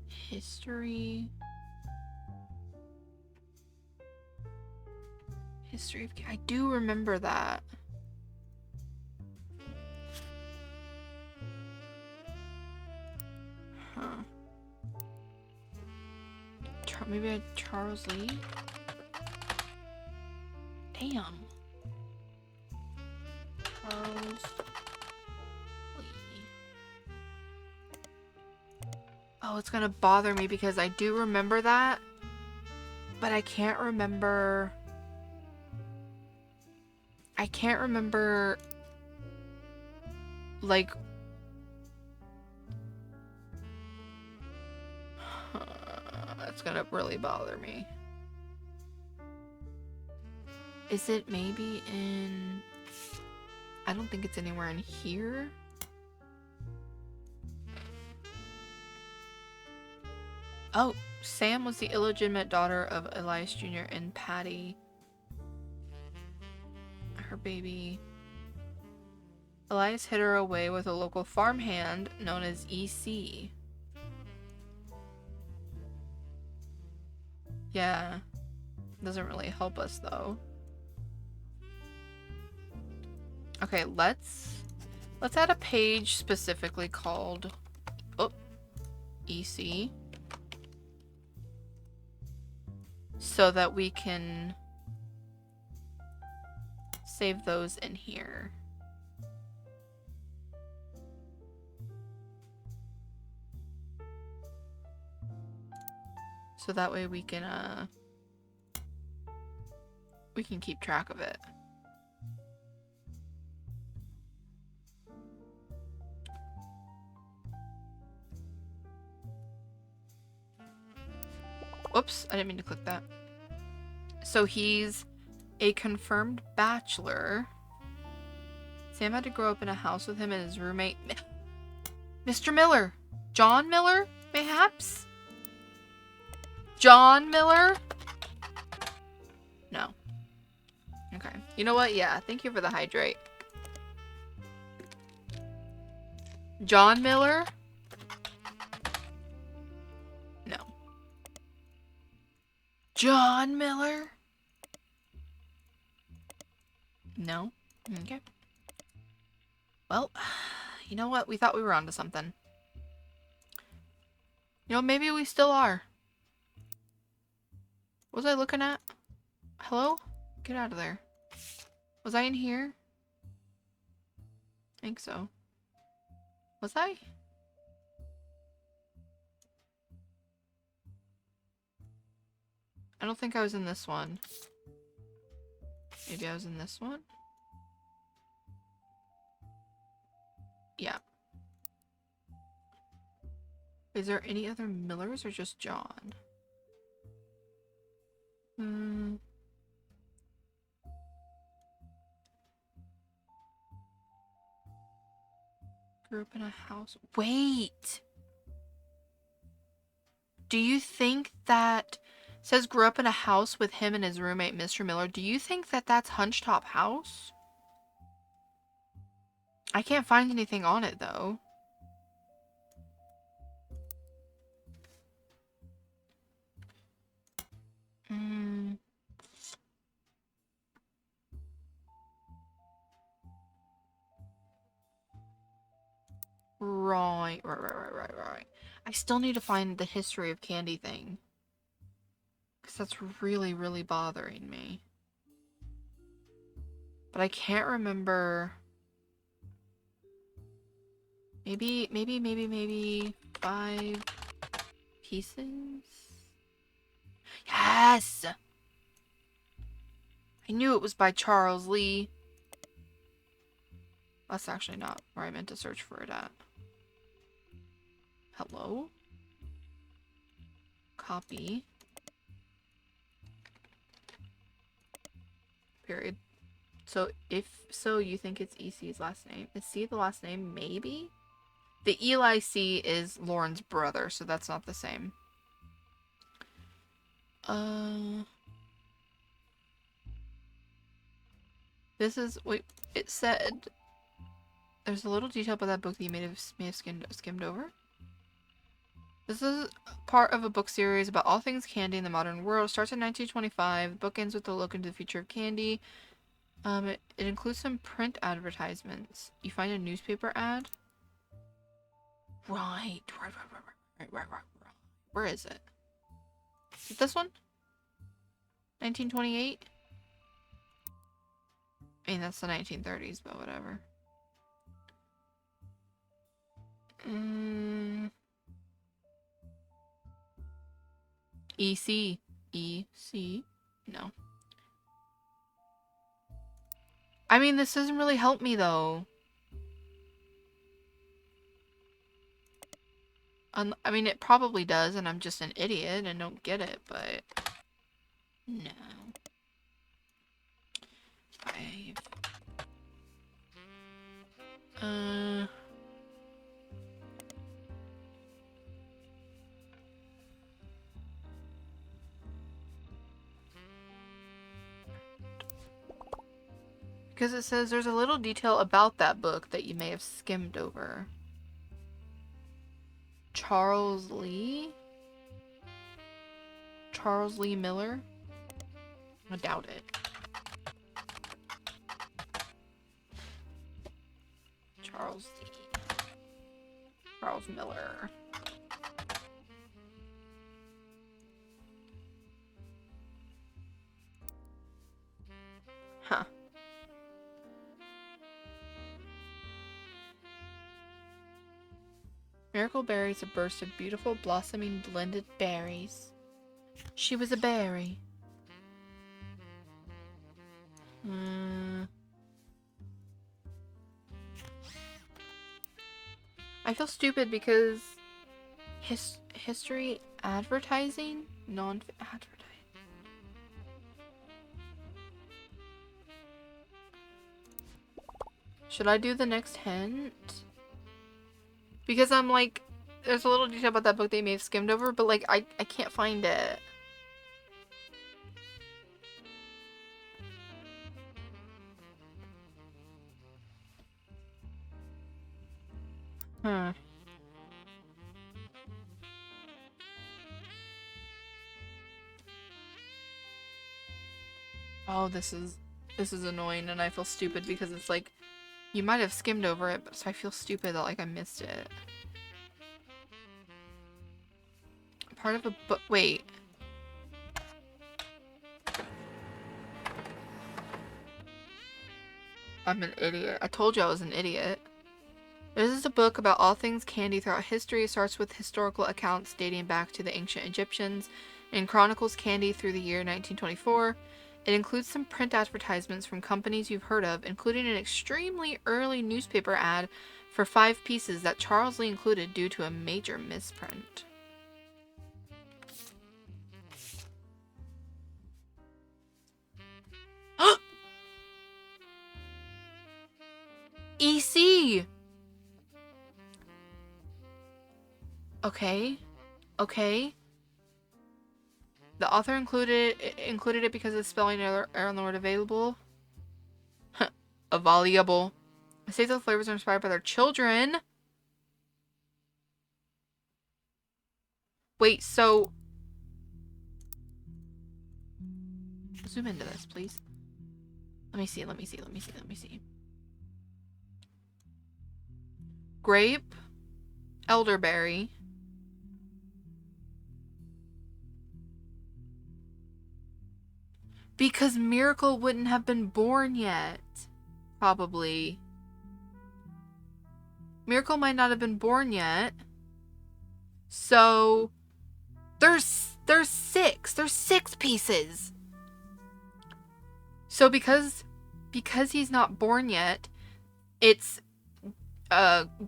History of... I do remember that. Huh. Maybe I had Charles Lee? Damn. Charles Lee. Oh, it's gonna bother me because I do remember that, but I can't remember I can't remember, like, that's gonna really bother me. Is it maybe in... I don't think it's anywhere in here. Oh, Sam was the illegitimate daughter of Elias Jr. and Patty, her baby. Elias hid her away with a local farmhand known as EC. Yeah, doesn't really help us though. Okay, let's add a page specifically called EC, so that we can save those in here. So that way we can keep track of it. Whoops, I didn't mean to click that. So he's a confirmed bachelor. Sam had to grow up in a house with him and his roommate, Mr. Miller. John Miller, mayhaps? John Miller? No. Okay. You know what? Yeah, thank you for the hydrate. John Miller? No. John Miller? No. Okay. Well, you know what? We thought we were onto something. You know, maybe we still are. What was I looking at? Hello? Get out of there. Was I in here? I think so. Was I? I don't think I was in this one. Maybe I was in this one? Yeah. Is there any other Millers or just John? Grew up in a house. Wait! Do you think that... says grew up in a house with him and his roommate, Mr. Miller. Do you think that that's Hunchetop House? I can't find anything on it, though. Right. I still need to find the history of Candy thing. Because that's really, really bothering me. But I can't remember... Maybe 5 pieces? Yes! I knew it was by Charles Lee. That's actually not where I meant to search for it at. Hello? Copy. Period. So if so, you think it's EC's last name. Is C the last name? Maybe? The Eli C is Lauren's brother, so that's not the same. This is... wait, it said... there's a little detail about that book that you may have skimmed over. This is part of a book series about all things candy in the modern world. It starts in 1925. The book ends with a look into the future of candy. It includes some print advertisements. You find a newspaper ad? Right. Where is it? Is it this one? 1928? I mean, that's the 1930s, but whatever. EC. EC? No. I mean, this doesn't really help me, though. I mean, it probably does, and I'm just an idiot and don't get it, but... No. 5. Because it says there's a little detail about that book that you may have skimmed over. Charles Lee? Charles Lee Miller? I doubt it. Charles Lee. Charles Miller. Huh. Miracle berries, a burst of beautiful, blossoming, blended berries. She was a berry. I feel stupid because history advertising? Non-advertising. Should I do the next hint? Because I'm like, there's a little detail about that book they may have skimmed over, but like, I can't find it. Oh, this is annoying, and I feel stupid because it's like, you might have skimmed over it, but so I feel stupid that like I missed it. Part of a book. Wait. I'm an idiot. I told you I was an idiot. This is a book about all things candy throughout history. It starts with historical accounts dating back to the ancient Egyptians and chronicles candy through the year 1924. It includes some print advertisements from companies you've heard of, including an extremely early newspaper ad for 5 pieces that Charles Lee included due to a major misprint. EC! Okay. Okay. The author included it because the spelling error on the word available. Available. It states that the flavors are inspired by their children. Wait, so... Zoom into this, please. Let me see. Grape. Elderberry. Because Miracle wouldn't have been born yet. Probably. Miracle might not have been born yet. So there's 6. There's 6 pieces. So because he's not born yet, it's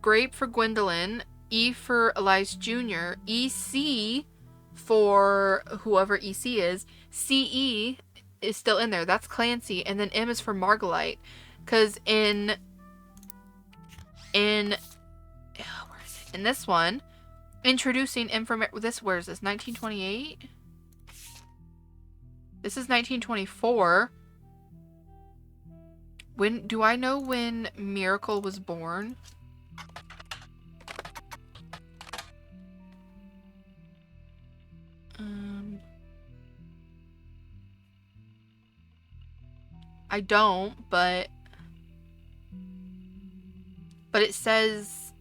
grape for Gwendolyn, E for Elias Jr., EC for whoever EC is, CE is still in there. That's Clancy, and then M is for Margolite, because in where is it? In this one, introducing information. Where is this? 1928. This is 1924. When do I know when Miracle was born? I don't, but it says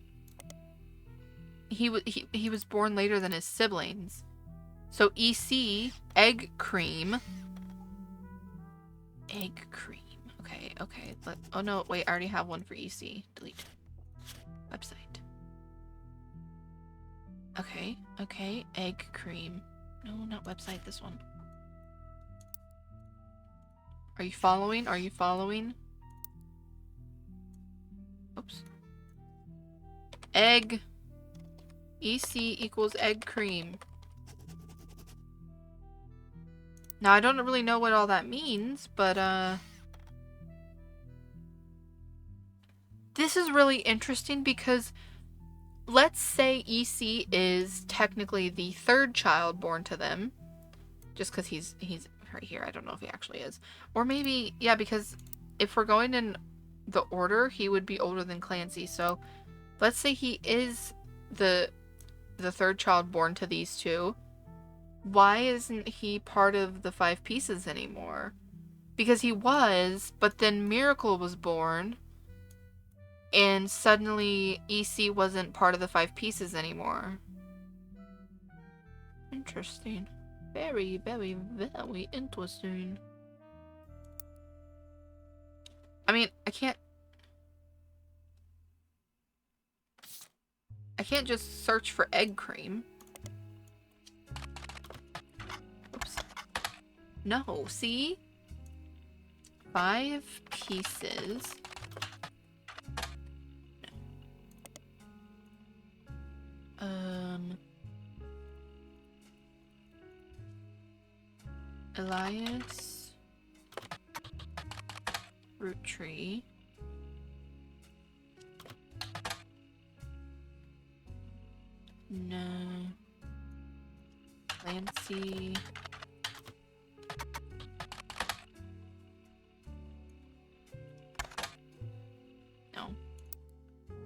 he was born later than his siblings. So EC, egg cream. Egg cream. Okay. Oh no, wait, I already have one for EC. Delete. Website. Okay. Egg cream. No, not website, this one. Are you following? Egg. EC equals egg cream. Now, I don't really know what all that means, but, this is really interesting because let's say EC is technically the third child born to them. Just because he's right here. I don't know if he actually is. Or maybe, yeah, because if we're going in the order, he would be older than Clancy. So let's say he is the third child born to these two. Why isn't he part of the 5 pieces anymore? Because he was, but then Miracle was born, and suddenly EC wasn't part of the 5 pieces anymore. Interesting. Very, very, very interesting. I mean, I can't just search for egg cream. Oops. No, see? 5 pieces. Elias. Roottrees. No. Clancy. No.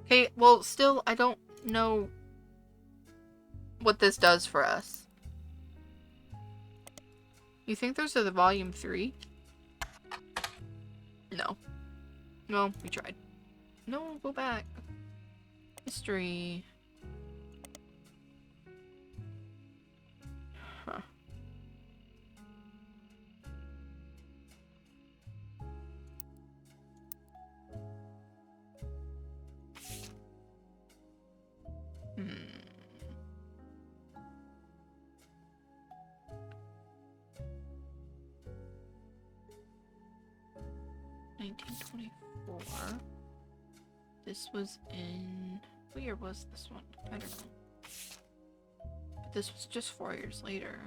Okay, well, still, I don't know what this does for us. You think there's a volume 3? No. No, we tried. No, go back. History. Huh. This was in... What year was this one? I don't know. But this was just 4 years later.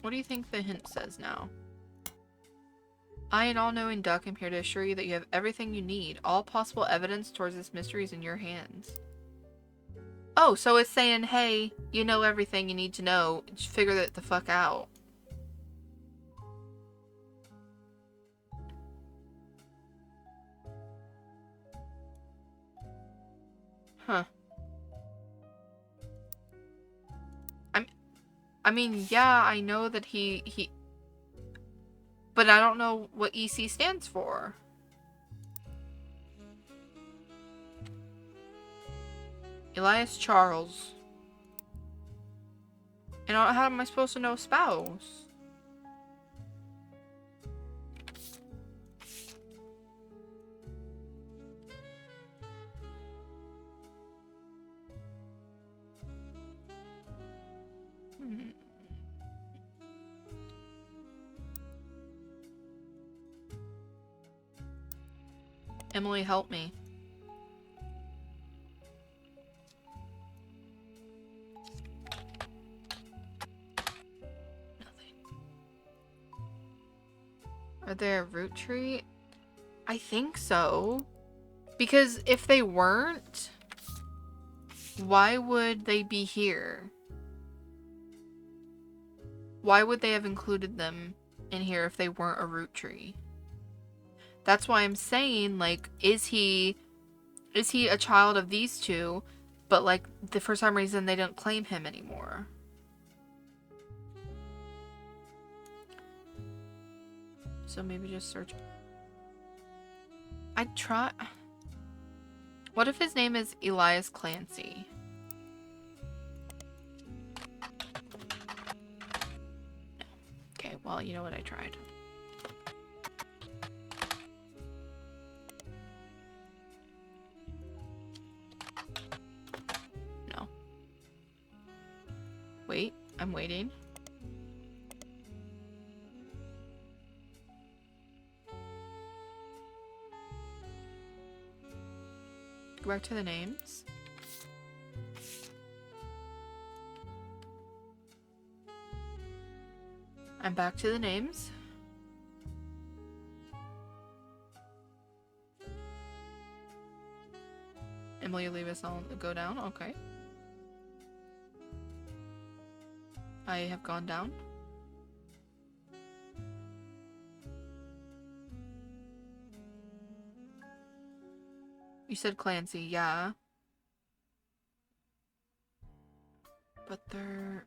What do you think the hint says now? I, an all-knowing duck, am here to assure you that you have everything you need. All possible evidence towards this mystery is in your hands. Oh, so it's saying, hey, you know everything you need to know. Just figure that the fuck out. Huh. I mean, yeah, I know that he... But I don't know what EC stands for. Elias Charles. And how am I supposed to know spouse? Emily, help me. Nothing. Are they a Roottrees? I think so. Because if they weren't, why would they be here? Why would they have included them in here if they weren't a Roottrees? That's why I'm saying, like, is he a child of these two, but, like, for some reason they don't claim him anymore? So maybe just search. I'd try. What if his name is Elias Clancy? No. Okay, well, you know what, I tried. No. Wait, I'm waiting. Go back to the names. I'm back to the names. Emily, leave us all go down. Okay. I have gone down. You said Clancy, yeah. But there...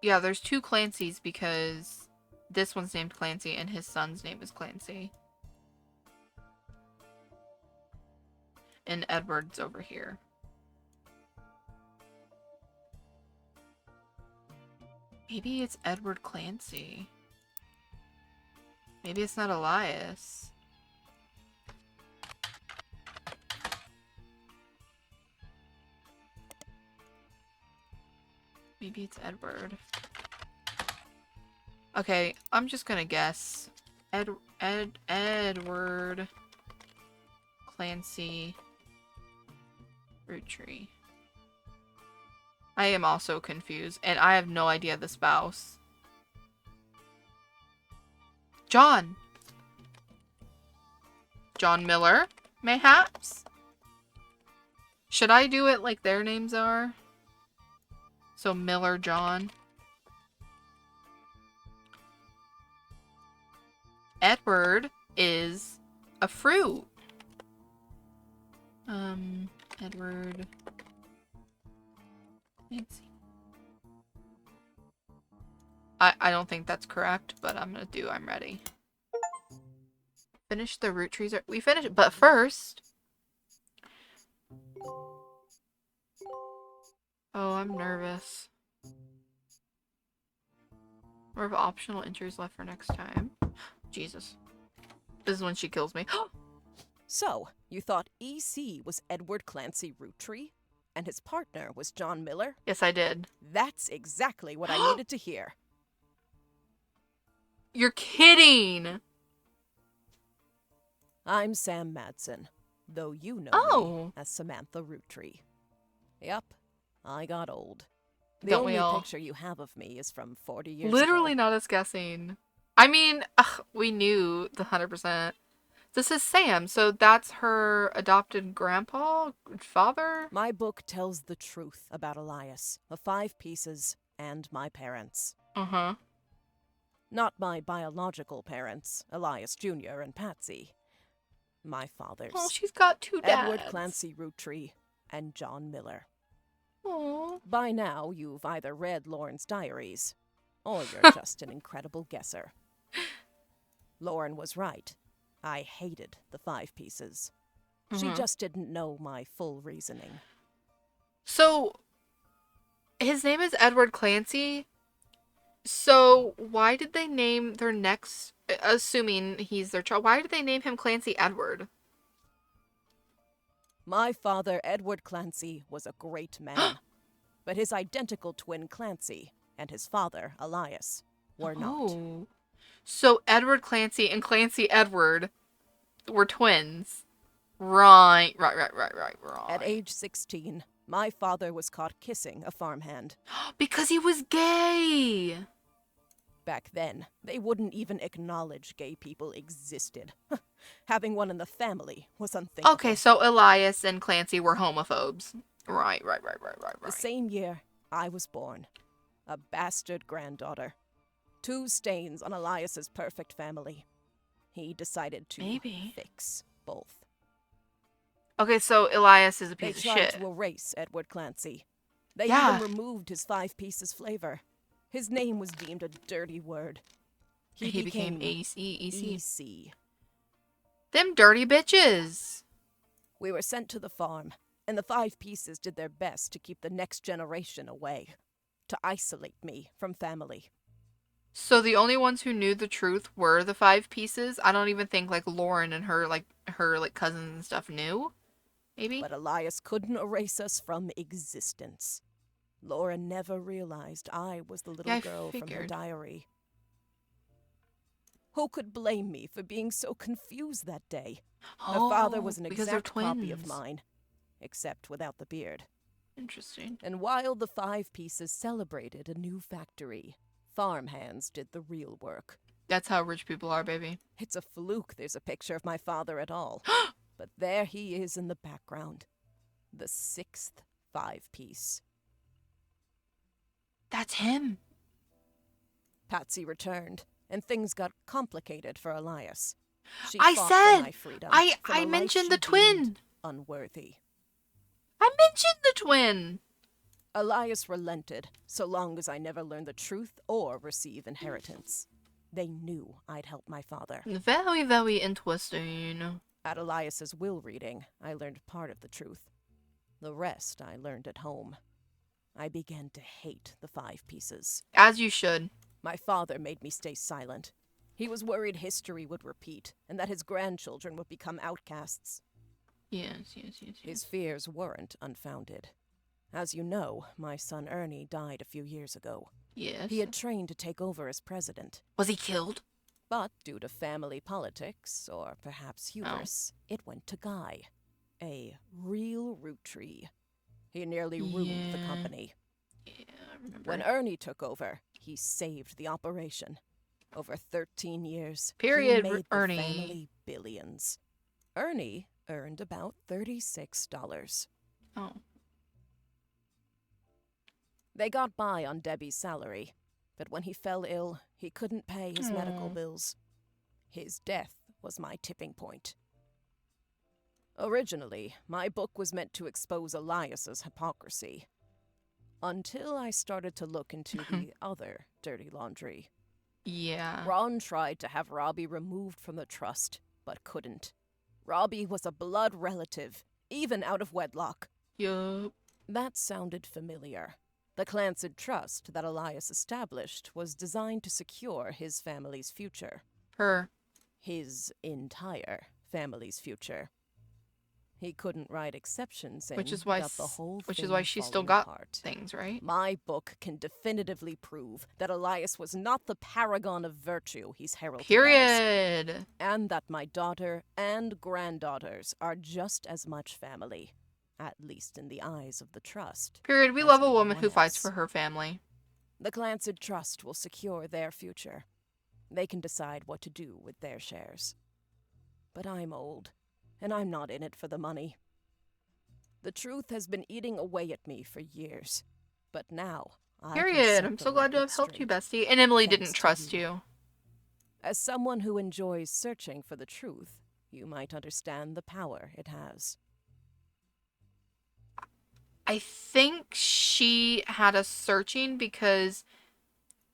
Yeah, there's two Clancys because this one's named Clancy and his son's name is Clancy. And Edward's over here. Maybe it's Edward Clancy. Maybe it's not Elias. Maybe it's Edward. Okay, I'm just gonna guess. Edward Clancy Roottrees. I am also confused, and I have no idea the spouse. John Miller, mayhaps? Should I do it like their names are? So Miller John. Edward is a fruit. Edward Nancy. I don't think that's correct, but I'm ready. Finish the root trees. We finished, but first. Oh, I'm nervous. We have optional entries left for next time. Jesus. This is when she kills me. So, you thought EC was Edward Clancy Roottrees? And his partner was John Miller? Yes, I did. That's exactly what I needed to hear. You're kidding! I'm Sam Madsen, though you know me as Samantha Roottrees. Yep, I got old. The Don't only we all? picture you have of me is from 40 years Literally ago. not us guessing. I mean, we knew the 100%. This is Sam, so that's her adopted grandpa? Father? My book tells the truth about Elias, of 5 pieces, and my parents. Uh-huh. Not my biological parents, Elias Jr. and Patsy. My father's. Oh, she's got 2 dads. Edward Clancy Roottrees and John Miller. Aww. By now, you've either read Lauren's diaries, or you're just an incredible guesser. Lauren was right. I hated the 5 pieces. She just didn't know my full reasoning. So, his name is Edward Clancy. So, why did they name their next, assuming he's their child, why did they name him Clancy Edward? My father, Edward Clancy, was a great man. But his identical twin Clancy and his father, Elias, were not. So Edward Clancy and Clancy Edward were twins. Right. At age 16, my father was caught kissing a farmhand. Because he was gay! Back then, they wouldn't even acknowledge gay people existed. Having one in the family was unthinkable. Okay, so Elias and Clancy were homophobes. Right. The same year, I was born. A bastard granddaughter. 2 stains on Elias's perfect family. He decided to fix both. Okay, so Elias is a piece of shit. They tried to erase Edward Clancy. They even removed his 5 pieces flavor. His name was deemed a dirty word. He became EC. Them dirty bitches. We were sent to the farm, and the 5 pieces did their best to keep the next generation away. To isolate me from family. So the only ones who knew the truth were the 5 pieces? I don't even think, like, Lauren and her cousins and stuff knew? Maybe? But Elias couldn't erase us from existence. Lauren never realized I was the little girl from her diary. Who could blame me for being so confused that day? The father was an because they're exact copy of twins. mine, except without the beard. Interesting. And while the 5 pieces celebrated a new factory, farmhands did the real work. That's how rich people are, baby. It's a fluke there's a picture of my father at all. But there he is in the background. The 6th 5-piece. That's him. Patsy returned, and things got complicated for Elias. She I fought said- for my freedom, I for the life mentioned she the twin. deemed unworthy. I mentioned the twin. Elias relented, so long as I never learned the truth or receive inheritance. They knew I'd help my father. Very, very interesting. At Elias's will reading, I learned part of the truth. The rest I learned at home. I began to hate the 5 pieces. As you should. My father made me stay silent. He was worried history would repeat, and that his grandchildren would become outcasts. Yes. His fears weren't unfounded. As you know, my son Ernie died a few years ago. Yes. He had trained to take over as president. Was he killed? But due to family politics, or perhaps hubris, it went to Guy. A real Roottrees. He nearly ruined the company. Yeah, I remember. When Ernie took over, he saved the operation. Over 13 years, Period, he made the Ernie. family billions. Ernie earned about $36. Oh. They got by on Debbie's salary, but when he fell ill, he couldn't pay his medical bills. His death was my tipping point. Originally, my book was meant to expose Elias's hypocrisy. Until I started to look into the other dirty laundry. Yeah. Ron tried to have Robbie removed from the trust, but couldn't. Robbie was a blood relative, even out of wedlock. Yup. That sounded familiar. The Clancid Trust that Elias established was designed to secure his family's future. Her. His entire family's future. He couldn't write exceptions in Which is why without the whole which is thing why she still falling got apart. things, right? My book can definitively prove that Elias was not the paragon of virtue he's heralded as. Period. And that my daughter and granddaughters are just as much family, at least in the eyes of the trust. Period. We as love a woman anyone who fights else. for her family. The Clancid Trust will secure their future. They can decide what to do with their shares. But I'm old, and I'm not in it for the money. The truth has been eating away at me for years, but now I can Period. set I'm the so glad to record have helped you, straight. bestie. And Emily Thanks didn't to trust you. you. As someone who enjoys searching for the truth, you might understand the power it has. I think she had us searching because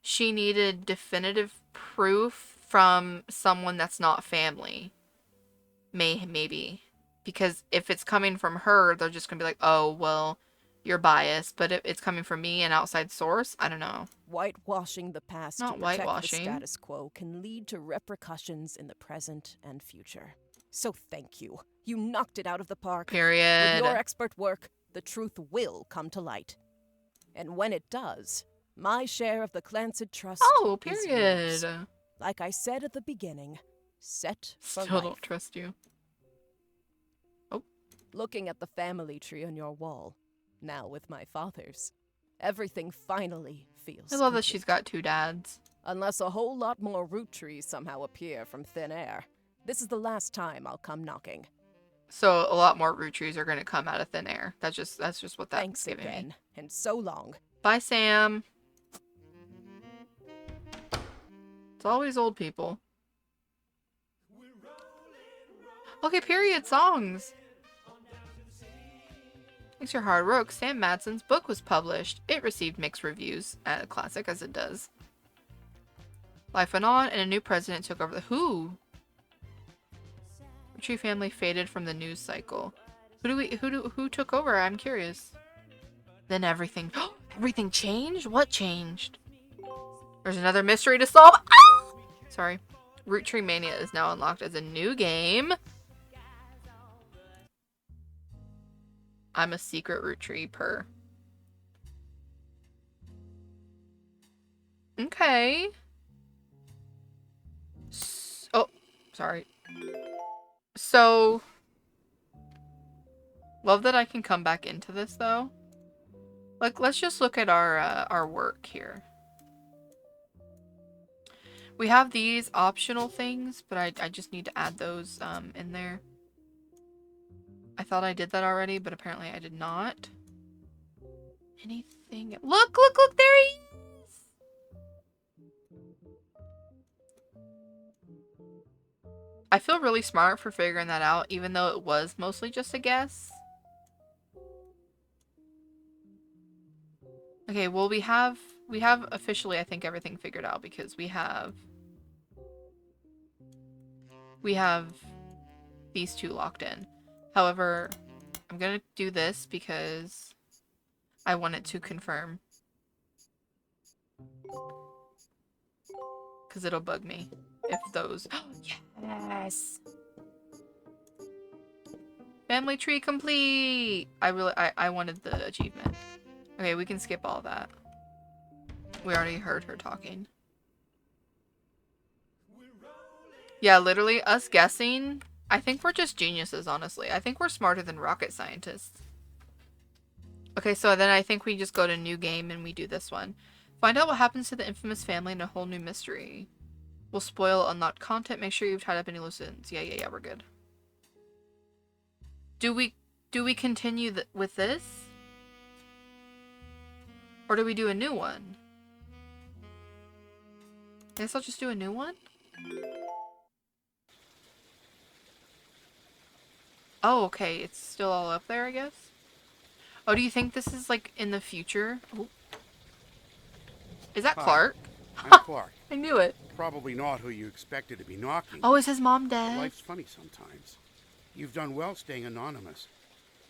she needed definitive proof from someone that's not family. Maybe. Because if it's coming from her, they're just going to be like, oh, well, you're biased. But if it's coming from me, an outside source, I don't know. Whitewashing the past Not to protect whitewashing. the status quo can lead to repercussions in the present and future. So thank you. You knocked it out of the park. Period. With your expert work, the truth will come to light. And when it does, my share of the Clancid Trust Oh, is period. yours. Like I said at the beginning, set for Still life. don't trust you. Looking at the family tree on your wall, now with my father's, everything finally feels I love that complete. she's got 2 dads. Unless a whole lot more Roottrees somehow appear from thin air. This is the last time I'll come knocking. So a lot more Roottrees are going to come out of thin air. That's just what that's Thanks giving again, me. and so long. Bye, Sam. It's always old people. Okay, period. Songs. Thanks for your hard work. Sam Madsen's book was published. It received mixed reviews at a classic, as it does. Life went on, and a new president took over the Who. The Tree family faded from the news cycle. Who took over? I'm curious. Then everything changed? What changed? There's another mystery to solve. Ah! Sorry. Roottrees Mania is now unlocked as a new game. I'm a secret Roottrees per. Okay. Sorry. So, love that I can come back into this, though. Like, let's just look at our work here. We have these optional things, but I just need to add those in there. I thought I did that already, but apparently I did not. Anything? Look, look, look, there he is! I feel really smart for figuring that out, even though it was mostly just a guess. Okay, well we have officially, I think, everything figured out because we have these two locked in. However, I'm gonna do this because I want it to confirm. Because it'll bug me if those... Yes! Family tree complete! I wanted the achievement. Okay, we can skip all that. We already heard her talking. Yeah, literally, us guessing, I think we're just geniuses, honestly. I think we're smarter than rocket scientists. Okay, so then I think we just go to new game and we do this one. Find out what happens to the infamous family in a whole new mystery. We'll spoil unlocked content. Make sure you've tied up any loose ends. Yeah, we're good. Do we continue with this? Or do we do a new one? I guess I'll just do a new one? Oh, okay. It's still all up there, I guess? Oh, do you think this is, like, in the future? Oh. Is that Clark? I'm Clark. I knew it. Probably not who you expected to be knocking. Oh, is his mom But dead? life's funny sometimes. You've done well staying anonymous.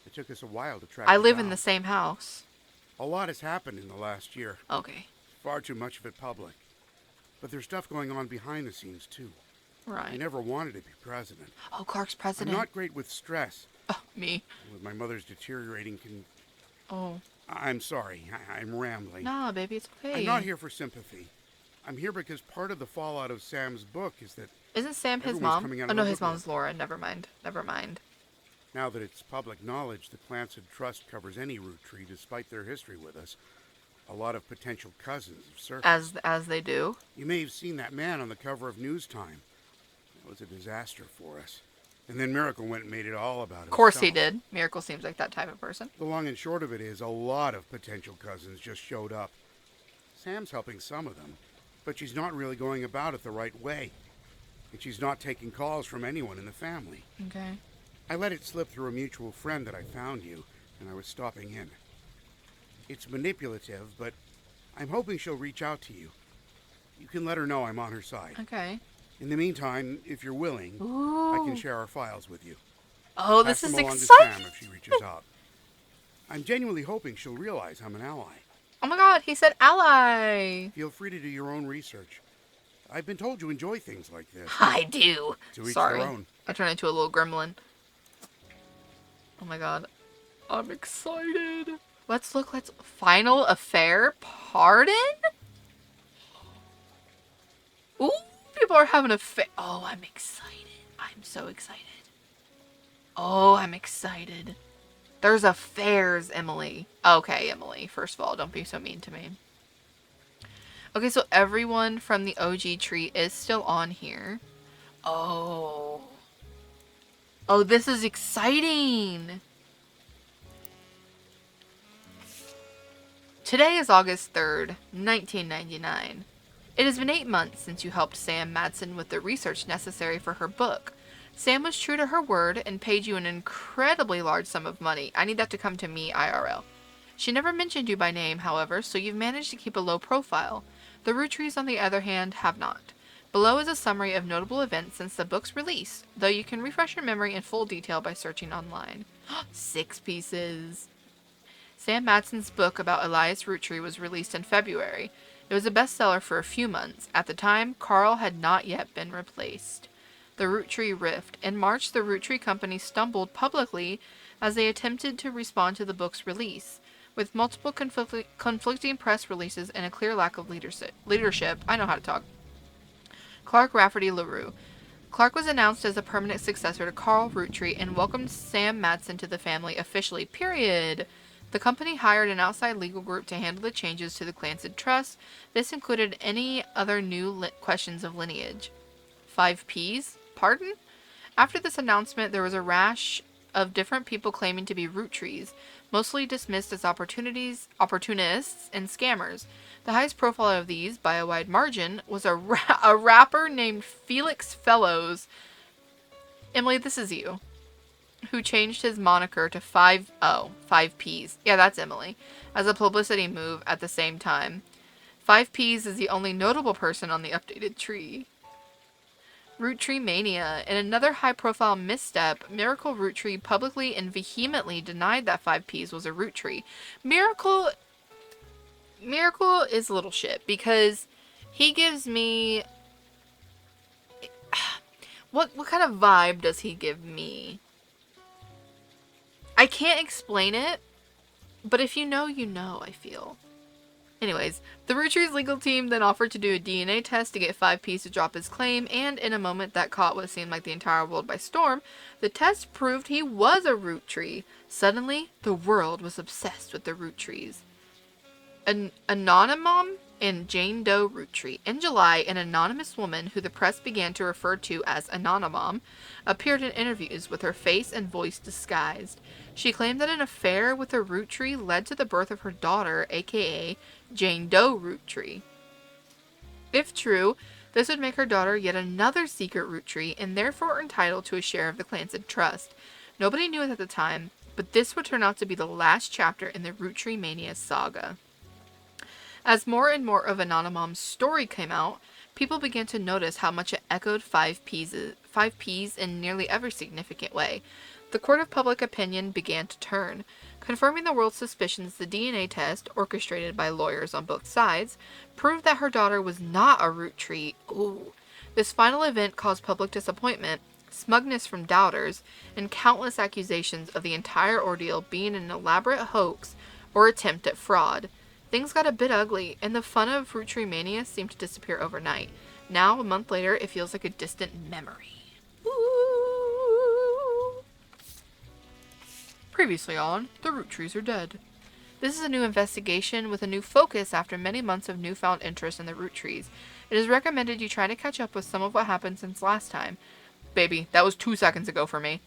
It took us a while to track I you live down. in the same house. A lot has happened in the last year. Okay. Far too much of it public. But there's stuff going on behind the scenes, too. Right. I never wanted to be president. Oh, Clark's president. I'm not great with stress. Oh, me. With my mother's deteriorating Oh. I'm sorry. I'm rambling. Nah, baby, it's okay. I'm not here for sympathy. I'm here because part of the fallout of Sam's book is that... Isn't Sam his everyone's mom? coming out Oh, of no, the his woodwork. mom's Laura. Never mind. Never mind. Now that it's public knowledge, the Clansed Trust covers any Roottrees despite their history with us. A lot of potential cousins have surfaced. As they do. You may have seen that man on the cover of News Time. That was a disaster for us. And then Miracle went and made it all about himself. Of course he did. Miracle seems like that type of person. The long and short of it is, a lot of potential cousins just showed up. Sam's helping some of them, but she's not really going about it the right way. And she's not taking calls from anyone in the family. Okay. I let it slip through a mutual friend that I found you, and I was stopping in. It's manipulative, but I'm hoping she'll reach out to you. You can let her know I'm on her side. Okay. In the meantime, if you're willing, Ooh. I can share our files with you. Oh, Pass this is them along to exciting. Sam if she reaches out. I'm genuinely hoping she'll realize I'm an ally. Oh my god, he said ally. Feel free to do your own research. I've been told you enjoy things like this. I do. To each Sorry. their own. I turned into a little gremlin. Oh my god. I'm excited. Let's final affair pardon? Ooh, people are having a oh, I'm excited. I'm so excited. Oh, I'm excited. There's affairs, Emily. Okay, Emily. First of all, don't be so mean to me. Okay, so everyone from the OG tree is still on here. Oh. Oh, this is exciting. Today is August 3rd, 1999. It has been 8 months since you helped Sam Madsen with the research necessary for her book. Sam was true to her word and paid you an incredibly large sum of money. I need that to come to me IRL. She never mentioned you by name, however, so you've managed to keep a low profile. The Roottrees, on the other hand, have not. Below is a summary of notable events since the book's release, though you can refresh your memory in full detail by searching online. 6 pieces. Sam Madsen's book about Elias Roottree was released in February. It was a bestseller for a few months. At the time, Carl had not yet been replaced. The Roottree Rift. In March, the Roottree Company stumbled publicly as they attempted to respond to the book's release. With multiple conflicting press releases and a clear lack of leadership, I know how to talk. Clark Rafferty LaRue. Clark was announced as a permanent successor to Carl Rootree and welcomed Sam Madsen to the family officially, period. The company hired an outside legal group to handle the changes to the Clancy Trust. This included any other new questions of lineage. 5Ps? Pardon? After this announcement, there was a rash of different people claiming to be Roottrees, mostly dismissed as opportunists and scammers. The highest profile of these, by a wide margin, was a rapper named Felix Fellows. Emily, this is you. Who changed his moniker to 5Ps. Yeah, that's Emily. As a publicity move at the same time. 5Ps is the only notable person on the updated tree. Roottree Mania. In another high-profile misstep, Miracle Roottree publicly and vehemently denied that 5Ps was a Roottree. Miracle is a little shit because he gives me... What kind of vibe does he give me? I can't explain it, but if you know, you know, I feel. Anyways, the Rootrees legal team then offered to do a DNA test to get 5Ps to drop his claim, and in a moment that caught what seemed like the entire world by storm, the test proved he was a Roottree. Suddenly, the world was obsessed with the Rootrees. An Anonymom and Jane Doe Roottree. In July, an anonymous woman, who the press began to refer to as Anonymom, appeared in interviews with her face and voice disguised. She claimed that an affair with a Roottree led to the birth of her daughter, aka Jane Doe Roottree. If true, this would make her daughter yet another secret Roottree and therefore entitled to a share of the Clancy Trust. Nobody knew it at the time, but this would turn out to be the last chapter in the Roottree Mania saga. As more and more of Anonymom's story came out, people began to notice how much it echoed 5Ps in nearly every significant way. The court of public opinion began to turn. Confirming the world's suspicions, the DNA test, orchestrated by lawyers on both sides, proved that her daughter was not a Roottree. Ooh. This final event caused public disappointment, smugness from doubters, and countless accusations of the entire ordeal being an elaborate hoax or attempt at fraud. Things got a bit ugly, and the fun of Roottree Mania seemed to disappear overnight. Now, a month later, it feels like a distant memory. Ooh. Previously on, the Roottrees are dead. This is a new investigation with a new focus after many months of newfound interest in the Roottrees. It is recommended you try to catch up with some of what happened since last time. Baby, that was 2 seconds ago for me.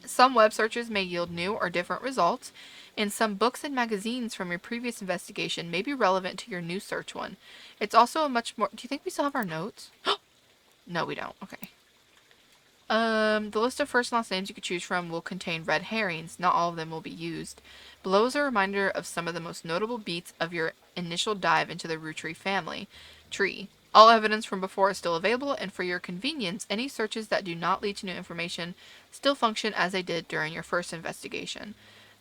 Some web searches may yield new or different results, and some books and magazines from your previous investigation may be relevant to your new search one. It's also a much more... Do you think we still have our notes? No, we don't. Okay. The list of first and last names you could choose from will contain red herrings. Not all of them will be used. Below is a reminder of some of the most notable beats of your initial dive into the Roottree family tree. All evidence from before is still available, and for your convenience, any searches that do not lead to new information still function as they did during your first investigation.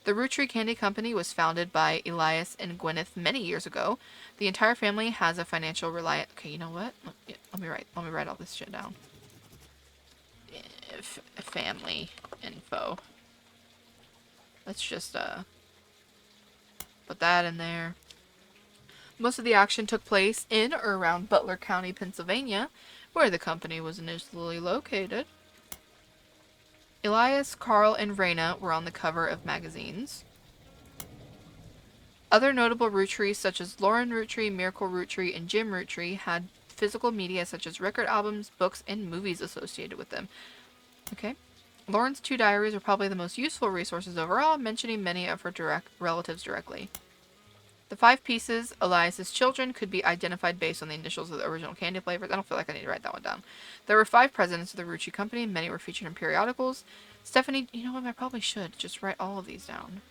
The Roottree Candy Company was founded by Elias and Gwyneth many years ago. The entire family has a financial reliance... Okay, you know what? Let me write all this shit down. Family info. Let's just, put that in there. Most of the action took place in or around Butler County, Pennsylvania, where the company was initially located. Elias, Carl, and Raina were on the cover of magazines. Other notable Roottrees such as Lauren Roottree, Miracle Roottree, and Jim Roottree had physical media such as record albums, books, and movies associated with them. Okay. Lauren's 2 diaries are probably the most useful resources overall, mentioning many of her relatives directly. The 5 pieces, Elias's children, could be identified based on the initials of the original candy flavors. I don't feel like I need to write that one down. There were 5 presidents of the Roottree Company. Many were featured in periodicals. Stephanie, you know what? I probably should just write all of these down.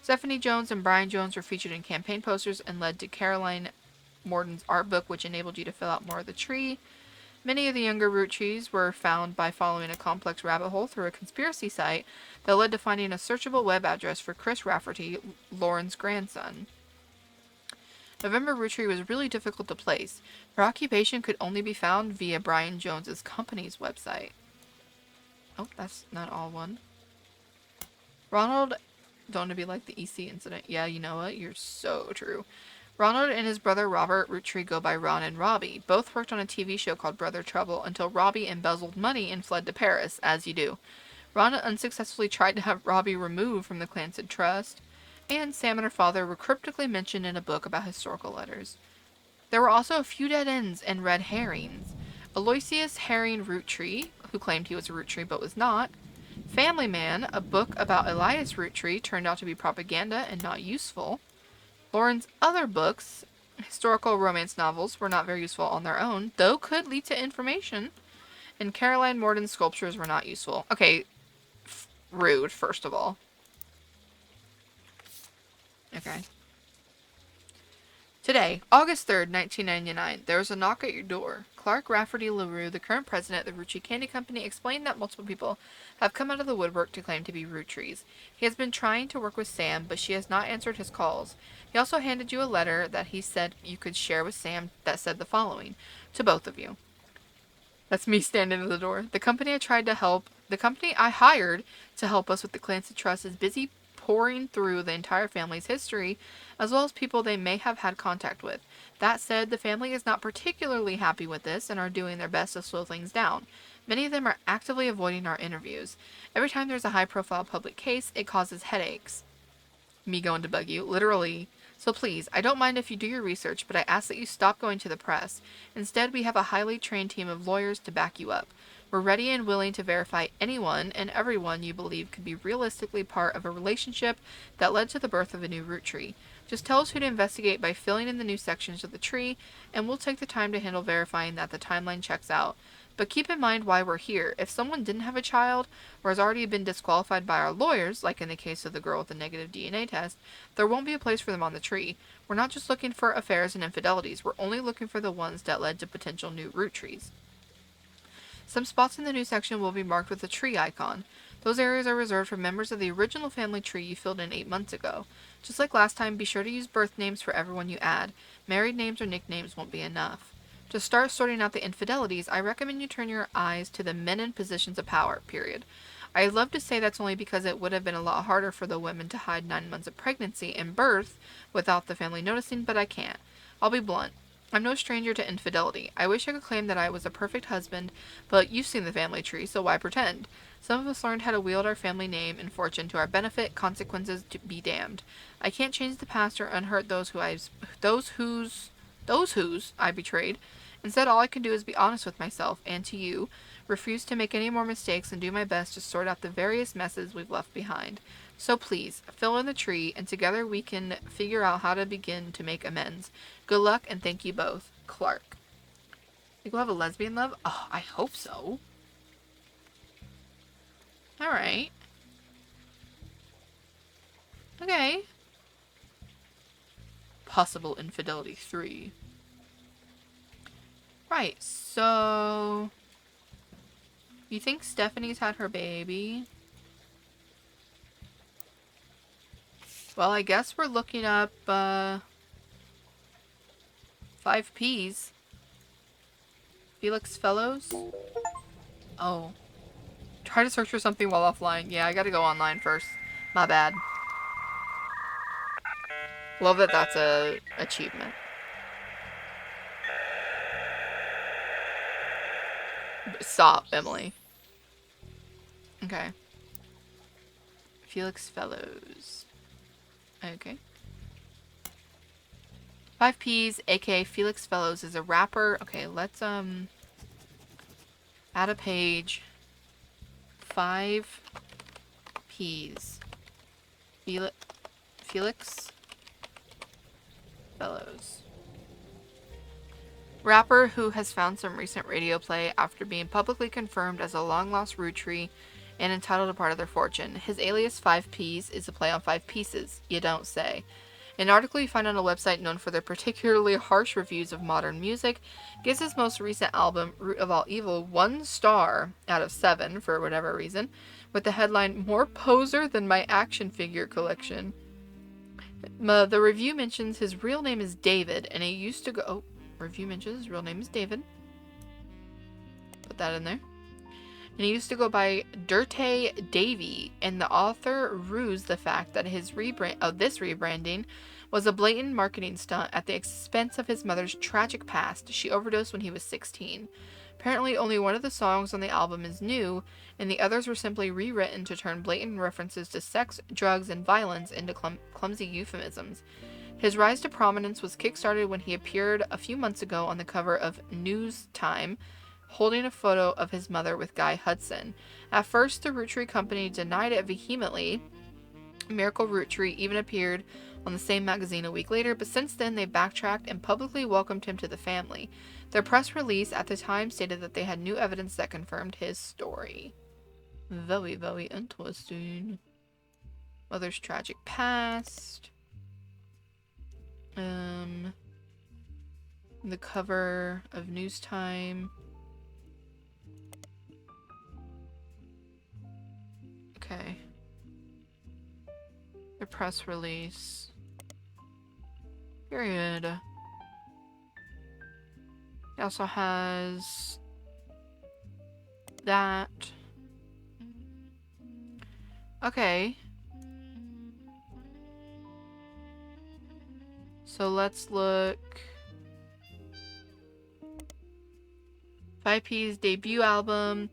Stephanie Jones and Brian Jones were featured in campaign posters and led to Caroline Morton's art book, which enabled you to fill out more of the tree. Many of the younger Roottrees were found by following a complex rabbit hole through a conspiracy site that led to finding a searchable web address for Chris Rafferty, Lauren's grandson. November Roottree was really difficult to place. Her occupation could only be found via Brian Jones's company's website. Oh, that's not all one. Ronald, don't want to be like the EC incident. Yeah, you know what? You're so true. Ronald and his brother Robert Roottrees go by Ron and Robbie. Both worked on a TV show called Brother Trouble until Robbie embezzled money and fled to Paris, as you do. Ron unsuccessfully tried to have Robbie removed from the Clancy Trust, and Sam and her father were cryptically mentioned in a book about historical letters. There were also a few dead ends and red herrings. Aloysius Herring Roottree, who claimed he was a Roottree but was not. Family Man, a book about Elias Roottree, turned out to be propaganda and not useful. Lauren's other books, historical romance novels, were not very useful on their own, though could lead to information. And Caroline Morden's sculptures were not useful. Okay, rude, first of all. Okay. Today, August 3rd, 1999, there was a knock at your door. Clark Rafferty LaRue, the current president of the Roottrees Candy Company, explained that multiple people have come out of the woodwork to claim to be Roottrees. He has been trying to work with Sam, but she has not answered his calls. He also handed you a letter that he said you could share with Sam that said the following, to both of you. That's me standing at the door. The company I hired to help us with the Clancy Trust is busy pouring through the entire family's history, as well as people they may have had contact with. That said, the family is not particularly happy with this and are doing their best to slow things down. Many of them are actively avoiding our interviews. Every time there's a high-profile public case, it causes headaches. Me going to bug you, literally. So please, I don't mind if you do your research, but I ask that you stop going to the press. Instead, we have a highly trained team of lawyers to back you up. We're ready and willing to verify anyone and everyone you believe could be realistically part of a relationship that led to the birth of a new root tree. Just tell us who to investigate by filling in the new sections of the tree, and we'll take the time to handle verifying that the timeline checks out. But keep in mind why we're here. If someone didn't have a child, or has already been disqualified by our lawyers, like in the case of the girl with the negative DNA test, there won't be a place for them on the tree. We're not just looking for affairs and infidelities, we're only looking for the ones that led to potential new root trees. Some spots in the new section will be marked with a tree icon. Those areas are reserved for members of the original family tree you filled in 8 months ago. Just like last time, be sure to use birth names for everyone you add. Married names or nicknames won't be enough. To start sorting out the infidelities, I recommend you turn your eyes to the men in positions of power, period. I'd love to say that's only because it would have been a lot harder for the women to hide 9 months of pregnancy and birth without the family noticing, but I can't. I'll be blunt. I'm no stranger to infidelity. I wish I could claim that I was a perfect husband, but you've seen the family tree, so why pretend? Some of us learned how to wield our family name and fortune to our benefit, consequences to be damned. I can't change the past or unhurt those whose I betrayed. Instead, all I can do is be honest with myself and to you, refuse to make any more mistakes, and do my best to sort out the various messes we've left behind. So please, fill in the tree, and together we can figure out how to begin to make amends. Good luck, and thank you both. Clark. Think we'll have a lesbian love? Oh, I hope so. Alright. Okay. Possible infidelity 3. Right, so... You think Stephanie's had her baby? Well, I guess we're looking up, 5Ps. Felix Fellows? Oh. Try to search for something while offline. Yeah, I gotta go online first. My bad. Love that that's a achievement. Stop, Emily. Okay. Felix Fellows. Okay. 5Ps, aka Felix Fellows, is a rapper. Okay, let's add a page. 5Ps. Felix Fellows. Rapper who has found some recent radio play after being publicly confirmed as a long-lost Roottrie and entitled to part of their fortune. His alias 5Ps is a play on 5 pieces, you don't say. An article you find on a website known for their particularly harsh reviews of modern music gives his most recent album, Root of All Evil, 1 star out of 7 for whatever reason, with the headline, "More poser than my action figure collection." The review mentions his real name is David, and he used to go... Oh, review mentions his real name is David. Put that in there. And he used to go by Dirte Davy, and the author rues the fact that this rebranding was a blatant marketing stunt at the expense of his mother's tragic past. She overdosed when he was 16. Apparently, only one of the songs on the album is new, and the others were simply rewritten to turn blatant references to sex, drugs, and violence into clumsy euphemisms. His rise to prominence was kickstarted when he appeared a few months ago on the cover of News Time, holding a photo of his mother with Guy Hudson. At first, the Roottrees company denied it vehemently. Miracle Roottree even appeared on the same magazine a week later, but since then they backtracked and publicly welcomed him to the family. Their press release at the time stated that they had new evidence that confirmed his story. Very, very interesting. Mother's tragic past. The cover of News Time. Okay. The press release. Period. He also has that. Okay. So let's look. 5P's debut album.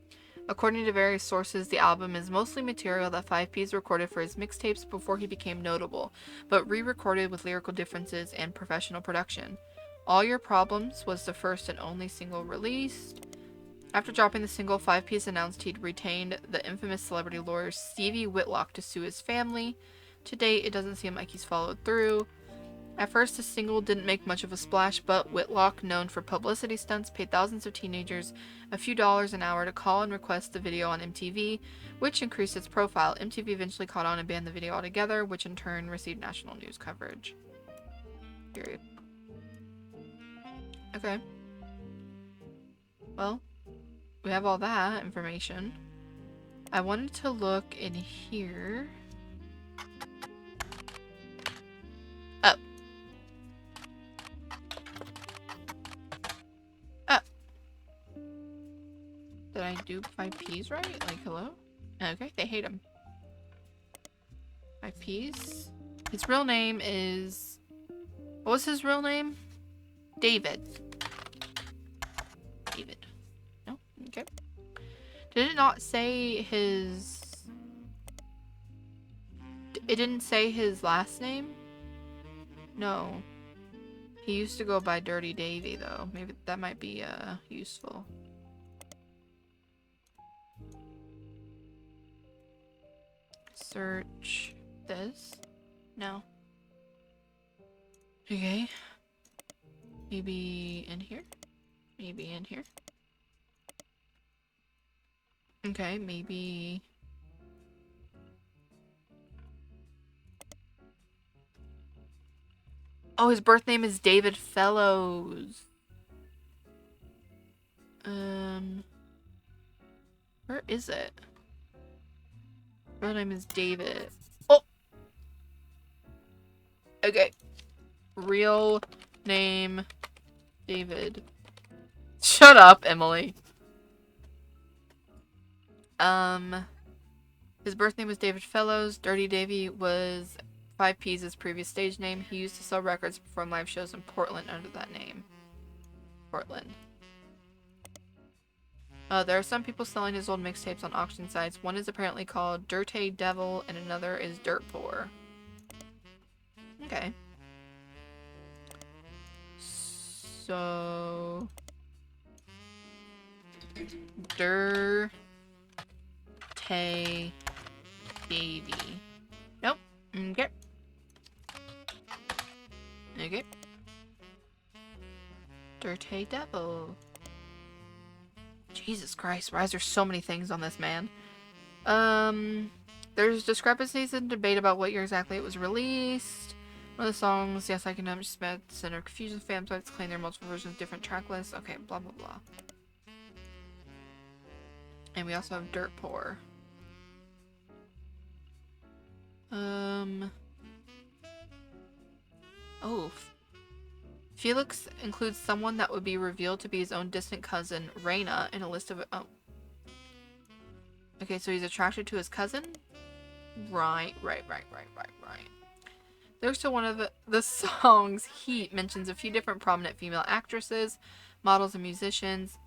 According to various sources, the album is mostly material that 5P's recorded for his mixtapes before he became notable, but re-recorded with lyrical differences and professional production. All Your Problems was the first and only single released. After dropping the single, 5P's announced he'd retained the infamous celebrity lawyer Stevie Whitlock to sue his family. To date, it doesn't seem like he's followed through. At first, the single didn't make much of a splash, but Whitlock, known for publicity stunts, paid thousands of teenagers a few dollars an hour to call and request the video on MTV, which increased its profile. MTV eventually caught on and banned the video altogether, which in turn received national news coverage. Period. Okay. Well, we have all that information. I wanted to look in here. Oh. Oh. Did I do 5Ps right? Like, hello? Okay, they hate him. 5Ps. His real name is... What was his real name? David. David. No? Okay. Did it not say his... It didn't say his last name? No. He used to go by Dirty Davy, though. Maybe that might be, useful. Search this. No. Okay. Maybe in here? Maybe in here? Okay, maybe... Oh, his birth name is David Fellows. Where is it? Real name is David. Oh! Okay. Real name David. Shut up, Emily. His birth name was David Fellows. Dirty Davy was 5P's previous stage name. He used to sell records and perform live shows in Portland under that name. Portland. There are some people selling his old mixtapes on auction sites. One is apparently called Dirty Devil and another is Dirt Poor. Okay. So... Dirty Davy. Nope. Okay. Okay. Dirty Devil. Jesus Christ, why is there so many things on this man? There's discrepancies and debate about what year exactly it was released. One of the songs, Yes I Can Know, Smith, Center Confusion fan sites claim there are multiple versions, different track lists. Okay, blah blah blah. And we also have Dirt Poor. Oh. Felix includes someone that would be revealed to be his own distant cousin, Raina, in a list of... Oh. Okay, so he's attracted to his cousin? Right. Lyrics to one of the songs, Heat, mentions a few different prominent female actresses, models, and musicians.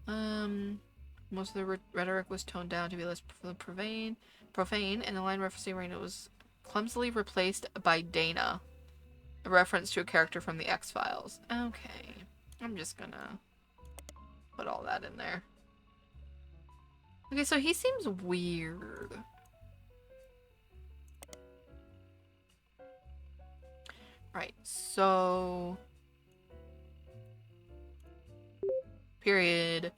Most of the rhetoric was toned down to be less profane, and the line referencing Raina was clumsily replaced by Dana, a reference to a character from the X-Files. Okay, I'm just gonna put all that in there. Okay, so he seems weird. Right, so... Period.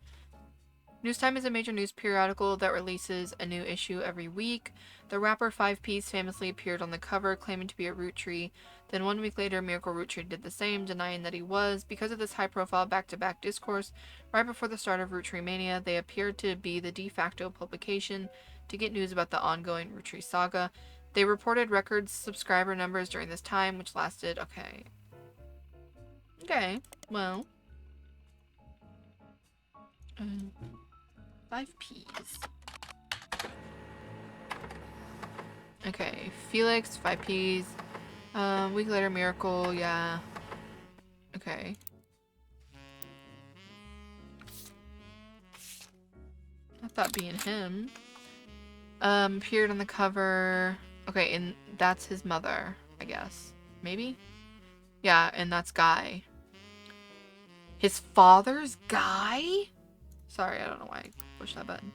Newstime is a major news periodical that releases a new issue every week. The rapper 5-Piece famously appeared on the cover, claiming to be a Roottree. Then 1 week later, Miracle Roottree did the same, denying that he was. Because of this high-profile back-to-back discourse, right before the start of Roottree Mania, they appeared to be the de facto publication to get news about the ongoing Roottree saga. They reported record subscriber numbers during this time, which lasted... Okay, well... 5-Piece. Okay, Felix, 5-Piece. Week later, Miracle, yeah. Okay. I thought being him. Appeared on the cover. Okay, and that's his mother, I guess. Maybe? Yeah, and that's Guy. His father's Guy? Sorry, I don't know why I pushed that button.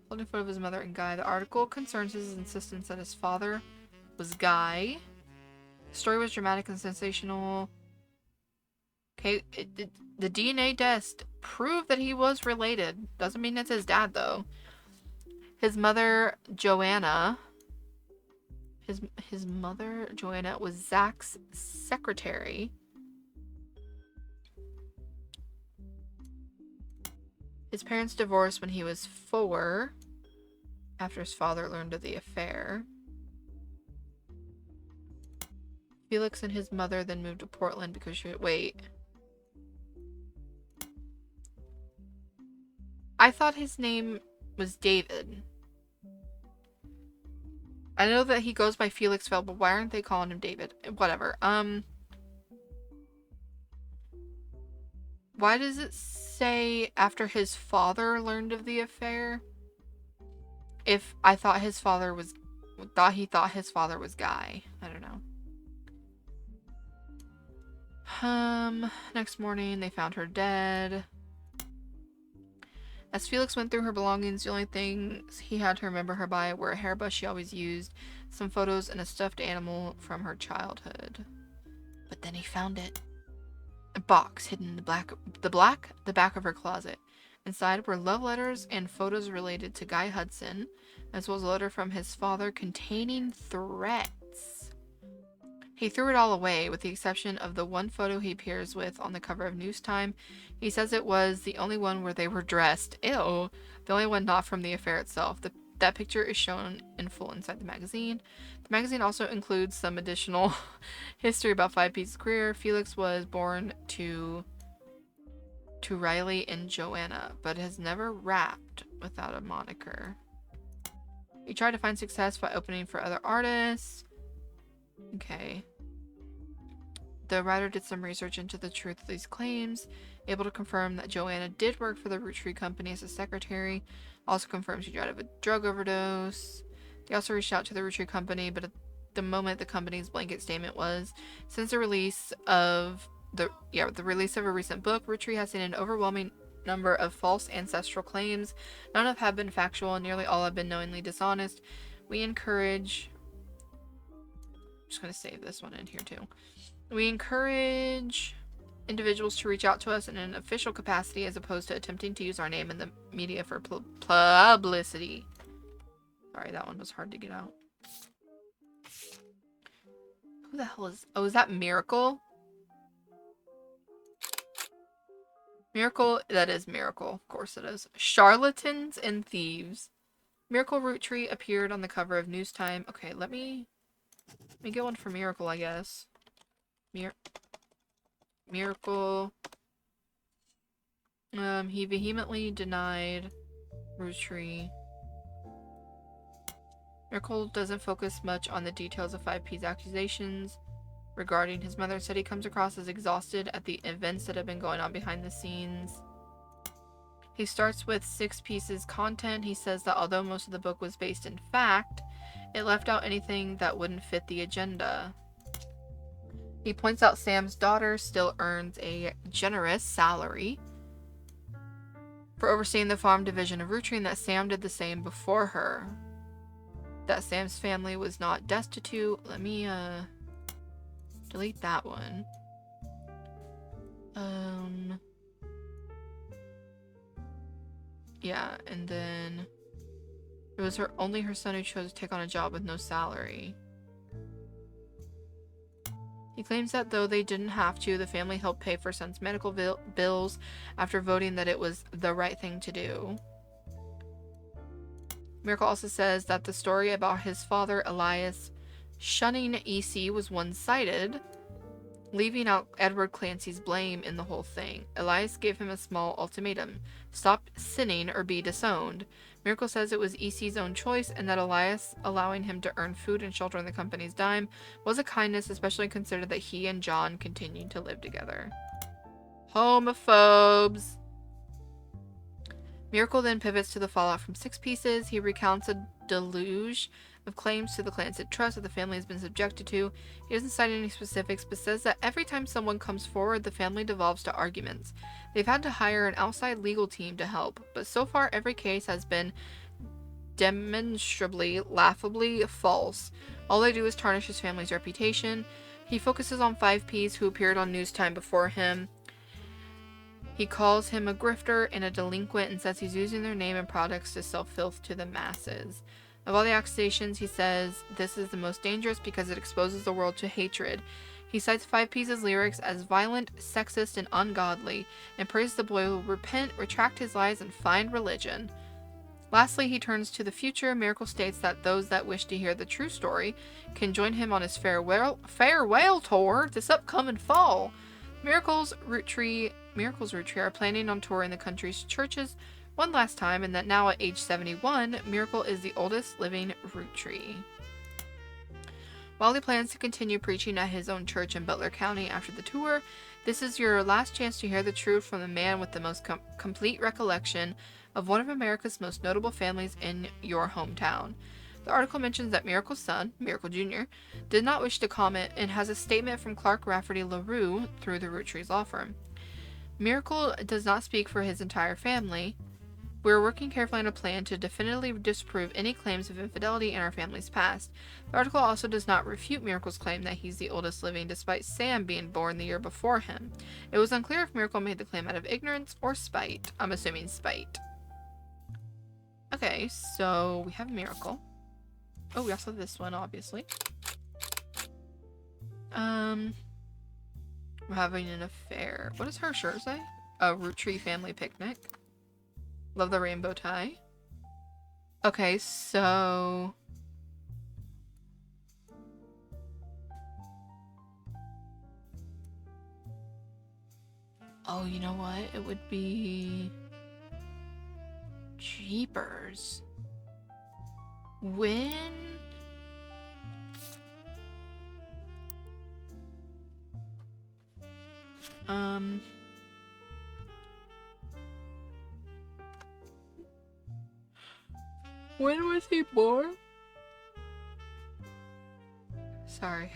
Holding photo of his mother and Guy. The article concerns his insistence that his father was Guy. The story was dramatic and sensational. Okay, the DNA test proved that he was related. Doesn't mean it's his dad, though. His mother, Joanna... His mother, Joanna, was Zach's secretary. His parents divorced when he was 4, after his father learned of the affair. Felix and his mother then moved to Portland because she... Wait. I thought his name was David. I know that he goes by Felix Fell, but why aren't they calling him David? Whatever. Why does it say after his father learned of the affair? If I thought his father was... he thought his father was Guy. I don't know. Next morning, they found her dead. As Felix went through her belongings, the only things he had to remember her by were a hairbrush she always used, some photos, and a stuffed animal from her childhood. But then he found it. A box hidden in the back of her closet. Inside were love letters and photos related to Guy Hudson, as well as a letter from his father containing threats. He threw it all away, with the exception of the one photo he appears with on the cover of Newstime. He says it was the only one where they were dressed. Ew. The only one not from the affair itself. That picture is shown in full inside the magazine. The magazine also includes some additional history about 5-Piece's career. Felix was born to Riley and Joanna, but has never rapped without a moniker. He tried to find success by opening for other artists. Okay. The writer did some research into the truth of these claims, able to confirm that Joanna did work for the Roottrees company as a secretary, also confirms she died of a drug overdose. They also reached out to the Roottrees company, but at the moment the company's blanket statement was, since the release of a recent book, Roottrees has seen an overwhelming number of false ancestral claims. None have been factual, and nearly all have been knowingly dishonest. We encourage... I'm just going to save this one in here too. We encourage individuals to reach out to us in an official capacity as opposed to attempting to use our name in the media for publicity. Sorry, that one was hard to get out. Who the hell is... Oh, is that Miracle? Miracle, that is Miracle. Of course it is. Charlatans and Thieves. Miracle Roottree appeared on the cover of Newstime. Okay, let me get one for Miracle, I guess. Miracle. He vehemently denied Roottree. Nicole doesn't focus much on the details of 5P's accusations regarding his mother. Instead, he comes across as exhausted at the events that have been going on behind the scenes. He starts with 6P's content. He says that although most of the book was based in fact, it left out anything that wouldn't fit the agenda. He points out Sam's daughter still earns a generous salary for overseeing the farm division of Roottrees, and that Sam did the same before her. That Sam's family was not destitute. Let me delete that one. Yeah, and then it was only her son who chose to take on a job with no salary. He claims that though they didn't have to, the family helped pay for son's medical bills after voting that it was the right thing to do. Miracle also says that the story about his father, Elias, shunning EC was one-sided, leaving out Edward Clancy's blame in the whole thing. Elias gave him a small ultimatum: stop sinning or be disowned. Miracle says it was EC's own choice, and that Elias allowing him to earn food and shelter on the company's dime was a kindness, especially considered that he and John continued to live together. Homophobes! Miracle then pivots to the fallout from 6P's. He recounts a deluge of claims to the Clancy trust that the family has been subjected to. He doesn't cite any specifics, but says that every time someone comes forward, the family devolves to arguments. They've had to hire an outside legal team to help, but so far every case has been demonstrably, laughably false. All they do is tarnish his family's reputation. He focuses on 5P's who appeared on news time before him. He calls him a grifter and a delinquent and says he's using their name and products to sell filth to the masses. Of all the accusations, he says this is the most dangerous because it exposes the world to hatred. He cites 5P's lyrics as violent, sexist, and ungodly, and praises the boy who will repent, retract his lies, and find religion. Lastly, he turns to the future. Miracle states that those that wish to hear the true story can join him on his farewell tour this upcoming fall. Miracle's Roottrees are planning on touring the country's churches one last time, and that now at age 71, Miracle is the oldest living Roottree. While he plans to continue preaching at his own church in Butler County after the tour, this is your last chance to hear the truth from the man with the most complete recollection of one of America's most notable families in your hometown. The article mentions that Miracle's son, Miracle Jr., did not wish to comment and has a statement from Clark Rafferty LaRue through the Rootrees law firm. Miracle does not speak for his entire family. We are working carefully on a plan to definitively disprove any claims of infidelity in our family's past. The article also does not refute Miracle's claim that he's the oldest living, despite Sam being born the year before him. It was unclear if Miracle made the claim out of ignorance or spite. I'm assuming spite. Okay, so we have Miracle. Oh, we also have this one, obviously. We're having an affair. What does her shirt say? A Roottree family picnic. Love the rainbow tie. Okay, so... Oh, you know what? It would be... Jeepers. When... When was he born? Sorry.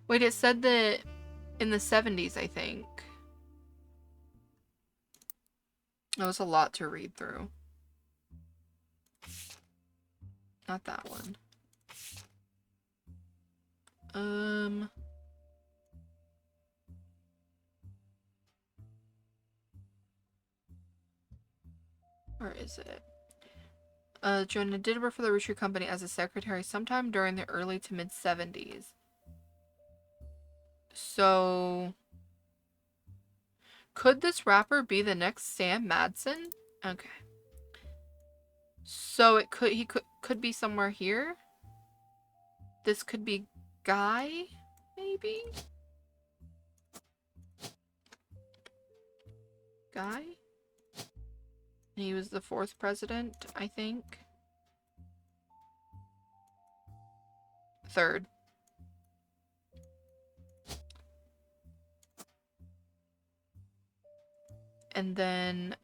Wait, it said that in the 70s, I think. That was a lot to read through. Not that one. Where is it? Joanna did work for the Roottree Company as a secretary sometime during the early to mid 70s. So, could this rapper be the next Sam Madsen? Okay. So he could be somewhere here. This could be Guy, maybe? Guy? He was the 4th president, I think. 3rd. And then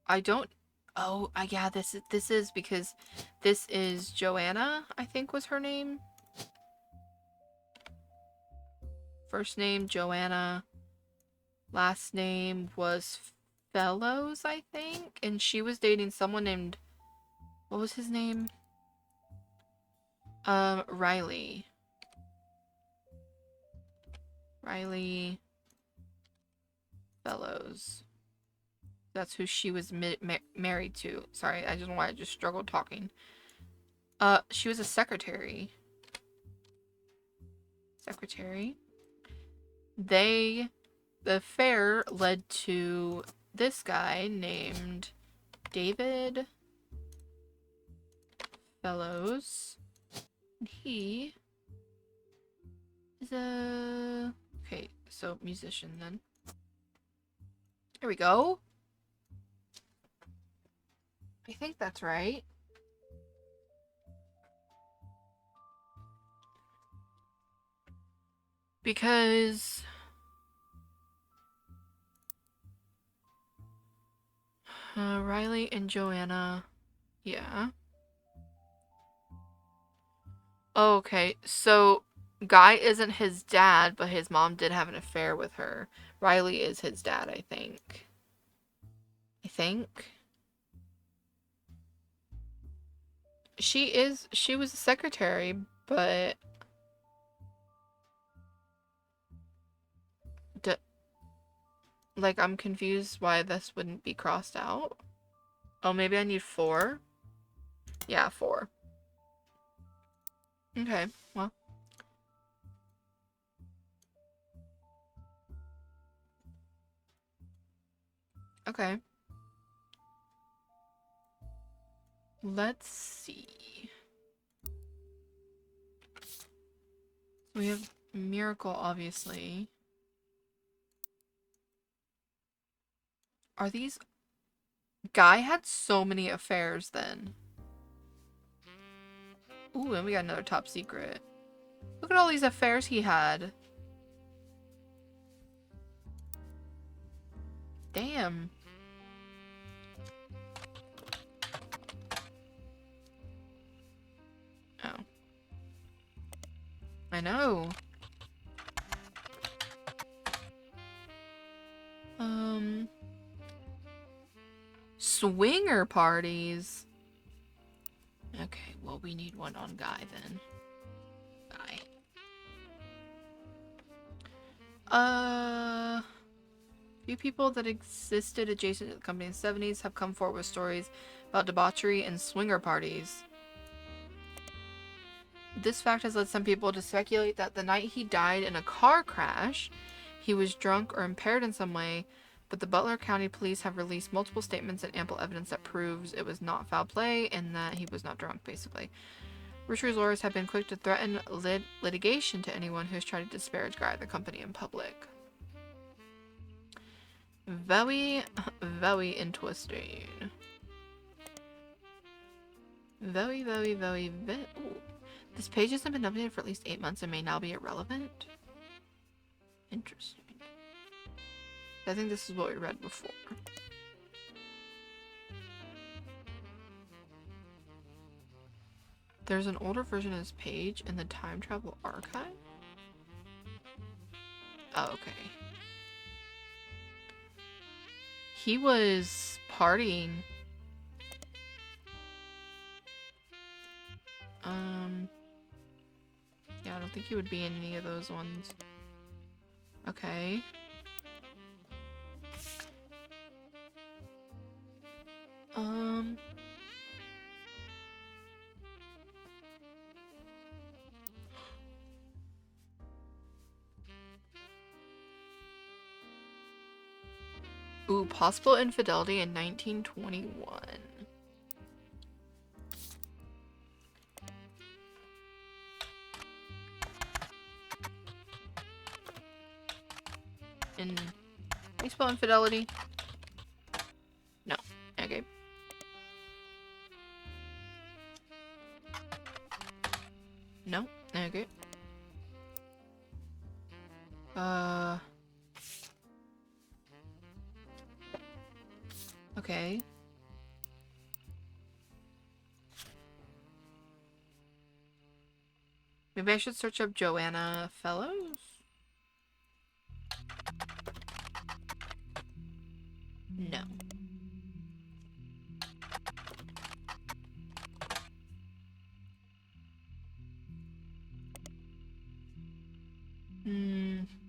I don't. Oh, yeah. This is because this is Joanna. I think was her name. First name Joanna. Last name was Fellows, I think, and she was dating someone named. What was his name? Riley. Riley Fellows. That's who she was married to. Sorry, I don't know why I just struggled talking. She was a secretary. The affair led to this guy named David Fellows. He is a... Okay, so musician then. There we go. I think that's right. Because... Riley and Joanna... Yeah. Okay, so Guy isn't his dad, but his mom did have an affair with her. Riley is his dad, I think. She was a secretary, but like, I'm confused why this wouldn't be crossed out. Oh, maybe I need 4? Yeah, 4. Okay, well. Okay. Let's see. We have Miracle, obviously. Are these... Guy had so many affairs then. Ooh, and we got another top secret. Look at all these affairs he had. Damn. Oh. I know. Swinger parties. Okay, well, we need one on Guy then. Guy. Few people that existed adjacent to the company in the 70s have come forward with stories about debauchery and swinger parties. This fact has led some people to speculate that the night he died in a car crash, he was drunk or impaired in some way, but the Butler County Police have released multiple statements and ample evidence that proves it was not foul play and that he was not drunk, basically. Roottrees lawyers have been quick to threaten litigation to anyone who has tried to disparage Guy the company in public. Very, very interesting. Very, very, very, very... Ooh. This page hasn't been updated for at least 8 months and may now be irrelevant. Interesting. I think this is what we read before. There's an older version of this page in the Time Travel Archive? Oh, okay. He was partying. Yeah, I don't think he would be in any of those ones. Okay. Ooh, possible infidelity in 1921. In baseball infidelity? No. Okay. No. Okay. Maybe I should search up Joanna Fellows? No.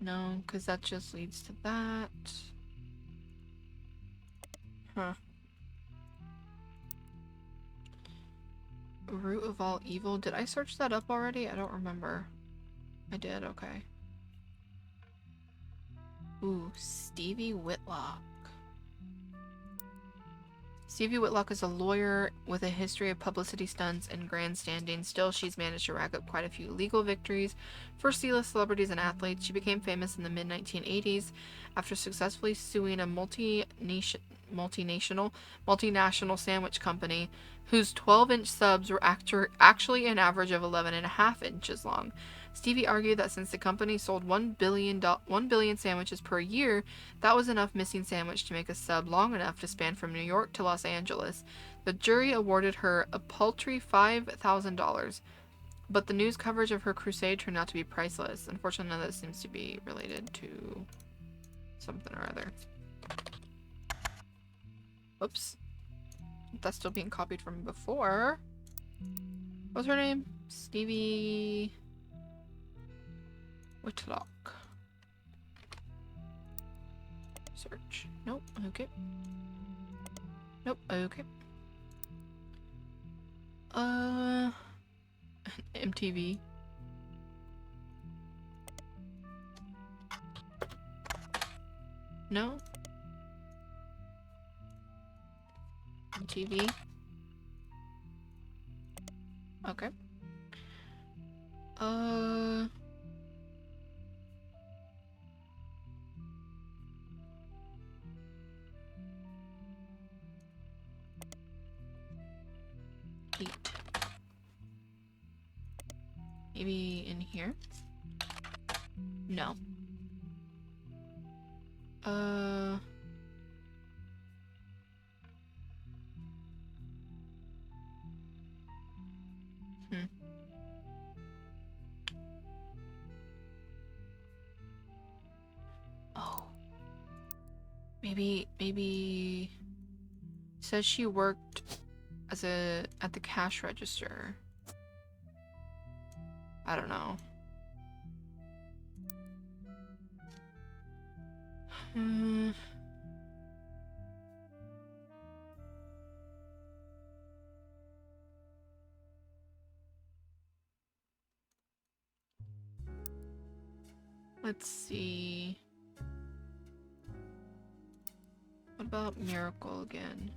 No, because that just leads to that. Huh. Root of all evil. Did I search that up already? I don't remember. I did, okay. Ooh, Stevie Whitlock. Stevie Whitlock is a lawyer with a history of publicity stunts and grandstanding. Still, she's managed to rack up quite a few legal victories for C-list celebrities and athletes. She became famous in the mid-1980s after successfully suing a multinational sandwich company whose 12-inch subs were actually an average of 11.5 inches long. Stevie argued that since the company sold 1 billion sandwiches per year, that was enough missing sandwich to make a sub long enough to span from New York to Los Angeles. The jury awarded her a paltry $5,000, but the news coverage of her crusade turned out to be priceless. Unfortunately, none of this seems to be related to something or other. Oops. That's still being copied from before. What's her name? Stevie Whitlock. Search. Nope. Okay. Nope. Okay. MTV. No. MTV. Okay. Eight. Maybe in here? No. Oh. Maybe says she worked at the cash register. I don't know. Let's see. What about Miracle again?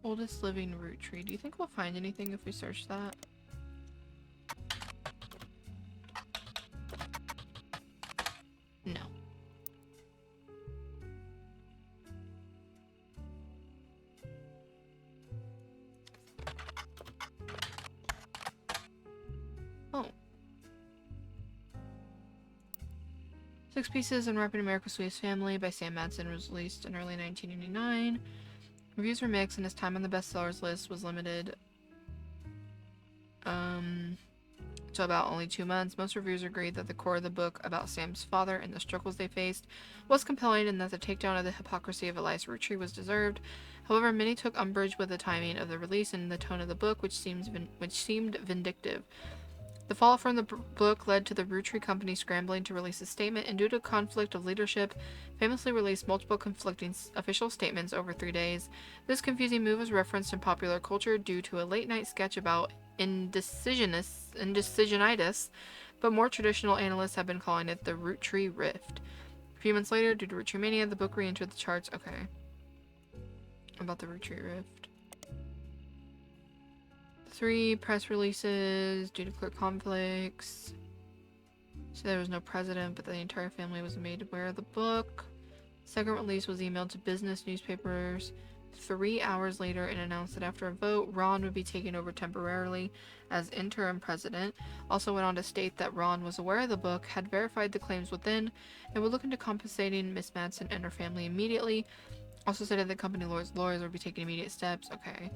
Oldest living root tree. Do you think we'll find anything if we search that? No. Oh. Six Pieces Unwrapping America's Sweetest Family by Sam Madsen was released in early 1989. Reviews were mixed and his time on the bestsellers list was limited to about only 2 months. Most reviewers agreed that the core of the book about Sam's father and the struggles they faced was compelling and that the takedown of the hypocrisy of Elias Roottrees was deserved. However, many took umbrage with the timing of the release and the tone of the book, which seemed vindictive. The fallout from the book led to the Roottrees Company scrambling to release a statement, and due to conflict of leadership, famously released multiple conflicting official statements over 3 days. This confusing move was referenced in popular culture due to a late-night sketch about indecisionitis, but more traditional analysts have been calling it the Roottrees Rift. A few months later, due to Roottrees mania, the book re-entered the charts. Okay. About the Roottrees Rift. 3 press releases due to clear conflicts. So there was no president, but the entire family was made aware of the book. Second release was emailed to business newspapers 3 hours later and announced that after a vote, Ron would be taking over temporarily as interim president. Also went on to state that Ron was aware of the book, had verified the claims within, and would look into compensating Miss Madsen and her family immediately. Also stated that company lawyers would be taking immediate steps. Okay.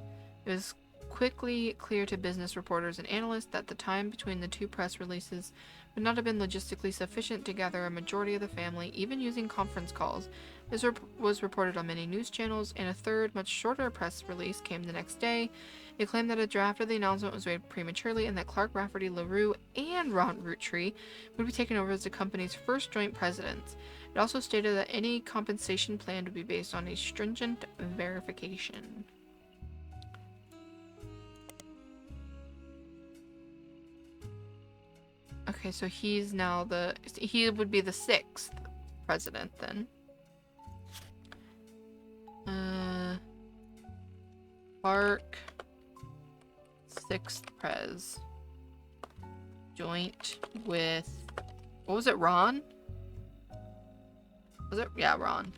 It was quickly clear to business reporters and analysts that the time between the two press releases would not have been logistically sufficient to gather a majority of the family, even using conference calls. This was reported on many news channels, and a third, much shorter press release came the next day. It claimed that a draft of the announcement was made prematurely and that Clark Rafferty LaRue and Ron Roottree would be taken over as the company's first joint presidents. It also stated that any compensation plan would be based on a stringent verification. Okay, so he would be the 6th president then. Clark, 6th prez. Joint with, what was it, Ron? Was it? Yeah, Ron.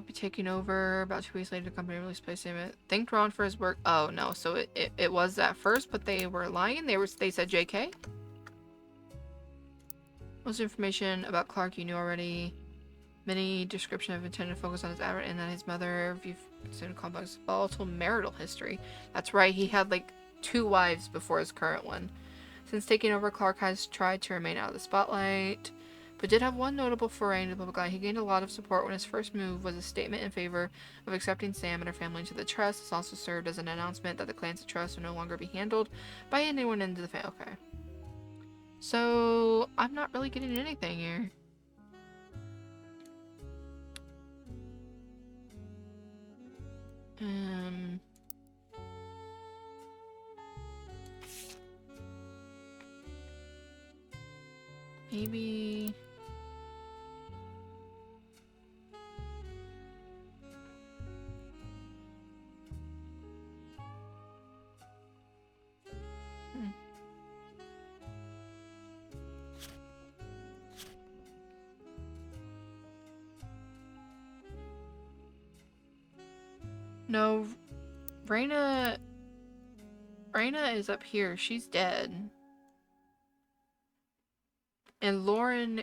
Be taking over about 2 weeks later. The company released play statement. Thanked Ron for his work. Oh no, so it was at first, but they were lying. They said JK. Most information about Clark you knew already. Many description of intended focus on his advert and that his mother viewed considered complex volatile marital history. That's right, he had like 2 wives before his current one. Since taking over, Clark has tried to remain out of the spotlight, but did have one notable foray into the public eye. He gained a lot of support when his first move was a statement in favor of accepting Sam and her family into the trust. This also served as an announcement that the Clancy Trust will no longer be handled by anyone into the family. Okay. So, I'm not really getting anything here. Maybe... No, Raina is up here. She's dead. And Lauren...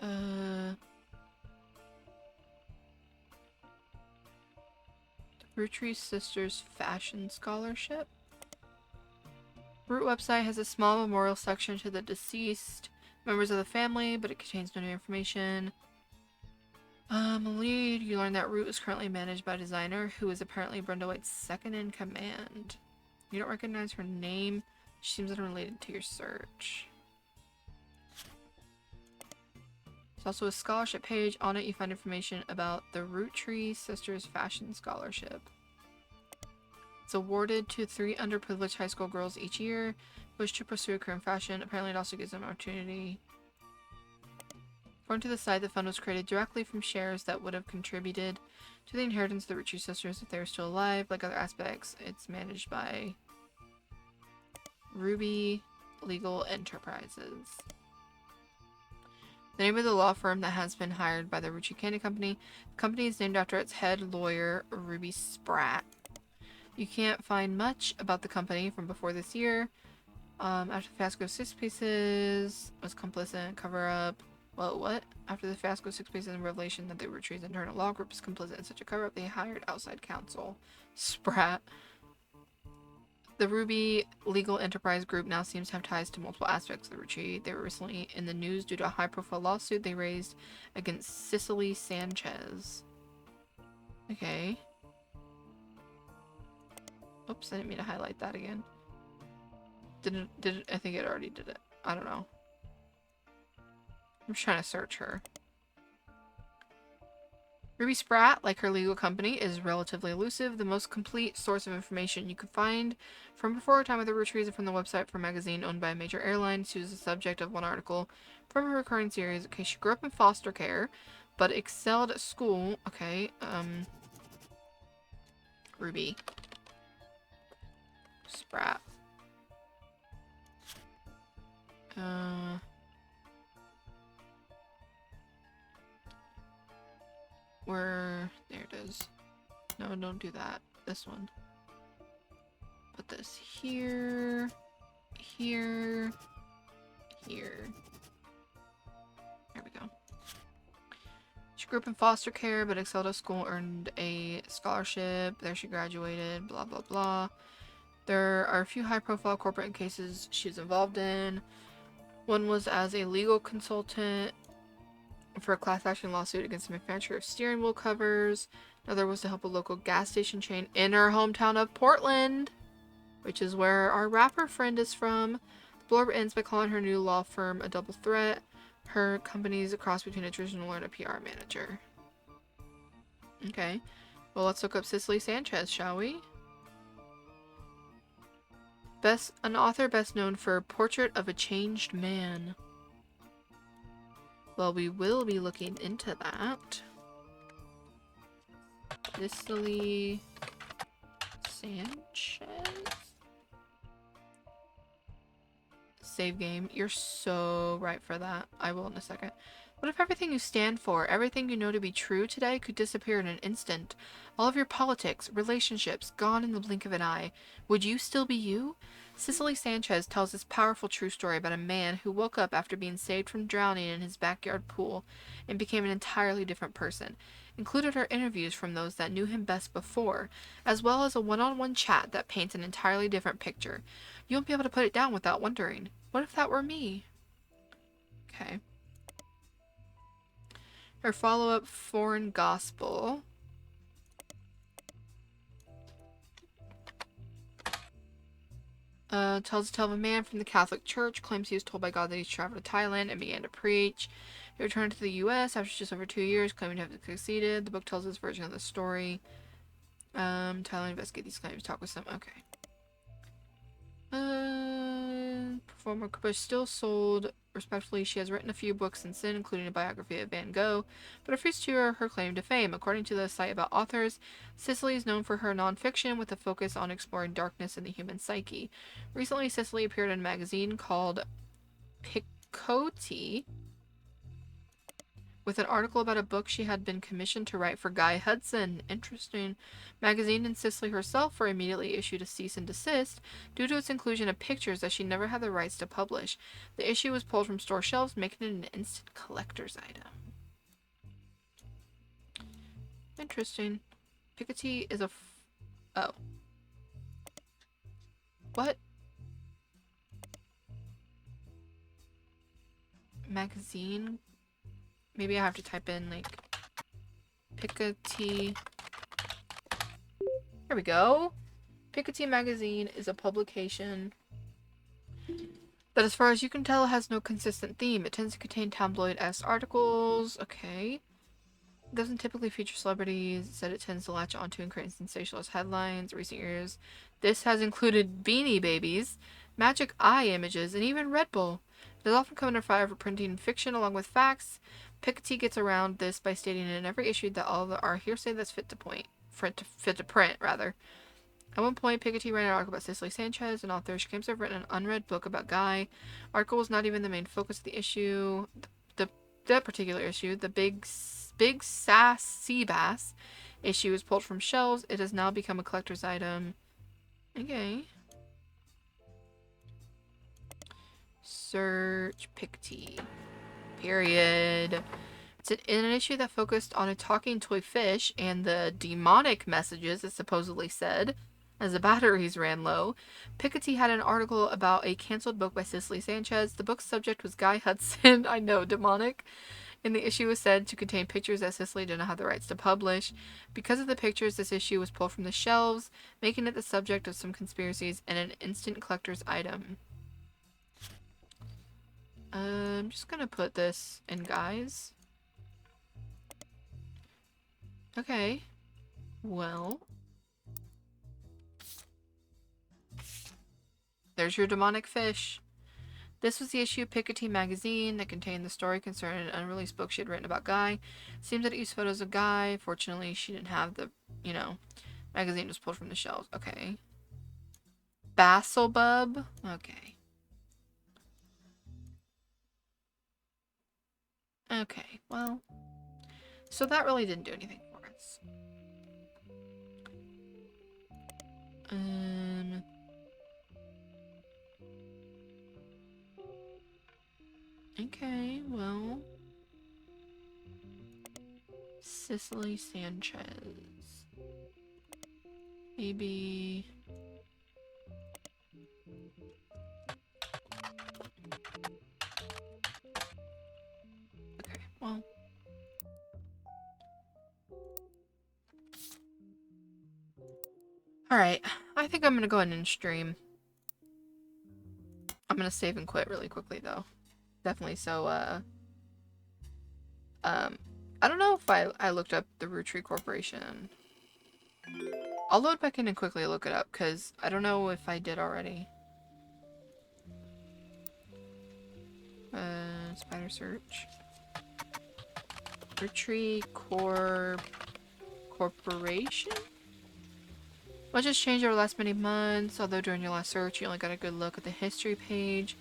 The Roottrees Sisters Fashion Scholarship. Root website has a small memorial section to the deceased members of the family, but it contains no new information. Lead, you learn that Root is currently managed by a designer who is apparently Brenda White's second in command. You don't recognize her name. She seems unrelated to your search. There's also a scholarship page. On it you find information about the Roottrees Sisters Fashion Scholarship. It's awarded to 3 underprivileged high school girls each year who wish to pursue a career in fashion. Apparently it also gives them an opportunity. According to the site, the fund was created directly from shares that would have contributed to the inheritance of the Roottrees sisters if they were still alive. Like other aspects, it's managed by Ruby Legal Enterprises. The name of the law firm that has been hired by the Roottrees Candy Company. The company is named after its head lawyer, Ruby Spratt. You can't find much about the company from before this year. After the fiasco of 6 Pieces was complicit in cover-up. Well, what? After the fiasco of 6 Pieces and revelation that the Roottrees internal law group is complicit in such a cover-up, they hired outside counsel. Spratt. The Ruby Legal Enterprise Group now seems to have ties to multiple aspects of the Roottrees. They were recently in the news due to a high-profile lawsuit they raised against Cicely Sanchez. Okay. Oops, I didn't mean to highlight that again. Did it? I think it already did it. I don't know. I'm just trying to search her. Ruby Spratt, like her legal company, is relatively elusive. The most complete source of information you could find from before her time with the Roottrees and from the website for a magazine owned by a major airline. She was the subject of one article from a recurring series. Okay, she grew up in foster care, but excelled at school. Okay, Ruby. Sprat. Where... There it is. No, don't do that. This one. Put this here. Here. Here. There we go. She grew up in foster care, but excelled at school, earned a scholarship. There she graduated, blah, blah, blah. There are a few high-profile corporate cases she was involved in. One was as a legal consultant for a class action lawsuit against the manufacturer of steering wheel covers. Another was to help a local gas station chain in her hometown of Portland, which is where our rapper friend is from. The blurb ends by calling her new law firm a double threat. Her company's a cross between a traditional lawyer and a PR manager. Okay. Well, let's look up Cicely Sanchez, shall we? An author best known for Portrait of a Changed Man. Well, we will be looking into that. Cicely Sanchez? Save game. You're so right for that. I will in a second. What if everything you stand for, everything you know to be true today could disappear in an instant? All of your politics, relationships, gone in the blink of an eye. Would you still be you? Cicely Sanchez tells this powerful true story about a man who woke up after being saved from drowning in his backyard pool and became an entirely different person. Included are interviews from those that knew him best before, as well as a one-on-one chat that paints an entirely different picture. You won't be able to put it down without wondering, what if that were me? Okay. Her follow-up, Foreign Gospel. Tells the tale of a man from the Catholic Church, claims he was told by God that he's traveled to Thailand and began to preach. He returned to the U.S. after just over 2 years, claiming to have succeeded. The book tells his version of the story. Thailand, investigate these claims, talk with some. Okay. Performer, but still sold respectfully. She has written a few books since then, including a biography of Van Gogh, but refused to share her claim to fame. According to the site about authors, Cicely is known for her nonfiction with a focus on exploring darkness in the human psyche. Recently, Cicely appeared in a magazine called Picote with an article about a book she had been commissioned to write for Guy Hudson. Interesting. Magazine and Cicely herself were immediately issued a cease and desist due to its inclusion of pictures that she never had the rights to publish. The issue was pulled from store shelves, making it an instant collector's item. Interesting. Picote is a oh. What? Magazine? Maybe I have to type in, like, Picote. There we go. Picote magazine is a publication that, as far as you can tell, has no consistent theme. It tends to contain tabloid-esque articles. Okay. It doesn't typically feature celebrities. It said it tends to latch onto and create sensationalist headlines. In recent years, this has included Beanie Babies, Magic Eye images, and even Red Bull. It has often come under fire for printing fiction along with facts. Picote gets around this by stating in every issue that all are hearsay that's fit to print. At one point, Picote ran an article about Cicely Sanchez, an author. She claims to have written an unread book about Guy. Article was not even the main focus of the issue. That particular issue, the Big Sass Sea Bass issue, is pulled from shelves. It has now become a collector's item. Okay. Search Picote. Period. It's in an issue that focused on a talking toy fish and the demonic messages it supposedly said as the batteries ran low. Picote had an article about a canceled book by Cicely Sanchez. The book's subject was Guy Hudson. I know, demonic. And the issue was said to contain pictures that Cicely did not have the rights to publish. Because of the pictures, this issue was pulled from the shelves, making it the subject of some conspiracies and an instant collector's item. I'm just gonna put this in guys. Okay. Well. There's your demonic fish. This was the issue of Picote magazine that contained the story concerning an unreleased book she had written about Guy. Seems that it used photos of Guy. Fortunately, she didn't have the, Magazine was pulled from the shelves. Okay. Basilbub. Okay. Okay, well. So that really didn't do anything for us. Okay, well. Cicely Sanchez. Maybe. Okay, well. Alright, I think I'm gonna go ahead and stream. I'm gonna save and quit really quickly though. Definitely so, I don't know if I looked up the Roottrees Corporation. I'll load back in and quickly look it up, because I don't know if I did already. Spider search. Roottrees Corporation? Much has changed over the last many months, although during your last search you only got a good look at the history page.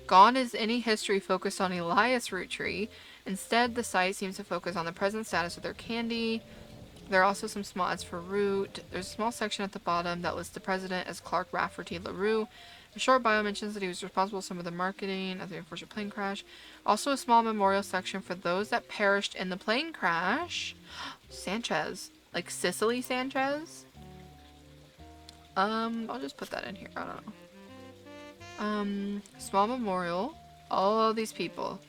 Gone is any history focused on Elias Roottrees. Instead, the site seems to focus on the present status of their candy. There are also some small ads for Root. There's a small section at the bottom that lists the president as Clark Rafferty LaRue. A short bio mentions that he was responsible for some of the marketing of the unfortunate plane crash. Also a small memorial section for those that perished in the plane crash. Sanchez. Like Cicely Sanchez? I'll just put that in here. I don't know. Small memorial. All these people.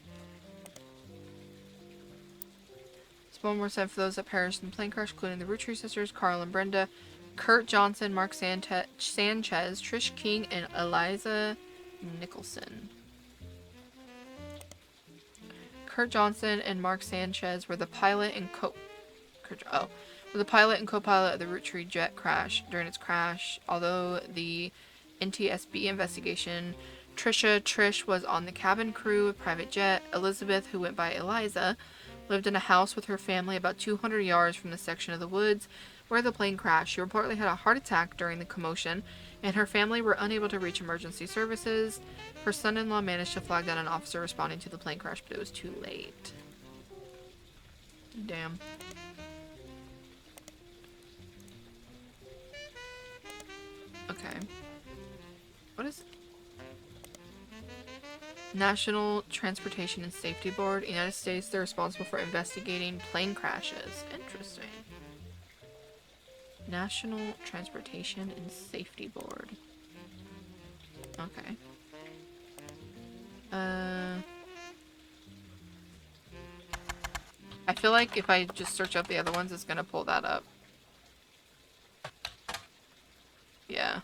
Small memorial set for those that perished in the plane crash, including the Roottrees sisters, Carl and Brenda, Kurt Johnson, Mark Sanchez, Trish King, and Eliza Nicholson. Kurt Johnson and Mark Sanchez were the pilot and co-pilot of the Roottrees jet crash. During its crash, although the NTSB investigation, Trish was on the cabin crew of private jet. Elizabeth, who went by Eliza, lived in a house with her family about 200 yards from the section of the woods where the plane crashed. She reportedly had a heart attack during the commotion, and her family were unable to reach emergency services. Her son-in-law managed to flag down an officer responding to the plane crash, but it was too late. Damn. Okay. What is... National Transportation and Safety Board. United States, they're responsible for investigating plane crashes. Interesting. National Transportation and Safety Board. Okay. I feel like if I just search up the other ones, it's gonna pull that up. Yeah.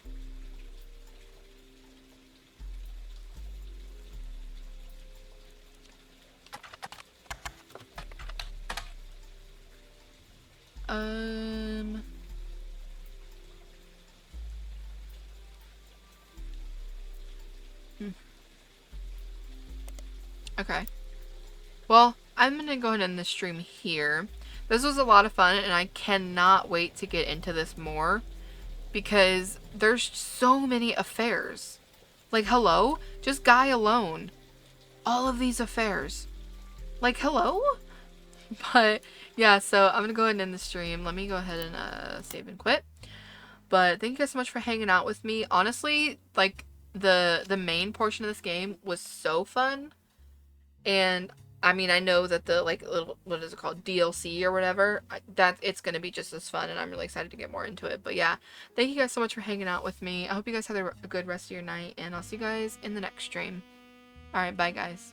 Okay. Well, I'm gonna go ahead and end the stream here. This was a lot of fun, and I cannot wait to get into this more, because there's so many affairs. Like, hello? Just Guy alone. All of these affairs. Like, hello? But, yeah, so I'm gonna go ahead and end the stream. Let me go ahead and save and quit. But thank you guys so much for hanging out with me. Honestly, like, the main portion of this game was so fun. And I mean, I know that the like little, what is it called, DLC or whatever, that it's gonna be just as fun, and I'm really excited to get more into it. But yeah, thank you guys so much for hanging out with me. I hope you guys have a good rest of your night, and I'll see you guys in the next stream. All right, bye guys.